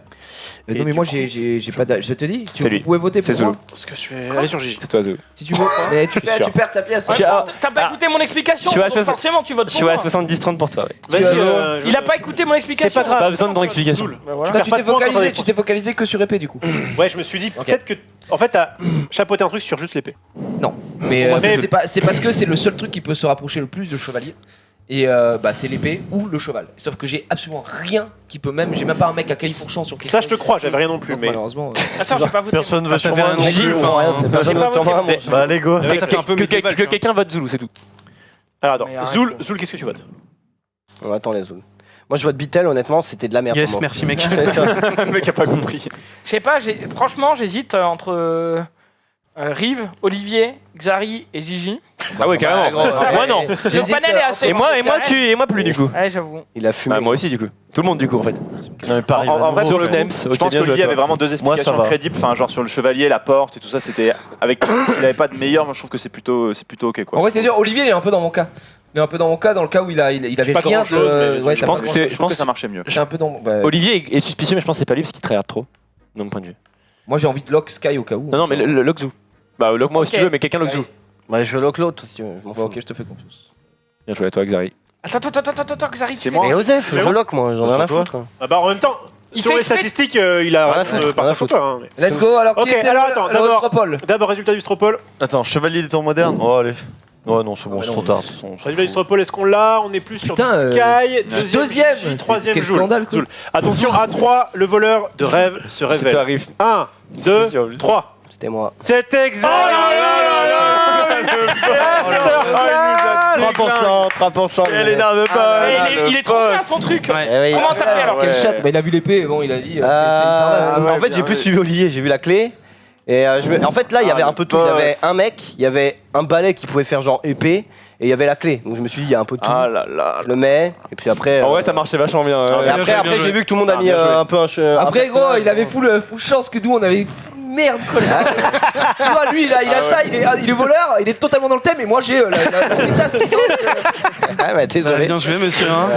Et Non, mais du moi, coup- j'ai pas d'âge. Je te dis, C'est lui. vous pouvez voter C'est pour moi Zulu. Parce que je vais aller sur Gigi. C'est toi, Zulu. si tu veux. Mais tu sûr. perds ta pièce. Je suis à- T'as pas écouté mon explication, je suis à donc 60 forcément tu votes Je pour suis à moi. 70-30 pour toi. Ouais. Vas-y, Il a pas écouté mon explication. C'est pas grave. Pas besoin de ton explication. Zoul. Bah voilà. perds Tu pas t'es de points quand on focalisé, est- tu t'es focalisé que sur épée du coup. Ouais, je me suis dit Ok. peut-être que. En fait, t'as chapeauté un truc sur juste l'épée. Non, mais Ouais, mais- c'est parce que c'est le seul truc qui peut se rapprocher le plus de chevalier. Et bah c'est l'épée ou le cheval. Sauf que j'ai absolument rien qui peut même. J'ai même pas un mec à califourchon sur quelque Ça, je chose. te crois, j'avais rien non plus. Donc, Mais malheureusement. Attends, j'ai pas voté. Personne veut sur t'avais moi un non nom. plus. Enfin, enfin, Personne pas ne sur voté. moi, Mais- Bah, allez, go. Ça fait un peu Que médiéval, tu vois. quelqu'un vote Zulu, c'est tout. Alors attends, Mais arrête, Zoul, quoi. Zoul, qu'est-ce que tu votes? On attend les zones. Moi, je vote Bitel, honnêtement, c'était de la merde. Yes, pour moi. merci mec. C'est ça. le mec a pas compris. Je sais pas, franchement, j'hésite entre Rive, Olivier, Xari et Gigi. Ah ouais, carrément. Moi, non. Le J'hésite, panel est assez. Et moi, carré. et moi plus, du coup. Ouais, j'avoue. Il a fumé. Bah, moi aussi, du coup. Tout le monde, du coup, en fait. Non, mais pareil, En vrai, Mano. sur le Sauf coup, Nems. je Ok, pense bien joué qu'Olivier à toi. avait vraiment deux Moi, ça explications va. crédibles. Enfin, genre sur le chevalier, la porte et tout ça, c'était avec. S'il avait pas de meilleur, moi je trouve que c'est plutôt ok En quoi. vrai, c'est dur. Olivier, il est un peu dans mon cas. Mais un peu dans mon cas, dans le cas où il avait pas rien grand-chose, mais Ouais, je t'as pense pas que grand- c'est- Je pense que ça marchait mieux. C'est un peu dans. Bah, Olivier est suspicieux, mais je pense que c'est pas lui parce qu'il tryhard trop. De mon point de vue. Moi, j'ai envie de lock Sky au cas où. Non, non, mais le lock Zulu. Bah, lock moi si Ok. tu veux, mais quelqu'un lock Zulu. Ouais, je lock l'autre si tu veux. je m'en Bah, fous. ok, je te fais confiance. Bien joué à toi, Xari. Attends, Xari, C'est tu moi. fais- Et Osef, C'est je bon lock moi, j'en ai rien à Toi. foutre. Ah bah en même temps, Il sur fait les exprès- statistiques, il a Rien à rien foutre, de rien partir à sur foutre. toi. hein, mais- Let's go, alors Ok, qui était alors, le- attends, le d'abord- Rostropole D'abord, résultat du Stropole. Attends, chevalier des temps modernes. Oh, allez. Ouais, non, c'est bon, mais c'est non, trop tard. de toute façon, Résultat du Stropole, est-ce qu'on l'a? On est plus sur du Putain, Sky, deuxième, Deuxième Gigi, troisième Quel Zoul. scandale, quoi. Zoul. Attention, à 3, le voleur de rêve se C'est toi, révèle. Riff. 1, 2, 3. C'était moi. C'est exact. Oh 3%. Elle énerve pas. Il est trop bien ton truc. Eh oui. Comment t'as fait alors Quel chat Bah, il a vu l'épée, bon, il a dit. C'est une Ah, parnasse, quoi. en fait, j'ai plus suivi Olivier, j'ai vu la clé. Et en fait, là, il y avait un peu tout. Il y avait un mec, il y avait un balai qui pouvait faire genre épée, et il y avait la clé. Donc je me suis dit, il y a un peu de tout. Ah là là. Je le mets, et puis après. En vrai, ça marchait vachement bien. Et ouais. après, j'ai vu que tout le monde a mis bien joué. un peu un. Après, un gros, personnage. il avait full chance que nous, on avait full merde, quoi. Tu vois, lui, il a ça, il est voleur, il est totalement dans le thème, et moi, j'ai la pétasse qui danse. Ah, bah, désolé. Bien joué, monsieur. Hein.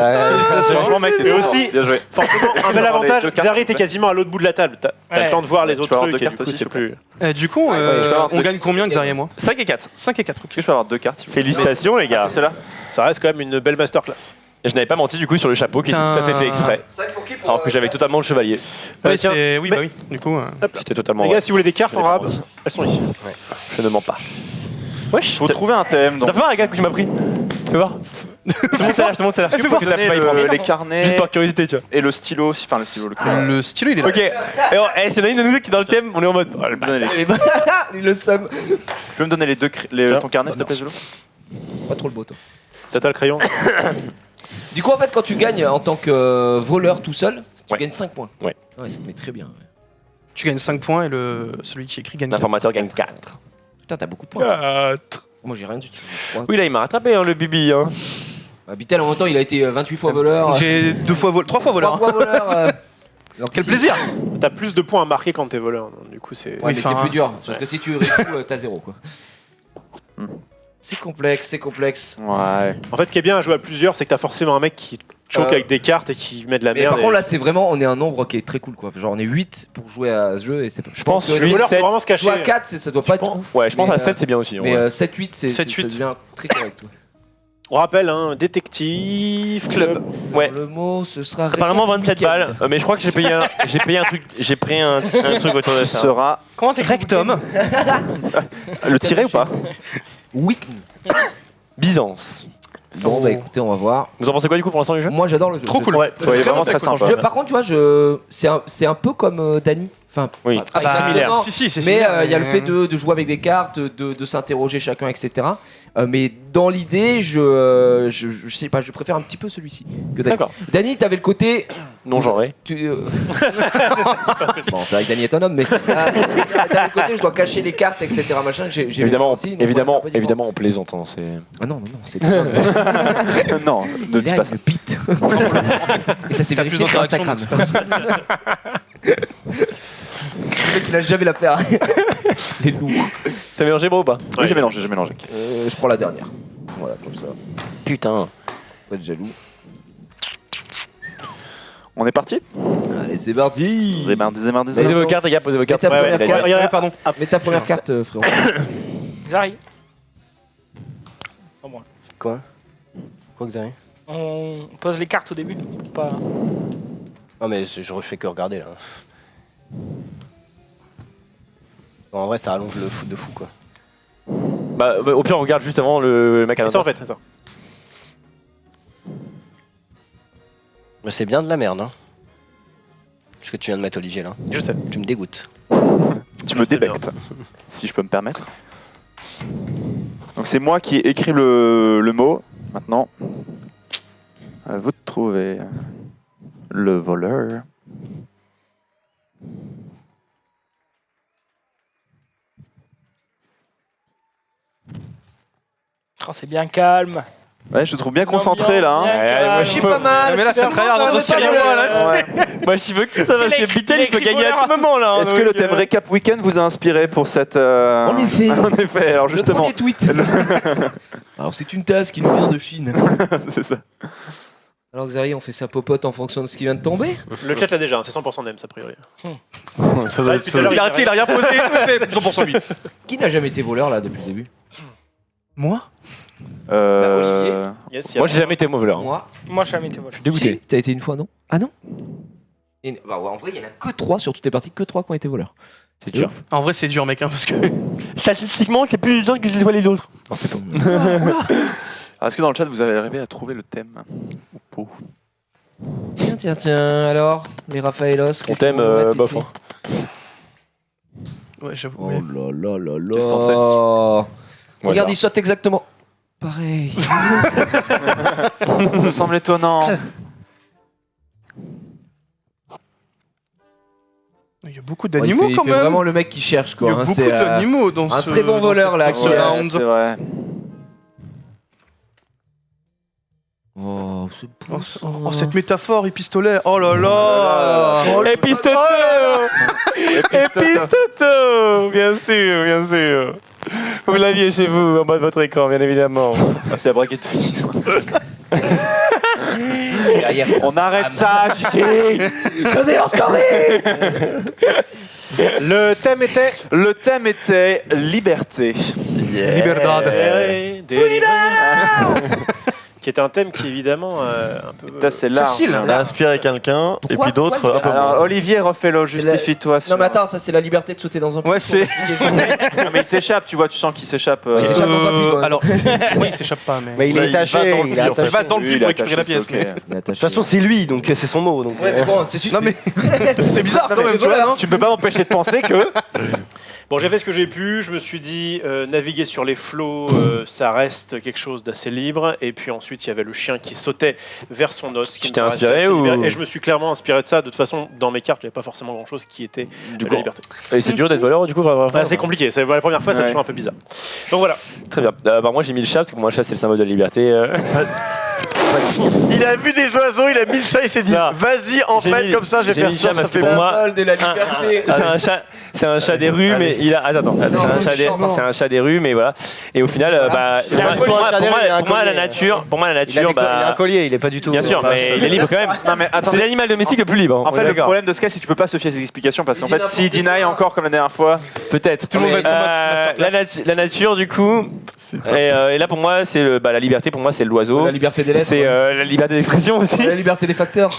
Franchement, mec, t'es Et trop aussi, fort. Bien joué. forcément, un bel Je vais avoir les avantage. deux cartes, Zari, s'il t'es te plaît. quasiment à l'autre bout de la table. T'as Ouais. le temps de voir les Tu autres peux avoir trucs. deux Et cartes du coup, aussi, c'est s'il te plus. Du coup, je vais avoir on deux- gagne combien, Xavier et moi 5 et 4. 5 et 4. Est-ce que je peux avoir deux cartes s'il vous plaît? Félicitations, les gars. C'est celle-là. Ça reste quand même une belle masterclass. Et je n'avais pas menti du coup sur le chapeau qui était tout à fait fait exprès. Alors que j'avais totalement le chevalier. Ouais, tiens, Oui, mais- bah oui. Du coup, C'était totalement Les vrai. gars, si vous voulez des cartes en rab, elles sont ici. Je ne mens pas. Wesh, Faut trouver un thème. donc. t'as fait voir, les gars, que tu m'as pris. Fais voir. Je te montre celle-là, je te montre celle-là. Fais Faut voir. que t'as Donnez failli prendre. les carnets Juste par curiosité, tu vois. et le stylo aussi. Enfin, le stylo, le crayon. le stylo, il est là. Ok. Et s'il y en a une de nous deux qui est dans le thème, on est en mode. Oh, le bâtard. Il le somme. Tu peux me donner les deux ton carnet, s'il te plaît, Zulu? Pas trop le beau, toi. T'as le crayon. Du coup, en fait, quand tu gagnes en tant que voleur tout seul, tu Ouais. gagnes 5 points. Ouais. Ouais, ça te met très bien. ouais. Tu gagnes 5 points et celui qui écrit gagne 4. L'informateur gagne 4. Putain, t'as beaucoup de points. 4. Moi, j'ai rien du tout. Trois. Oui, là, il m'a rattrapé, hein, le bibi. Hein. Bah, Bitel, en même temps, il a été 28 fois voleur. J'ai 3 fois 3 voleur. fois voleur. Alors que Quel si- plaisir. T'as plus de points à marquer quand t'es voleur. donc Du coup, c'est. Ouais, Oui, mais enfin, c'est plus dur. Parce que si tu réussis, t'as 0, quoi. C'est complexe, c'est complexe. Ouais. En fait, ce qui est bien à jouer à plusieurs, c'est que t'as forcément un mec qui choque avec des cartes et qui met de la Mais merde. par contre, là, c'est vraiment, on est un nombre qui est très cool, quoi. Genre, on est 8 pour jouer à ce jeu. Et c'est, je pense pense que le huit, voleur peut 7. vraiment se cacher. jouer à 4, ça doit pas être penses ouf. Ouais, je pense Mais, à 7, c'est bien aussi. Mais ouais. 7-8, ça 7-8. devient très correct. Ouais. On rappelle, hein, détective club. Ouais. Le mot, ce sera. Apparemment 27 républicaine. balles, mais je crois que j'ai payé un truc, j'ai pris un truc autour de Ce ça. sera Comment t'écris Rectum. le tiré ou pas? Oui. Byzance. Bon, bah écoutez, on va voir. Vous en pensez quoi du coup pour l'instant du jeu? Moi, j'adore le jeu. Trop cool. Ouais, Ouais, vraiment très sympa. Par contre, tu vois, c'est un peu comme Dany. Enfin, Oui. pas exactement, Si, c'est mais similaire. il y a le fait de jouer avec des cartes, de s'interroger chacun, etc. Mais dans l'idée, je sais pas, je préfère un petit peu celui-ci que Dany. D'accord. Dany, t'avais le côté. Non genré. Bon, c'est vrai que Dany est un homme, mais t'avais le côté je dois cacher les cartes, etc. Machin, que j'ai Évidemment, aussi, donc voilà, c'est un peu différent. évidemment, on plaisante. Hein, c'est... Ah non, c'est bien. Non, ne dis pas ça. Une bite. Et ça s'est T'as plus vérifié sur d'interaction, Instagram. donc c'est pas- Le mec, il a jamais l'affaire. Les lourds. T'as mélangé bro ou pas? Oui, j'ai mélangé. Je prends la dernière. Voilà, comme ça. Putain. Pas de jaloux. On est parti. Allez, c'est parti. Posez vos cartes, les gars, posez vos cartes. ta première Ouais, carte. Regardez, pardon. Mets ta première carte, frérot. J'arrive. Quoi Xavier? On pose les cartes au début. Pas... Non mais je fais que regarder là. Bon, en vrai ça allonge le foot de fou quoi. Bah, au pire, on regarde juste avant le mec à C'est ça en l'intérieur. fait, c'est ça. Mais c'est bien de la merde hein. Ce que tu viens de mettre Olivier là. Je sais. Tu me dégoûtes. Tu me C'est bien. débectes, si je peux me permettre. Donc c'est moi qui ai écrit le mot. Maintenant, à vous de trouver le voleur. Oh, c'est bien calme. Ouais, je te trouve bien concentré là. Hein. Bien Ouais, calme. moi, je suis pas mal. Mais là, c'est un tryhard entre Oscar et moi, là. Moi, je veux que ça parce que Bitel, il peut écrit gagner à voleur tout moment là. Est-ce que le thème récap week-end vous a inspiré pour cette En effet. En effet. Alors Le justement, premier tweet. Alors, c'est une tasse qui nous vient de Chine. c'est ça. Alors, Xari, on fait sa popote en fonction de ce qui vient de tomber. Le chat l'a déjà, hein, c'est 100% NEMS a priori. Ça doit être- depuis tout à l'heure, Il a arrêté, il a rien posé, c'est 100% lui. Qui n'a jamais été voleur là depuis le début? Moi Euh... Yes, il y a- Moi, j'ai jamais été mauvais là. Moi. Moi, je suis jamais été voleur. Dégoûté. Si, t'as été une fois, non? Ah non? Bah ouais, en vrai, il y en a que 3 sur toutes les parties, que 3 qui ont été voleurs. C'est dur. En vrai, c'est dur, mec, hein, parce que. Statistiquement, c'est plus les gens que je vois les autres. Non, c'est faux. Alors, est-ce que dans le chat vous avez arrivé à trouver le thème ou pas? Tiens, alors, les Raphaélos. On qu'est-ce t'aime, qu'on va mettre bof. ici? Hein. Ouais, j'avoue. Oh mais- là là là là. Qu'est-ce que t'en sais? Regarde, Ouais, ils sautent exactement pareil. Ça semble étonnant. Il y a beaucoup Il d'animaux fait quand même. vraiment le mec qui cherche Il quoi. y a hein, beaucoup c'est, d'animaux dans ce. un très bon dans voleur, ce- là, dans ce qui- round. C'est vrai. Oh, c'est beau, Oh, ça. oh, cette métaphore, pistolet. Oh là là. Epistoto Epistoto Bien sûr, bien sûr. Vous l'aviez chez vous, en bas de votre écran, bien évidemment. Ah, c'est la braquette. Derrière, c'est On arrête ça. Le thème était. Le thème était liberté. Liberdad. Qui était un thème qui évidemment un peu. Ça, c'est large. Facile. On a inspiré quelqu'un, et Pourquoi puis d'autres un peu moins. Alors, Olivier, refais-le, justifie-toi. Non mais attends, ça c'est la liberté de sauter dans un puits. Ouais, c'est. Non, mais il s'échappe, tu vois, tu sens qu'il s'échappe. Il s'échappe dans un puits, quand même. Alors, oui, il s'échappe pas, mais. Mais il Bah, est il va attaché, dans le il puits, est en fait. attaché. Il va dans le Lui, puits il pour est récupérer la attaché, pièce. c'est ok. Il est attaché. De toute façon c'est lui donc c'est son mot donc. Ouais, mais bon, c'est juste. Non, mais. C'est bizarre quand même, tu vois, non Tu peux pas m'empêcher de penser que. Bon, j'ai fait ce que j'ai pu. Je me suis dit, naviguer sur les flots, ça reste quelque chose d'assez libre. Et puis ensuite, il y avait le chien qui sautait vers son os. Qui Tu me t'es paraissait inspiré assez ou- libéré. Et je me suis clairement inspiré de ça. De toute façon, dans mes cartes, il n'y avait pas forcément grand-chose qui était Du de coup, la liberté. et c'est dur d'être voleur du coup. Ouais, c'est compliqué. C'est la première fois, c'est Ouais. toujours un peu bizarre. Donc voilà. Très bien. Bah, moi j'ai mis le chat parce que pour moi le chat c'est le symbole de la liberté. Il a vu des oiseaux, il a mis le chat, il s'est dit Non. vas-y, en J'ai fait, mis- comme ça, je vais j'ai faire mis le ça, chat ça parce fait que pour mal. moi- de la liberté. C'est un chat des rues, mais il a. Attends, c'est un chat des rues, mais voilà. Et au final, bah, Il a un pour moi, collier, pour moi, la il a un nature, pour moi la Il a, nature, il a un bah, collier, il est pas du tout. bien sûr, pas mais chat. il est libre quand même. Non, mais C'est attendez. l'animal domestique le plus libre. En on fait, est le d'accord. problème de ce cas, c'est que tu peux pas se fier à ses explications parce qu'en Il fait, dit s'il n'importe deny quoi. encore comme la dernière fois, Peut-être. Tout le monde va être en mode masterclass. La nature, du coup. Et là, pour moi, c'est la liberté. Pour moi, c'est l'oiseau. La liberté des lettres. C'est la liberté d'expression aussi. La liberté des facteurs.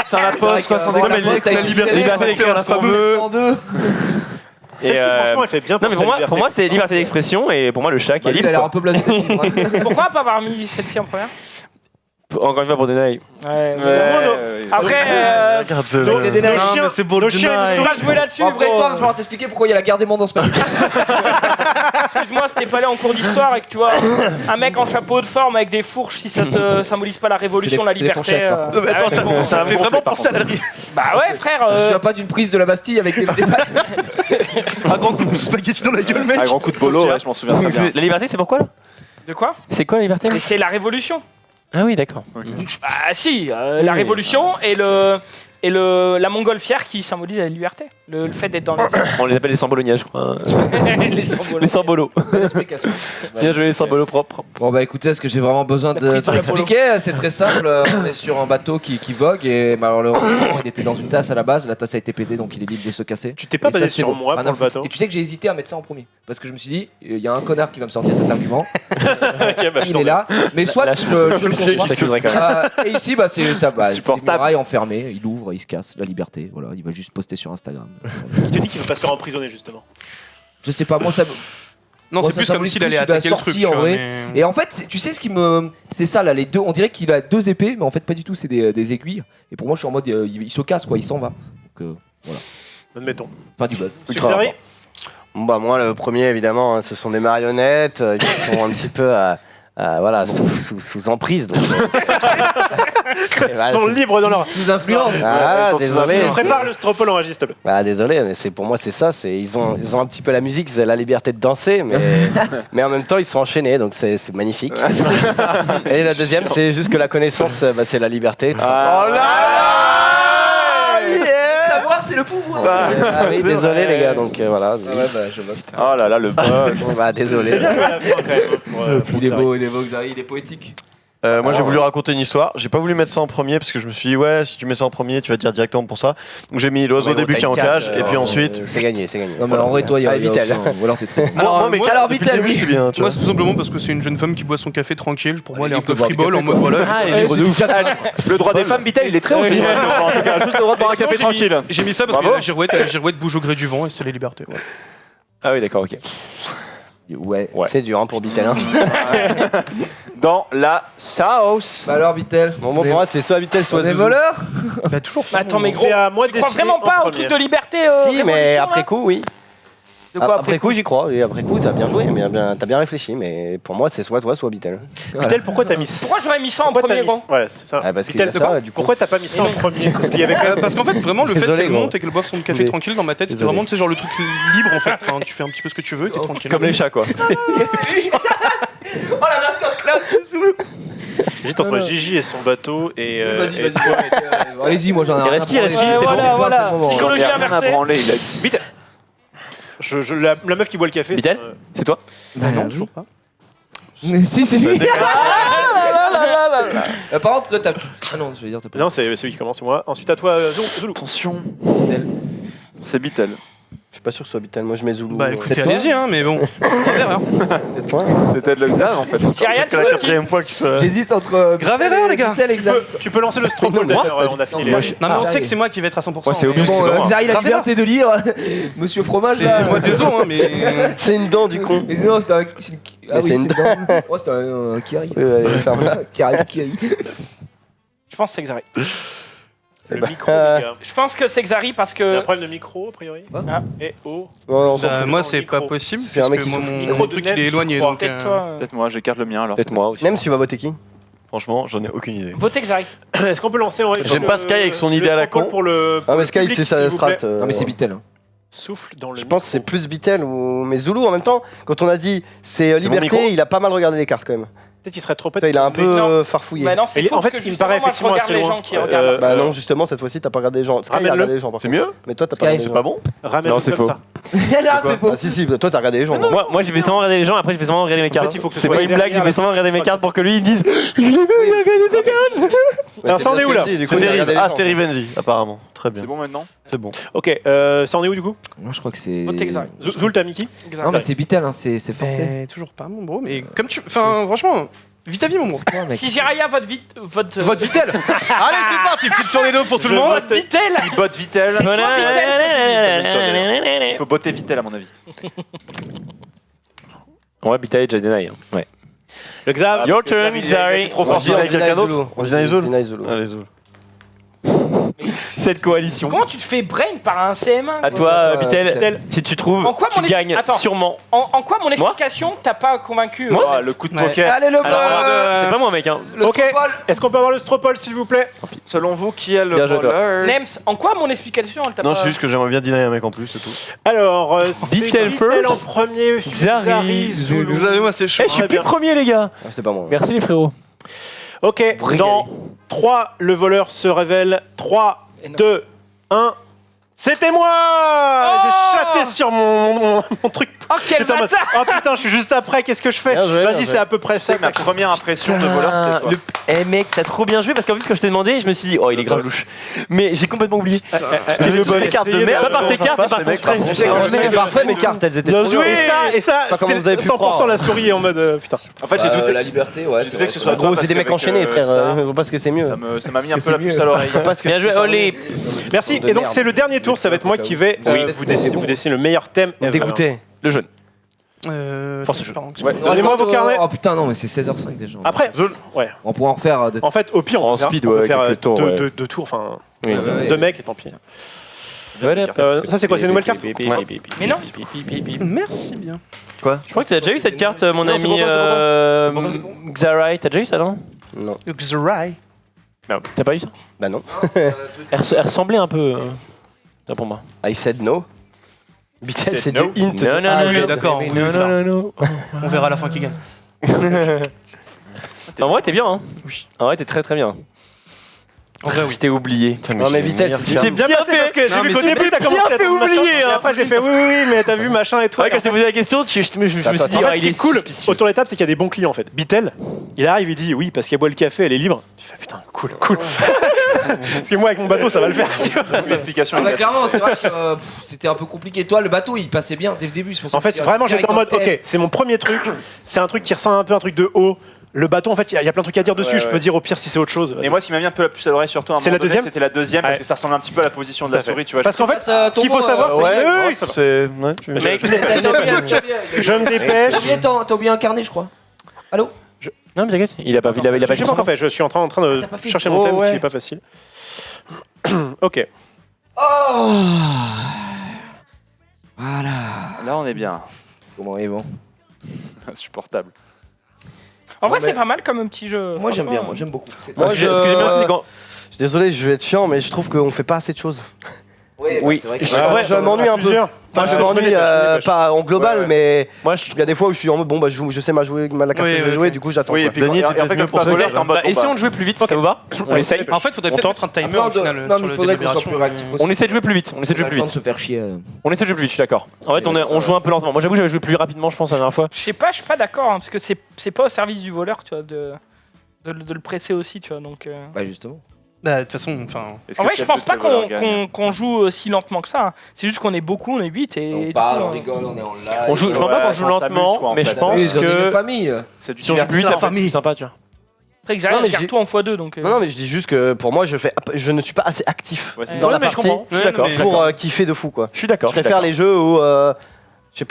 ça la pose, quoi, sans Ouais, déconner. mais la liberté d'écrire ce qu'on veut. Celle-ci, franchement, elle fait bien Non, mais penser à la pour moi, c'est liberté d'expression et pour moi, le chat qui est Il libre. a l'air quoi. un peu blasé. Pourquoi pas avoir mis celle-ci en première? Encore une fois pour Denai. Ouais. Ouais. Après, Regarde, Les Denai. Non, mais c'est beau le nos chiens, deny. on va jouer là-dessus. Bon, après, gros. toi, il va falloir t'expliquer pourquoi il y a la guerre des mondes dans ce papier. Excuse-moi, si t'es pas allé en cours d'histoire et que tu vois un mec en chapeau de forme avec des fourches, si ça te symbolise pas la révolution, la C'est des liberté. fourchettes, par Non, mais attends, ah ouais, ça fait vraiment penser à la bah ouais, frère. Je viens pas d'une prise de la Bastille avec des Un grand coup de spaghetti dans la gueule, mec. Un grand coup de bolo, ouais, je m'en souviens très bien. La liberté, c'est pourquoi là? De quoi? C'est quoi la liberté? Mais c'est la révolution. Ah oui, d'accord. Ah si, la révolution et la montgolfière qui symbolise la liberté. Le fait d'être dans les On les appelle les samboloniens, je crois. les symboles. Les sambolos. Bonne explication. Bien joué, les sambolos propres. Bon bah écoutez, est-ce que j'ai vraiment besoin de t'expliquer? C'est très simple, on est sur un bateau qui vogue et malheureusement il était dans une tasse à la base, la tasse a été pétée donc il est libre de se casser. Tu t'es pas Et ça, basé c'est sur bon, moi rien pour à le foutre. bateau. Et tu sais que j'ai hésité à mettre ça en premier parce que je me suis dit, il y a un connard qui va me sortir cet argument, Ok, bah, je il t'en est là, mais soit Là, je le conçois. t'accuserai quand même. Et ici, bah, c'est ça, bah, c'est des Supportable. murailles enfermées, il ouvre, il se casse, la liberté, voilà, il va juste poster sur Instagram. Il te dit qu'il veut pas se faire emprisonner justement. Je sais pas, moi ça. Non, Moi, c'est ça plus comme symbolise s'il allait plus la attaquer le sortie, truc. en tu vois, vrai. mais- Et en fait, tu sais ce qui me. C'est ça là, les deux. On dirait qu'il a deux épées, mais en fait, pas du tout, c'est des aiguilles. Et pour moi, je suis en mode, il se casse quoi, il s'en va. Donc voilà, Admettons. fin du buzz. Monsieur Ferry, Bon, bah, moi, le premier, évidemment, hein, ce sont des marionnettes qui sont un petit peu voilà, sous emprise. Donc, ils sont libres dans leur. Sous influence. Ah, désolé. Prépare le stropole en régie, s'il te plaît. Bah, désolé, mais pour moi c'est ça. Ils ont un petit peu la musique, c'est la liberté de danser, mais en même temps ils sont enchaînés, donc c'est magnifique. Et la deuxième, c'est juste que la connaissance, bah, c'est la liberté. tout simplement. Oh là Savoir, c'est le pouvoir. Ah oui, désolé les gars, donc voilà. Ouais, bah, je vois. Oh là là, le boss. Bon, bah, désolé. C'est bien joué à la fin quand même. Il est beau, Xari, il est poétique. Moi j'ai voulu raconter une histoire, j'ai pas voulu mettre ça en premier parce que je me suis dit ouais si tu mets ça en premier tu vas dire directement pour ça. Donc j'ai mis l'oiseau au début qui est en cage et puis ensuite... C'est gagné, c'est gagné. Non, mais en vrai, toi, il y a. Ah, Vitel. Ou alors t'es très. Moi mais moi, alors depuis Vitel le début, c'est bien tu Moi, vois. c'est tout simplement parce que c'est une jeune femme qui boit son café tranquille. Pour moi, elle est un il peu peut boire du frivole en café, mode quoi. voilà. Ah, Eh, c'est du chat. Le droit des femmes, Bitel, il est très haut. chez nous. En tout cas, juste le droit de boire un café Sinon, tranquille. J'ai mis ça parce que Bravo. la girouette bouge au gré du vent et c'est les libertés. ouais. Ah oui, d'accord, ok. Ouais. C'est dur hein, pour Bitel. Hein. Dans la sauce. Bah alors, Vitel. Bon, pour moi c'est soit Bitel, soit On est Zouzou. voleurs. Bah, toujours pas. Attends, mais gros, C'est à moi de tu crois décider vraiment en pas au premier. truc de liberté Si, mais révolution, après là coup, oui. De quoi Après coup, j'y crois. Et après coup, t'as bien joué, t'as bien réfléchi. Mais pour moi, c'est soit toi, soit Bitel. Vitel, pourquoi t'as mis Pourquoi j'aurais mis ça en Pourquoi t'as premier, mis gros? Ouais, c'est ça. Ah, parce qu'il Vitel, y a ça, du coup. pourquoi t'as pas mis ça en premier Parce qu'il y avait quand même. Parce qu'en fait, vraiment, le fait Désolé, qu'elle gros. monte et qu'elle boive son café Mais- tranquille dans ma tête, c'était Désolé. vraiment, tu sais, genre le truc libre en fait. Enfin, tu fais un petit peu ce que tu veux, t'es tranquille. Comme les chats, quoi. Oh la masterclass. J'hésite entre Gigi et son bateau et. Vas-y, et vas-y. toi. Allez-y, moi j'en ai rien à respire, branler. respire, c'est Ouais, bon. voilà, c'est le moment. Psychologie Il a rien à inversée. branler, il a dit. Vite la meuf qui boit le café. Bitel c'est, C'est toi? Bah Non, toujours pas. Mais si, c'est lui. Par contre, t'as. Ah non, je veux dire, t'as pas. Non, c'est celui qui commence, c'est moi. Ensuite à toi, Zoulou. Attention. Tel. C'est Bitel. Je suis pas sûr que ce soit Bitel. Moi, je mets Zoulou. Bah écoutez, allez-y, hein, mais bon. On verra. Peut-être toi. C'était de l'examen en fait. Kyrian, C'est la quatrième fois que tu sois... J'hésite entre. Grave erreur, les gars. Vitel, exact. Tu peux lancer le stropole Non, moi, d'ailleurs, on a fini les. moi, Non, mais on Ah, sait oui. que c'est moi qui vais être à 100%. Ouais, c'est mais- obligé. Bon, Excuse-moi. Xari, la Grave liberté de lire. Monsieur Fromage, C'est là. moi désolé, hein, mais. C'est une dent du con. Mais non, c'est un. Ah Mais oui, c'est une- c'est Oh, c'était un Kiri. Allez, ferme-la. Kiri. Je pense que c'est Xari. Le micro, les gars. Je pense que c'est Xari parce Il y a un que. problème de micro, a priori. Ah. Et oh. Non, Bah, moi, c'est micro. pas possible. C'est un Parce mec que qui moi, souffle. mon Micro de truc, net, il est éloigné. je crois. Donc, Peut-être toi. Peut-être moi, j'écarte le mien alors. Peut-être moi aussi. Même si tu vas voter qui Franchement j'en ai aucune idée. Votez Xari. Est-ce qu'on peut lancer en régie J'aime pas Sky avec son idée à la con. Pour le. Ah, mais le Sky, public, c'est s'il sa vous plaît. strat. Non, mais c'est Vitel. Souffle dans le. Je pense que c'est micro. plus Bitel ou. Mais Zoulou, en même temps, quand on a dit c'est mon micro liberté, il a pas mal regardé les cartes quand même. Peut-être qu'il serait trop Toi, il a un peu Non. farfouillé. Bah non, c'est Et faux en fait, parce que il me paraît justement, moi, je effectivement regarde assez les loin. gens qui regardent. Bah non, justement, cette fois-ci, t'as pas regardé les gens. Sky, il a Ramène-le. regardé les gens. par C'est contre. mieux? Mais toi, t'as Sky, pas regardé les C'est gens. pas bon? Ramène-le Non, c'est comme faux. ça. Là, c'est beau. Ah, si, toi, t'as regardé les gens. Ah moi. Moi, j'ai fait seulement regarder les gens, après, j'ai fait seulement regarder mes En fait, cartes. il faut que ce C'est soit pas une blague, j'ai derrière fait seulement regarder mes la- cartes pour que lui, il dise. Mais Alors, c'est ça en bien est où, ce que là je dis, du coup, C'était il a regardé les Ah gens. c'était Rivenzi apparemment. Très bien. C'est bon maintenant? C'est bon. Ok, ça en est où du coup Moi, je crois que c'est. Votez Xari. Zoul, t'as Mickey Xari. Non, mais c'est Vitel, hein, c'est forcé. Mais toujours pas, mon bro. Mais comme tu. Enfin, franchement, vite à vie, mon bro. Ouais, mec. Si Jiraya vote vite. Vote. Vote Vitel. Allez, c'est parti. Petite tournée d'eau pour tout le monde. Vote Vitel. Il botte Vitel. C'est soit Vitel, Il faut botter Vitel à mon avis. Ouais, Bitel et Jadenai. Ouais. Le Xav. Your parce que turn, il a Xari. été trop On fort. dit avec quelqu'un d'autre. On dit Zul. Deny Zulu. Allez, Zul. Cette coalition. Comment tu te fais brain par un CM1 À toi, Attends, Bitel. Bitel. Si tu trouves, En quoi tu mon gagnes Attends. sûrement. En quoi mon explication t'as pas convaincu Oh, le coup de Ouais. poker. Allez, le Alors, bol. c'est pas moi, mec. Hein. Ok. Est-ce qu'on peut avoir le Stropole, s'il vous plaît? Selon vous, qui est le Bien joué, toi. voleur? Nems, en quoi mon explication elle t'a Non, pas... c'est juste que j'aimerais bien dîner un mec en plus, c'est tout. Alors, c'est Bitel Bitel en first. premier, Xari, Zulu. Vous savez, moi, c'est chaud. Eh, je suis Très plus bien. premier, les gars. Ah, c'était pas moi. Merci, les frérots. Ok, régalez. dans 3, le voleur se révèle. 3, Et non. 2, 1. C'était moi. J'ai chaté sur mon truc. Oh quel J'étais en mode, bâtard. oh putain, je suis juste après, qu'est-ce que je fais? Bien joué, bien Vas-y, joué. c'est à peu près Tu sais ça. que ma première impression de voleur, c'était toi. Eh mec, t'as trop bien joué parce qu'en plus quand je t'ai demandé, je me suis dit oh il est grave louche. Mais j'ai complètement oublié. C'était le bon carte de essayé merde. Pas par tes comment ça cartes, mais se par passe, ton les mecs, par stress. contre. C'était parfait, mes cartes, elles étaient Bien trop joué. bien. Et ça, Pas comment vous c'était avez pu 100% croire. la souris en mode putain. En fait, j'ai douté. La liberté, ouais. Je doutais que ce soit En gros, toi, c'est des parce mecs enchaînés, qu'avec, frère. ça, Je vois pas ce que c'est mieux. Ça m'a mis un Parce peu que la c'est puce mieux. à l'oreille. Bien joué, Olé. Merci. de Et donc, merde. c'est le dernier tour, ça va être moi qui vais vous dessiner le meilleur thème. ever. Dégoûté. Le jaune. Force jeu. pardon, Ouais. Donnez-moi vos carnets. Oh putain, non, mais c'est 16h05 déjà. Après, ouais. On pourra en refaire de. En fait, au pire, En on peut speed, faire, on peut ouais, faire quelques tours, deux, ouais. deux tours, enfin Oui. deux mecs et tant pis. Ça, c'est quoi, c'est une nouvelle carte? Mais non. Merci bien. Je crois que t'as déjà eu cette carte, mon Non, c'est ami pour toi, Xarai. T'as déjà eu ça, non? Non. Xrai. T'as pas eu ça? Bah non. Elle ressemblait un peu. Ça pour moi. I said no. Bitel, c'est du no. hint. Non, non, Ah, non, oui, non, d'accord, on non, va faire. non, non. On verra à la fin qui gagne. En vrai, t'es bien, hein? Oui. En vrai, t'es très très bien. En vrai, oui. Je t'ai oublié. Non, mais Bitel, c'est C'est bien passé parce que j'ai Non, vu mais qu'au c'est début, t'as bien commencé à fait faire machin, oublier, et hein. après, j'ai fait oui, mais t'as vu machin et tout. Ouais, quand je t'ai posé la question, je me suis dit, En ah, fait, ce il qui est est cool suspicieux. autour de la table, c'est qu'il y a des bons clients en fait. Bitel, il arrive, il dit oui, parce qu'elle boit le café, elle est libre. Tu fais putain, cool. Parce que moi, avec mon bateau, ça va le faire. tu vois. L'explication Ah bah est clairement, c'est vrai que c'était un peu compliqué. Toi, le bateau, il passait bien dès le début. C'est pour ça En que fait, tu as vraiment, direct j'étais en mode dans le thème. ok, c'est mon premier truc. C'est un truc qui ressemble un peu à un truc de haut. Le bateau, en fait, il y a plein de trucs à dire dessus. Ouais, Je ouais. peux dire au pire si c'est autre chose. Et moi, ce qui m'a mis un peu la puce à l'oreille, surtout à un C'est moment la donné, deuxième c'était la deuxième parce Ouais. que ça ressemble un petit peu à la position de la Tout à fait. souris, tu vois. Parce qu'en fait, Passe, ce qu'il faut Tomo, savoir, c'est Ouais, que ouais, c'est. Ouais, tu- Mec, T'as oublié- je me dépêche. T'as oublié un carnet, je crois. Allô? non, mais t'inquiète, il a pas J'ai pas dit encore fait. Je suis en train de t'as pas fait. chercher mon Oh, thème, ouais. qui est pas facile. Ok. Oh. Voilà. Là, on est bien. Comment est bon? Insupportable. En vrai, mais- c'est pas mal comme un petit jeu. Moi j'aime bien, Franchement. moi j'aime beaucoup. C'est Moi, Ce que j'aime bien, c'est quand. Je suis désolé, je vais être chiant, mais je trouve qu'on fait pas assez de choses. Oui. c'est vrai que Je m'ennuie un peu. Plusieurs. Enfin, je Ouais, m'ennuie me dépêche. pas en global, Ouais, ouais. mais Moi, je il y a des fois où je suis en mode bon, bah je sais la carte Oui, que je vais oui, jouer, ok. du coup j'attends. Oui, et quoi. puis Denis, en t'es fait, peut-être comme mieux pour pas ce voleur, jeu. t'es en mode. Bah, essayons de jouer plus vite, ça vous va? On essaye. En fait, faudrait peut-être mettre un timer au final. Non, sur mais il le faudrait qu'on soit délibération. plus réactif aussi. On essaie de jouer plus vite. On essaie de jouer plus On a le temps vite. de se faire chier. On essaie de jouer plus vite, je suis d'accord. En fait, on joue un peu lentement. Moi, j'avoue, j'avais joué plus rapidement, je pense, la dernière fois. Je sais pas, je suis pas d'accord, hein, parce que c'est pas au service du voleur, tu vois, de le presser aussi, tu vois. Donc, Bah justement. Bah, de toute façon, enfin. Est-ce en que vrai, c'est je pense le pas but que le voleur gagne qu'on joue si lentement que ça. hein. C'est juste qu'on est beaucoup, on est 8 et. On du parle, coup, on rigole, on est en live. On joue, je pense pas qu'on joue on s'amuse, lentement, quoi, en mais je fait. pense Oui, on est une que famille. C'est du si on joue plus vite, ça divertissement. fait plus sympa, tu vois. Après, Xavier, Non, mais regarde j'ai- tout en x2, donc. Non, mais je dis juste que pour moi, je ne suis pas assez actif Ouais, c'est dans Ouais, la mais je partie comprends. Je suis Ouais, d'accord. mais- je suis d'accord. pour kiffer de fou, quoi. Je suis d'accord. Je préfère les jeux où je sais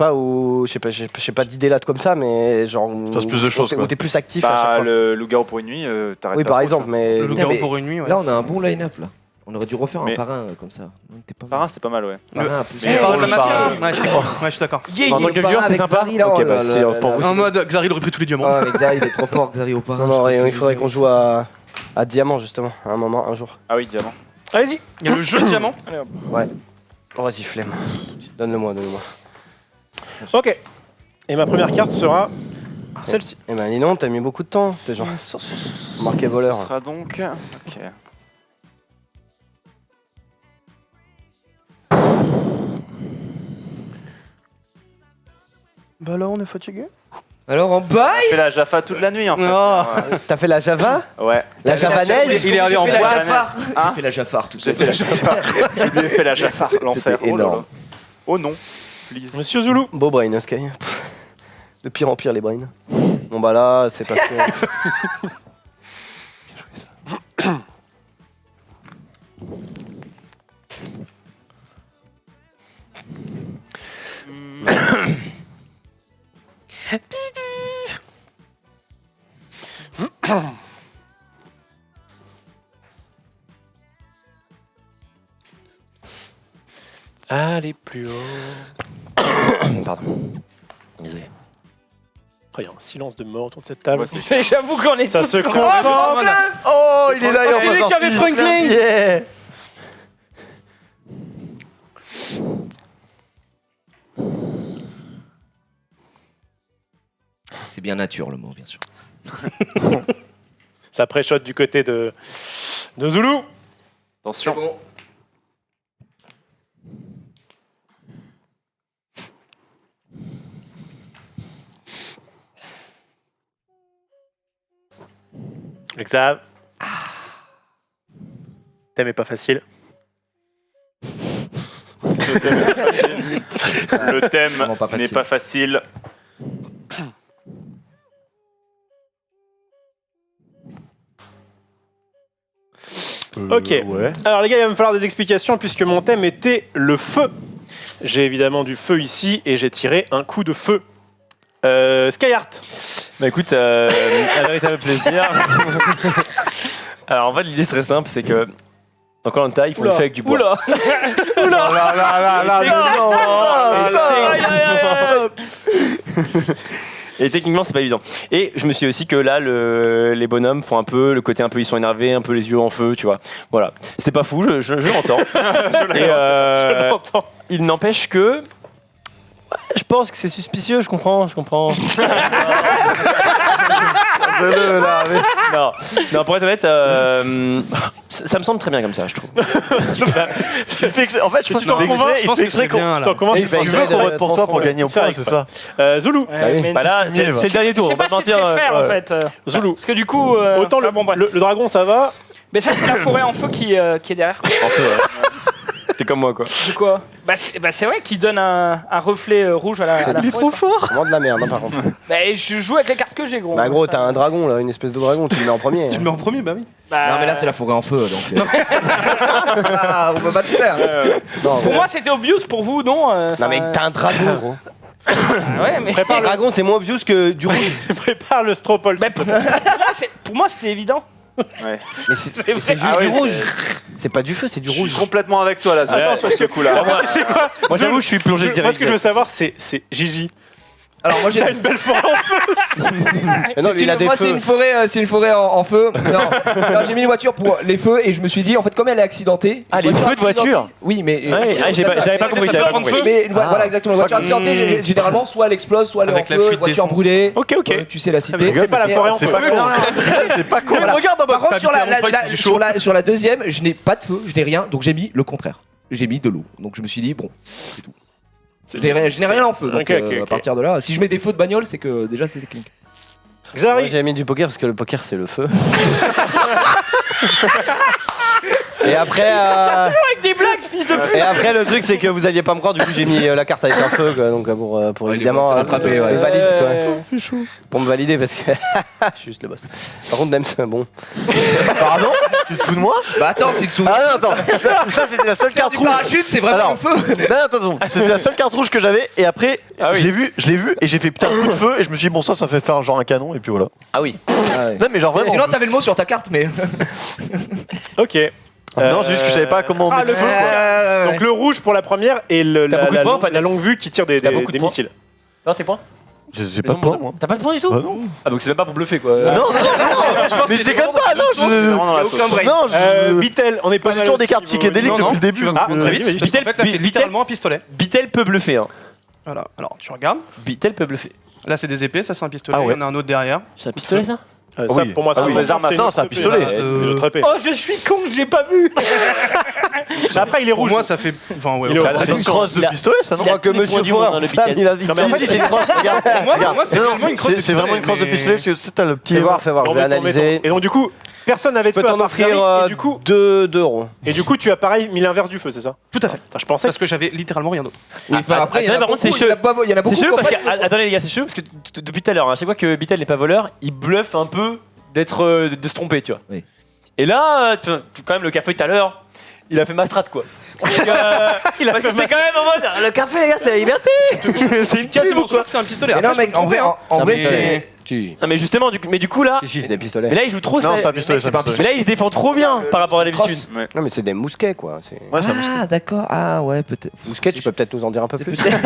pas, j'ai pas d'idée là comme ça, mais genre Se passe plus de choses, où quoi. t'es plus actif à chaque Bah, fois. le loup-garou pour une nuit, t'arrêtes Oui, pas par trop, exemple, tu mais Le loup-garou mais- pour une nuit, ouais. Là, on a un bon line-up là. On aurait dû refaire un Mais- parrain comme ça. On était pas vois. Parrain, c'était pas mal, ouais. Parrain, plus. Mais On parle de la on mafia. parle- Ouais, c'était cool. Ouais, je suis d'accord. Yeah, En tant que le parrain viewer, c'est avec sympa. Xari, là, Ok, oh bah, là c'est là pour là vous. là. En mode, Xari, il aurait pris tous les diamants. Ah, mais Xari, il est trop fort, Xari au parrain. Non, non, je il faudrait qu'on joue à Diamant justement, à un moment, un jour. Ah oui, diamant. Allez-y. Il y a le jeu de diamant. Oh, vas-y, flemme. Donne-le-moi. Ok. Et ma première carte sera celle-ci. Eh ben, dis donc, t'as mis beaucoup de temps, t'es genre marqué voleur. Ce sera donc. Ok. Bah là, on est fatigué. Alors en bas, On fait la Jaffa toute la nuit en fait. Oh. T'as fait la Java Ouais. La javanaise Il est allé en fait la boîte. Jafar. Hein Il fait la Jafar tout J'ai ça. fait la Jaffa. Je lui ai fait la Jaffa, l'enfer. C'était Oh là là. énorme. Oh non. Please. Monsieur Zulu. Beau brain, hein, Sky. De pire en pire, les brains. Bon, bah là, c'est parce que. Allez plus haut. Pardon. Désolé. Oh, il y a un silence de mort autour de cette table. J'avoue qu'on est Ça tous se contents. concentre. Oh, il est là, c'est lui qui avait Franklin. Yeah. C'est bien nature le mot, bien sûr. Ça préchote du côté de Zulu. Attention. Exav. Thème est pas facile. Le thème Vraiment pas n'est facile. pas facile. Ok. Ouais. Alors les gars, il va me falloir des explications puisque mon thème était le feu. J'ai évidemment du feu ici et j'ai tiré un coup de feu. Skyheart. Bah écoute, un véritable plaisir. Alors en fait, l'idée c'est très simple, c'est que dans Koh-Lanta, ils font le feu avec du bois. Oula. Là, là, là, là, non, Aïe, aïe, aïe, aïe. Et techniquement, c'est pas évident. Et je me suis dit aussi que là, les bonhommes font un peu le côté un peu, ils sont énervés, un peu les yeux en feu, tu vois. Voilà. C'est pas fou, je l'entends. Je l'entends. Il n'empêche que. Ouais, je pense que c'est suspicieux, je comprends. Non, pour être honnête, ça me semble très bien comme ça, je trouve. En fait, je pense qu'il fait exprès qu'on Attends, comment Et tu il fait tu veux qu'on vote pour toi pour gagner au point, c'est ça. Zulu. Mais Bah là, c'est le dernier je tour, sais on va pas pas si c'est mentir. très fair en fait. Zulu. Parce que du coup, Autant enfin, bon, bref. le dragon, ça va. Mais ça c'est la forêt en feu qui est derrière. En fait, t'es comme moi, quoi. C'est quoi? Bah c'est vrai qu'il donne un reflet rouge à la forêt, quoi. C'est vraiment de la merde, hein, par contre. Bah je joue avec les cartes que j'ai, gros. Bah gros, t'as un dragon là, une espèce de dragon, tu le mets en premier. Tu le mets en premier, bah oui. Bah, Non, mais là, c'est la forêt en feu, donc. Ah, on peut pas tout faire. Non, Pour moi c'était obvious, pour vous non? non mais t'as un dragon, gros. Ah ouais, mais Un dragon, c'est moins obvious que du rouge. Prépare le stropole. Bah, pour moi c'était évident. Mais c'est vrai. juste Ah ouais, du rouge. c'est- C'est pas du feu, c'est du Je suis rouge. complètement avec toi là sur ce coup-là. En fait, c'est quoi Moi, j'avoue, je suis plongé Moi, direct. ce que je veux savoir, c'est Gigi. Alors, moi, j'ai. T'as une belle forêt en feu. Mais non, lui, il a des Moi, c'est feux. une forêt en feu. Non, j'ai mis une voiture pour les feux et je me suis dit, en fait, comme elle est accidentée. Ah, une les feux de accidentée- voiture. Oui, mais. Ouais, j'avais pas compris, j'avais pas compris. Mais voilà, exactement. Une voiture accidentée, généralement, soit elle explose, soit elle est en Avec la feu, fuite voiture d'essence. brûlée. Ok. Tu sais la cité. C'est pas la forêt en C'est feu. pas con. C'est pas con. Voilà. Regarde en bas. Par contre, sur T'habitais à Montreuil, c'était chaud. sur la deuxième, je n'ai pas de feu, je n'ai rien, donc j'ai mis le contraire. J'ai mis de l'eau. Donc je me suis dit, bon, c'est tout. Je n'ai rien en feu. Donc, Ok, ok, à ok. partir de là, si je mets des feux de bagnole, c'est que déjà c'est technique. Moi Xari. j'ai mis du poker parce que le poker c'est le feu. Et après, Avec des blagues, ce fils de pute. et après le truc c'est que vous alliez pas me croire, du coup j'ai mis la carte avec un feu quoi, donc pour Ouais, évidemment c'est rattrapé, ouais. valide quoi. C'est chaud. Pour me valider parce que je suis juste le boss. Par contre Nems, bon. Pardon? Tu te fous de moi? Bah attends, c'est le souvenir. Ah non, attends. Ça c'était la seule carte du rouge. parachute, c'est vraiment Alors, le feu. Non, attends, c'était la seule carte rouge que j'avais et après Ah oui. je l'ai vu et j'ai fait putain coup de feu et je me suis dit bon ça fait faire genre un canon et puis voilà. Ah oui. Non mais genre vraiment. Sinon, t'avais le mot sur ta carte, mais. Ok. Non, c'est juste que je savais pas comment on met le le feu. feu. Donc le rouge pour la première et T'as beaucoup de points ou pas, la Nems? longue vue qui tire des T'as beaucoup de des points missiles. Non, tes points? Je sais pas de point moi. T'as pas de points du tout? Bah non. Ah, donc c'est même pas pour bluffer, quoi. Non, mais je déconne pas, non, C'est vraiment dans la sauce. Non, Bitel, on est pas j'ai toujours des cartes psychédéliques depuis le début. Ah, Très vite. vas-y, vas-y. Parce qu'en fait, là, c'est littéralement un pistolet. Bitel peut bluffer, hein. Voilà. Alors, tu regardes. Bitel peut bluffer. Là, c'est des épées. Ça, c'est un pistolet. Ah ouais. Il y en a un autre derrière. C'est un pistolet, ça? Ça Oui. pour moi, Ah oui. c'est Les armes à une feu, autre c'est un épée. pistolet. C'est une autre épée. Oh, je suis con, j'ai pas vu. Après, il est Pour rouge. moi, ça fait. Enfin, ouais. Il est ok. au- C'est une crosse de Il a- pistolet ça non? il a Je crois que tous les Monsieur points du monde, Fourreur, hein, le femme, Bitel. il a dit. Non, mais en Si, fait, si, c'est une crosse, regarde. Pour moi, c'est Non, réellement une crosse de c'est vraiment une crosse de pistolet parce que tu sais, t'as le petit. Fais voir, On je vais met ton analyser. béton. Et donc du coup, personne n'avait de Je peux feu à t'en part offrir Xari, et du coup, 2 euros. tu as pareil mis l'inverse du feu, c'est ça? Tout à fait. Putain, je pensais. Parce que j'avais littéralement rien d'autre. Oui, enfin, après, il y en a attendez, par contre, beaucoup, c'est il y en a pas- il y en a beaucoup C'est chelou qui ont parce pas que. de feu. Attendez, les gars, c'est chelou parce que depuis tout à l'heure, à chaque fois que Bitel n'est pas voleur, il bluffe un peu de se tromper, tu vois. Oui. Et là, quand même, le café tout à l'heure, il a fait ma strat, quoi. Parce que, parce que c'était quand même en mode le café, les gars, c'est la liberté. C'est une casse, Quasiment ou sûr quoi? que c'est un pistolet. Mais non, Après, je mec, peux me en vrai, tromper, hein. en vrai, mais c'est. Si, Non, mais justement, du coup là. si, c'est des pistolets. Mais là, il joue trop Non, ça. c'est un pistolet, c'est un Mais pistolet. là, il se défend trop bien par rapport à c'est l'habitude. cross. Non, mais c'est des mousquets, quoi. Ouais, c'est un mousquet. Ah, d'accord. Ah, ouais, peut-être. Mousquet, tu peux peut-être nous en dire un peu C'est plus. peut-être.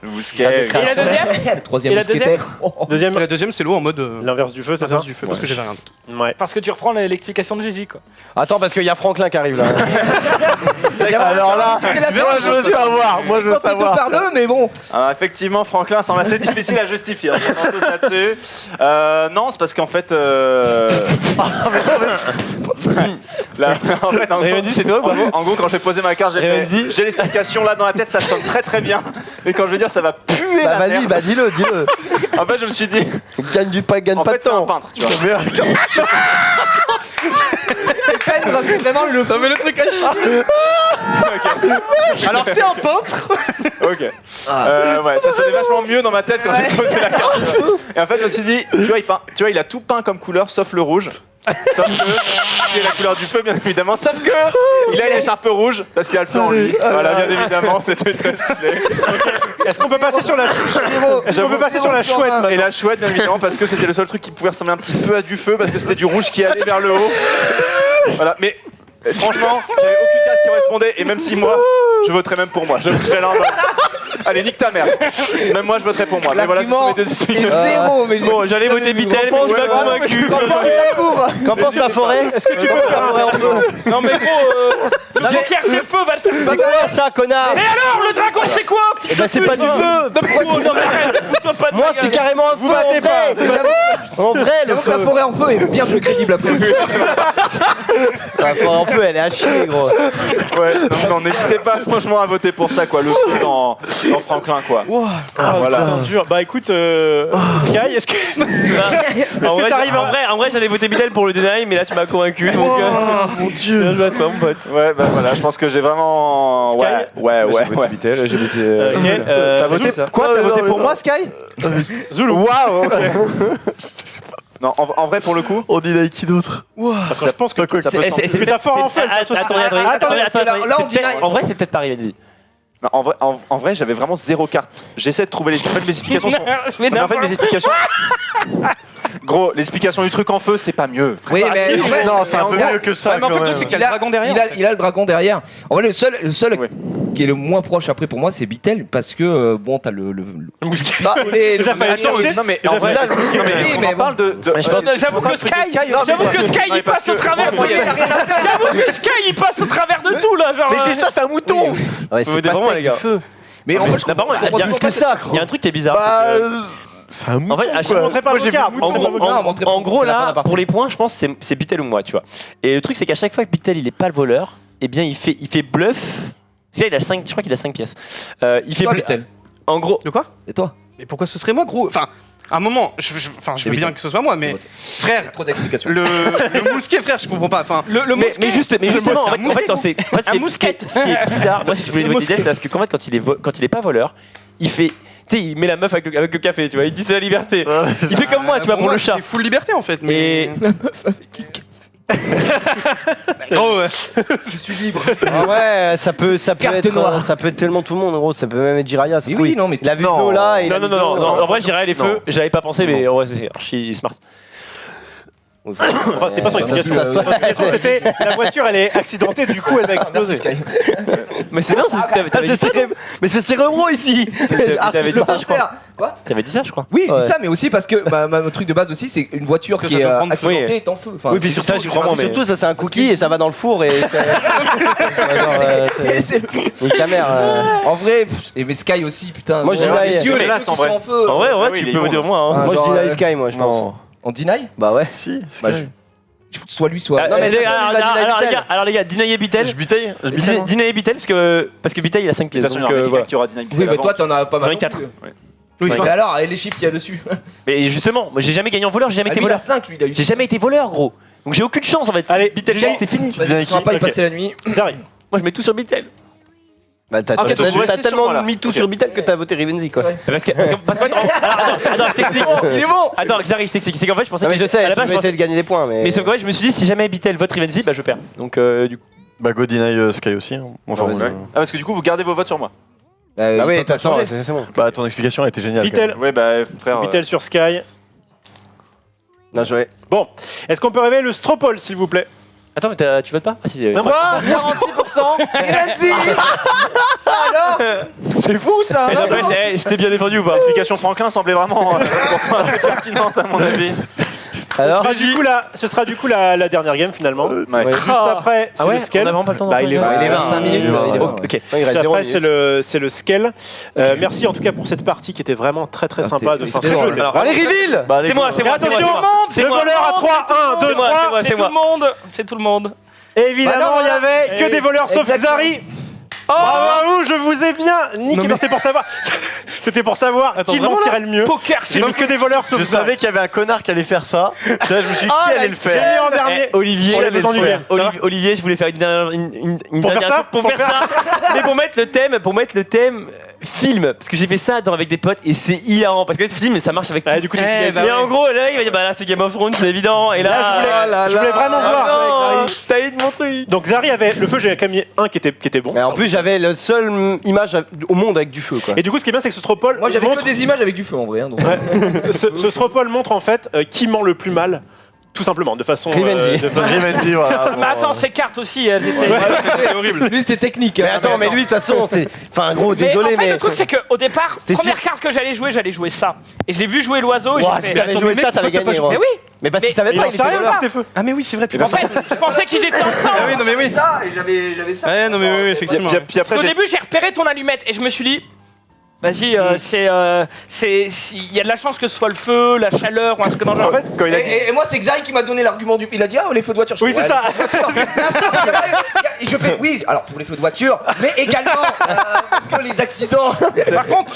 Le mousquet. Et la deuxième Le troisième Et la mousquetaire. Deuxième, Et la deuxième, c'est l'eau en mode l'inverse du feu, c'est ça inverse du feu, parce que j'avais rien d'autre. Ouais. Parce que tu reprends l'explication de Jésus, quoi. Attends, parce qu'il y a Franklin qui arrive là. Alors là, C'est la moi je veux savoir. Moi je veux savoir. par deux, mais bon. Alors effectivement, Franklin semble assez difficile à justifier. On s'entend tous là-dessus. Non, c'est parce qu'en fait. Là, en fait, en gros, Revenzi, c'est toi ou pas en gros, quand j'ai posé ma carte, j'ai fait. Revenzi. J'ai l'explication là dans la tête, ça sonne très très bien. Mais quand je veux dire, ça va puer Bah la vas-y, merde. bah dis-le. En fait, je me suis dit. Gagne du pas, gagne En pas fait, de c'est un temps. peintre, tu vois. C'est vraiment le. Non mais le truc à chier. Alors c'est un peintre. Ok. Ouais, ça sonnait vachement mieux dans ma tête quand j'ai posé la carte. Et en fait, je me suis dit, tu vois, il a tout peint comme couleur sauf le rouge. Sauf que, qui est la couleur du feu, bien évidemment. Sauf que, il a une écharpe rouge parce qu'il a le feu en lui. Voilà, bien évidemment, c'était très stylé. Est-ce qu'on peut passer sur la chouette Et la chouette, bien évidemment, parce que c'était le seul truc qui pouvait ressembler un petit peu à du feu, parce que c'était du rouge qui allait vers le haut. Voilà, mais franchement, j'avais aucune carte qui correspondait, et même si moi, je voterais même pour moi. Je serais là en mode, allez, nique ta mère. Même moi, je voterais pour moi. Mais voilà, ce sont mes deux explications. Zéro, mais Bon, j'allais voter Bitel, mais tu m'as convaincu. Qu'en pense la forêt? Est-ce que tu peux faire la forêt en feu? Non, mais gros, le Joker, c'est le feu, va le faire. C'est quoi ça, connard? Et alors, le dragon, c'est quoi? Eh ben c'est pas du feu! Non, mais arrête, fous-toi pas de Moi ma c'est gueule. carrément un feu en vrai! En vrai le J'avoue que la feu! forêt en feu est bien plus crédible après. La forêt en feu elle est à chier gros! Ouais, non, n'hésitez pas franchement à voter pour ça, quoi. Le feu dans Franklin, quoi. Voilà. Putain, dur. Bah écoute, Sky, est-ce que En vrai, j'allais voter Bitel pour le deny, mais là, tu m'as convaincu. Donc, Mon dieu. bien joué à toi, mon pote. Ouais, bah voilà, je pense que j'ai vraiment. Sky Ouais. J'ai voté Bitel, j'ai voté. T'as voté ça. quoi? T'as voté pour non. moi, Sky? Zulu. Waouh, ok. Non, en vrai, pour le coup. On dit qui d'autre? Je pense que Ça peut sembler- c'est ta forêt en feu. En vrai, c'est peut-être pas Revenzi. Non, en vrai, j'avais vraiment zéro carte. J'essaie de trouver les. En fait, mes explications sont. Mais Non, mais en fait, mes explications. Gros, l'explication du truc en feu, c'est pas mieux. Frère. Oui, mais ouais, Non, c'est un peu mieux que ça. Mais en fait, quand le même. truc, c'est qu'il y a le dragon derrière. Il a le dragon derrière. En vrai, le seul Ouais. qui est le moins proche après pour moi, c'est Bitel parce que bon, t'as le. Bah, déjà, Mais fallait attends, chercher. non mais en vrai, est-ce Oui, qu'on mais en parle de. J'avoue que Sky, Non, il passe au travers. J'avoue que Sky, il passe au travers de tout là, genre. Mais c'est ça, c'est un mouton. Ouais Vous c'est votez pas pour moi, steak les du gars. feu! Mais en fait, je Là, par contre, il y a Plus que ça Il y a un truc qui est bizarre. Bah, c'est que- c'est un mouton. En fait, à chaque quoi. Montrez pas Moi, vos j'ai vu cartes. le En mouton. gros, Non, montrez pas. en gros C'est la fin de là, la partie. pour les points, je pense que c'est Bitel ou moi, tu vois. Et le truc, c'est qu'à chaque fois que Bitel il est pas le voleur, eh bien il fait bluff. C'est il a 5, je crois qu'il a 5 pièces. Il fait toi, bluff. Bitel. En gros, De quoi? Et toi? Mais pourquoi ce serait moi, gros? Enfin, à un moment, je veux bien que ce soit moi, mais frère, Trop d'explications. le mousquet, frère, je comprends pas. Enfin, mais justement, en fait, quand c'est en fait, Un mousquet. ce qui est bizarre, moi si je voulais voter Bitel, c'est parce que qu'en fait, quand il est pas voleur, il fait, tu sais, il met la meuf avec le café, tu vois, il dit c'est la liberté. Il fait comme moi, tu vois, pour le chat. C'est full liberté en fait. Et Oh, ouais. Je suis libre. Ah ouais ça peut Carte être noire. ça peut être tellement tout le monde gros, ça peut même être Jiraya, c'est Oui, non, mais la vidéo là et non, en vrai, j'irais les feux, j'avais pas pensé, mais en vrai, c'est archi smart. Enfin, c'est pas son explication. C'était la voiture, elle est accidentée, du coup, elle va exploser. Mais c'est non, t'avais dit ça, mais c'est Cérébro ici! t'avais dit ça, je crois. Quoi? T'avais dit ça, je crois. Oui, je Ouais. dis ça, mais aussi parce que mon truc de base aussi, c'est une voiture Parce que qui ça est peut prendre feu. accidentée est en feu. Enfin, Oui, puis Ça, j'y crois moins, mais. surtout ça c'est un cookie et ça va dans le four et nique ta mère. en vrai, et mais Sky aussi, putain. Moi, je dis bon, là, les il y a- yeux, mais les là, trucs en qui vrai. sont en feu. En vrai, Ah oui, tu il est peux bon. voter moi. Hein. Ah, Moi je genre, dis la Sky moi je pense. Non. En deny? Bah ouais. Si, Bah, Sky. Soit lui, soit. Non, mais de toute façon, il va dire Alors les gars, Dinaye Bitel. Je butaille. Je butaille. Dinaye Bitel parce que Bitel il a 5 De pièces. toute façon, il y Donc aura voilà. quelqu'un qui aura dynamique. Oui, mais toi, t'en as pas mal. J'en ai quatre. Oui, Ouais. mais alors, et les chiffres qu'il y a dessus? Mais justement, moi j'ai jamais gagné en voleur, j'ai jamais Ah, été lui, il a voleur. 5, lui, il a eu. J'ai jamais été voleur, gros. Donc j'ai aucune chance en fait. Allez, Bitel Gigi. gagne, c'est fini. Vas-y, tu vas pas y Ok. passer la nuit. Zari. Moi je mets tout sur Bitel. Bah t'as Ok, donc vous restez sur tellement moi, là. mis tout Ok. sur Bitel que t'as voté Rivenzi quoi. Ouais. Parce que attends, je t'explique. Il est bon! Attends, Xari, je t'explique. C'est qu'en fait, je pensais Non mais que je sais, à la tu base, veux je essayer de gagner des points mais. mais sauf qu'en fait, je me suis dit si jamais Bitel vote Rivenzi, bah je perds. Donc du coup. Bah, go deny Sky aussi. hein. Enfin, Ah, vas-y. bon, Ah, parce que du coup, vous gardez vos votes sur moi. Ah oui, il peut pas t'as changer. c'est bon. Bah, ton explication a été géniale. Bitel. Ouais, bah, frère. Bitel sur Sky. Bien joué. Bon, est-ce qu'on peut révéler le Stropole, s'il vous plaît? Attends, mais tu votes pas? Ah si. Non, Quoi 46%. Ça alors? C'est fou ça. Mais non, mais je t'ai bien défendu ou pas? L'explication Franklin semblait vraiment assez pertinente à mon avis. Alors, Ce sera du coup la dernière game finalement. Ouais. Juste après, c'est Ah ouais, le scale. on a vraiment pas le temps d'en Bah, faire il est une. il est 25 minutes. il est il est 20. bon. Ok. il Juste reste 0 après, minutes. c'est le scale. Merci en tout cas pour cette partie qui était vraiment très très sympa de c'était ce drôle. jeu. Alors, Allez, reveal. Bah, C'est moi, c'est Mais moi, c'est moi. attention, C'est le moi. voleur à 3, 1, 2, C'est moi, 3. c'est moi, C'est tout le monde. C'est tout le monde. Évidemment, Bah non, il y avait que oui. des voleurs sauf Exactement. Xari. Bravo à vous, je vous ai bien niqué. Non, c'est pour savoir. C'était pour savoir qui mentirait le mieux. Poker, c'est J'ai vu que des voleurs sauf Je Xari. savais qu'il y avait un connard qui allait faire ça. Là, je me suis dit, qui allait le J'ai faire mis en dernier. Olivier, Pour les besoins du game. Ça va Olivier, je voulais faire une dernière Pour faire ça pour faire ça, mais pour mettre le thème film, parce que j'ai fait ça avec des potes et c'est hilarant parce que ce film ça marche avec. Ah, du coup, mais en gros là il va dire bah là c'est Game of Thrones c'est évident et là, je voulais vraiment voir. non, t'as eu de mon truc. Donc Xari avait le feu, j'avais quand même mis un qui était bon. Mais en plus, j'avais le seul image au monde avec du feu, quoi. Et du coup, ce qui est bien, c'est que ce Stropole Moi j'avais montre, que des images avec du feu en vrai. Hein, donc. ce Stropole montre en fait qui ment le plus mal, tout simplement, de façon. Rivenzi. Rivenzi, voilà. Mais attends, ces cartes aussi, elles étaient. C'était horrible. Lui c'était technique. Mais hein. attends, mais lui, de toute façon, c'est. Enfin, gros, Mais désolé, en fait, mais. le truc, c'est qu'au départ, C'était première sûr. carte que j'allais jouer ça. Et je l'ai vu jouer l'oiseau et Ouah, j'ai si fait. t'avais joué ça, t'avais gagné, gros. Mais oui, Mais parce Mais- qu'il savait Il pas, en il sait était rien, voleur. c'était feu. Ah mais oui, c'est vrai. en fait, je pensais qu'ils étaient ensemble. Ah oui, non mais oui. Ça, et j'avais ça. Ouais, non mais oui, effectivement. Puis après, Au j'ai- début, j'ai repéré ton allumette et je me suis dit. Vas-y, il y a de la chance que ce soit le feu, la chaleur ou un truc dans le genre. En fait, quand il a dit. Et moi c'est Xari qui m'a donné l'argument du. Il a dit ah les feux de voiture. Je Oui, fais, c'est ouais, ça. les feux de voiture. Et je fais oui. Alors pour les feux de voiture, mais également parce que les accidents. Par contre,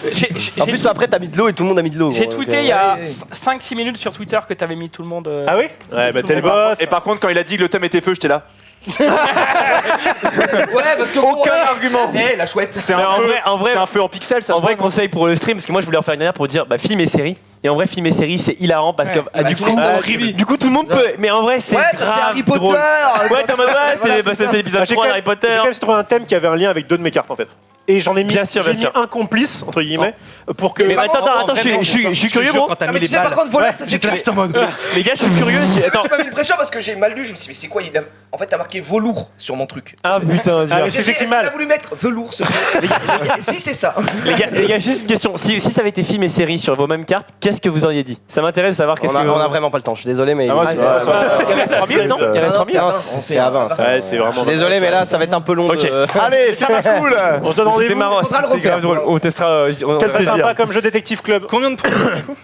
En plus, toi, après, t'as mis de l'eau et tout le monde a mis de l'eau. j'ai gros, tweeté donc, il y a ouais. 5-6 minutes sur Twitter que t'avais mis tout le monde. Ah oui Ouais, bah Tout t'es le le monde. boss. Et par contre, quand il a dit que le thème était feu, j'étais là. Ouais parce que Aucun argument. Eh la chouette. C'est un, Mais feu- en vrai, c'est un feu en pixels, ça En se vrai voit, non conseil pour le stream parce que moi je voulais en faire une dernière pour dire bah film et série et en vrai film et série c'est hilarant parce que Ouais. ah, du coup tout le monde peut mais en vrai c'est Ouais ça c'est grave Harry Potter. drôle. Ouais t'es en mode ouais c'est Voilà, c'est l'épisode J'ai 3 quand d'Harry Potter. J'ai quand même trouvé un thème qui avait un lien avec deux de mes cartes en fait. Et j'en ai mis, Bien sûr, j'ai bien sûr. mis un complice entre guillemets pour que. Mais attends je suis curieux bro. Ah, mais tu sais par contre voilà ça c'est J'étais là, j'étais en mode. Les gars je suis curieux attends Tu m'as mis une pression parce que j'ai mal lu, je me suis dit mais c'est quoi en fait t'as marqué velours sur mon truc. ah putain dur. Ah, mais c'est J'ai écrit mal. voulu mettre velours sur Si c'est ça. Les gars juste une question si ça avait été film et série sur vos mêmes cartes qu'est-ce que vous auriez dit ça m'intéresse de savoir qu'est-ce que On a vraiment pas le temps, je suis désolé, mais. Ah, moi, il c'est- ouais, il y avait 3000 non il y avait Non, 3000 c'est à Non, 20, c'est à 20. Ouais, c'est Je vraiment. suis désolé, mais là, ça va être un peu long. Ok. de- Allez, ça va cool. On se donne rendez-vous. c'était marrant faudra le c'était grave refaire. drôle on testera Très Quel plaisir. sympa comme jeu détective club. Combien de points du coup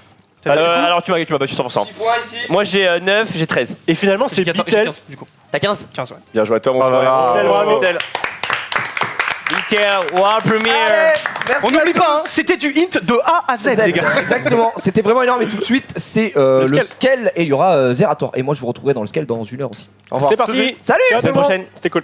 alors tu m'as battu 100%. points ici. Moi j'ai 9 j'ai 13 Et finalement c'est J'ai Bitel. 15 du coup. t'as 15 15 ouais. bien joué à toi mon Oh là frère là. Bitel, bravo. Bitel. World Premiere. Merci On à n'oublie tous. pas, hein, c'était du hint de A à Z les gars. Exactement, c'était vraiment énorme et tout de suite c'est le scale et il y aura Zerator et moi je vous retrouverai dans le scale dans 1 heure aussi. Au revoir. C'est parti. Salut Ciao tout le monde. prochaine. C'était cool.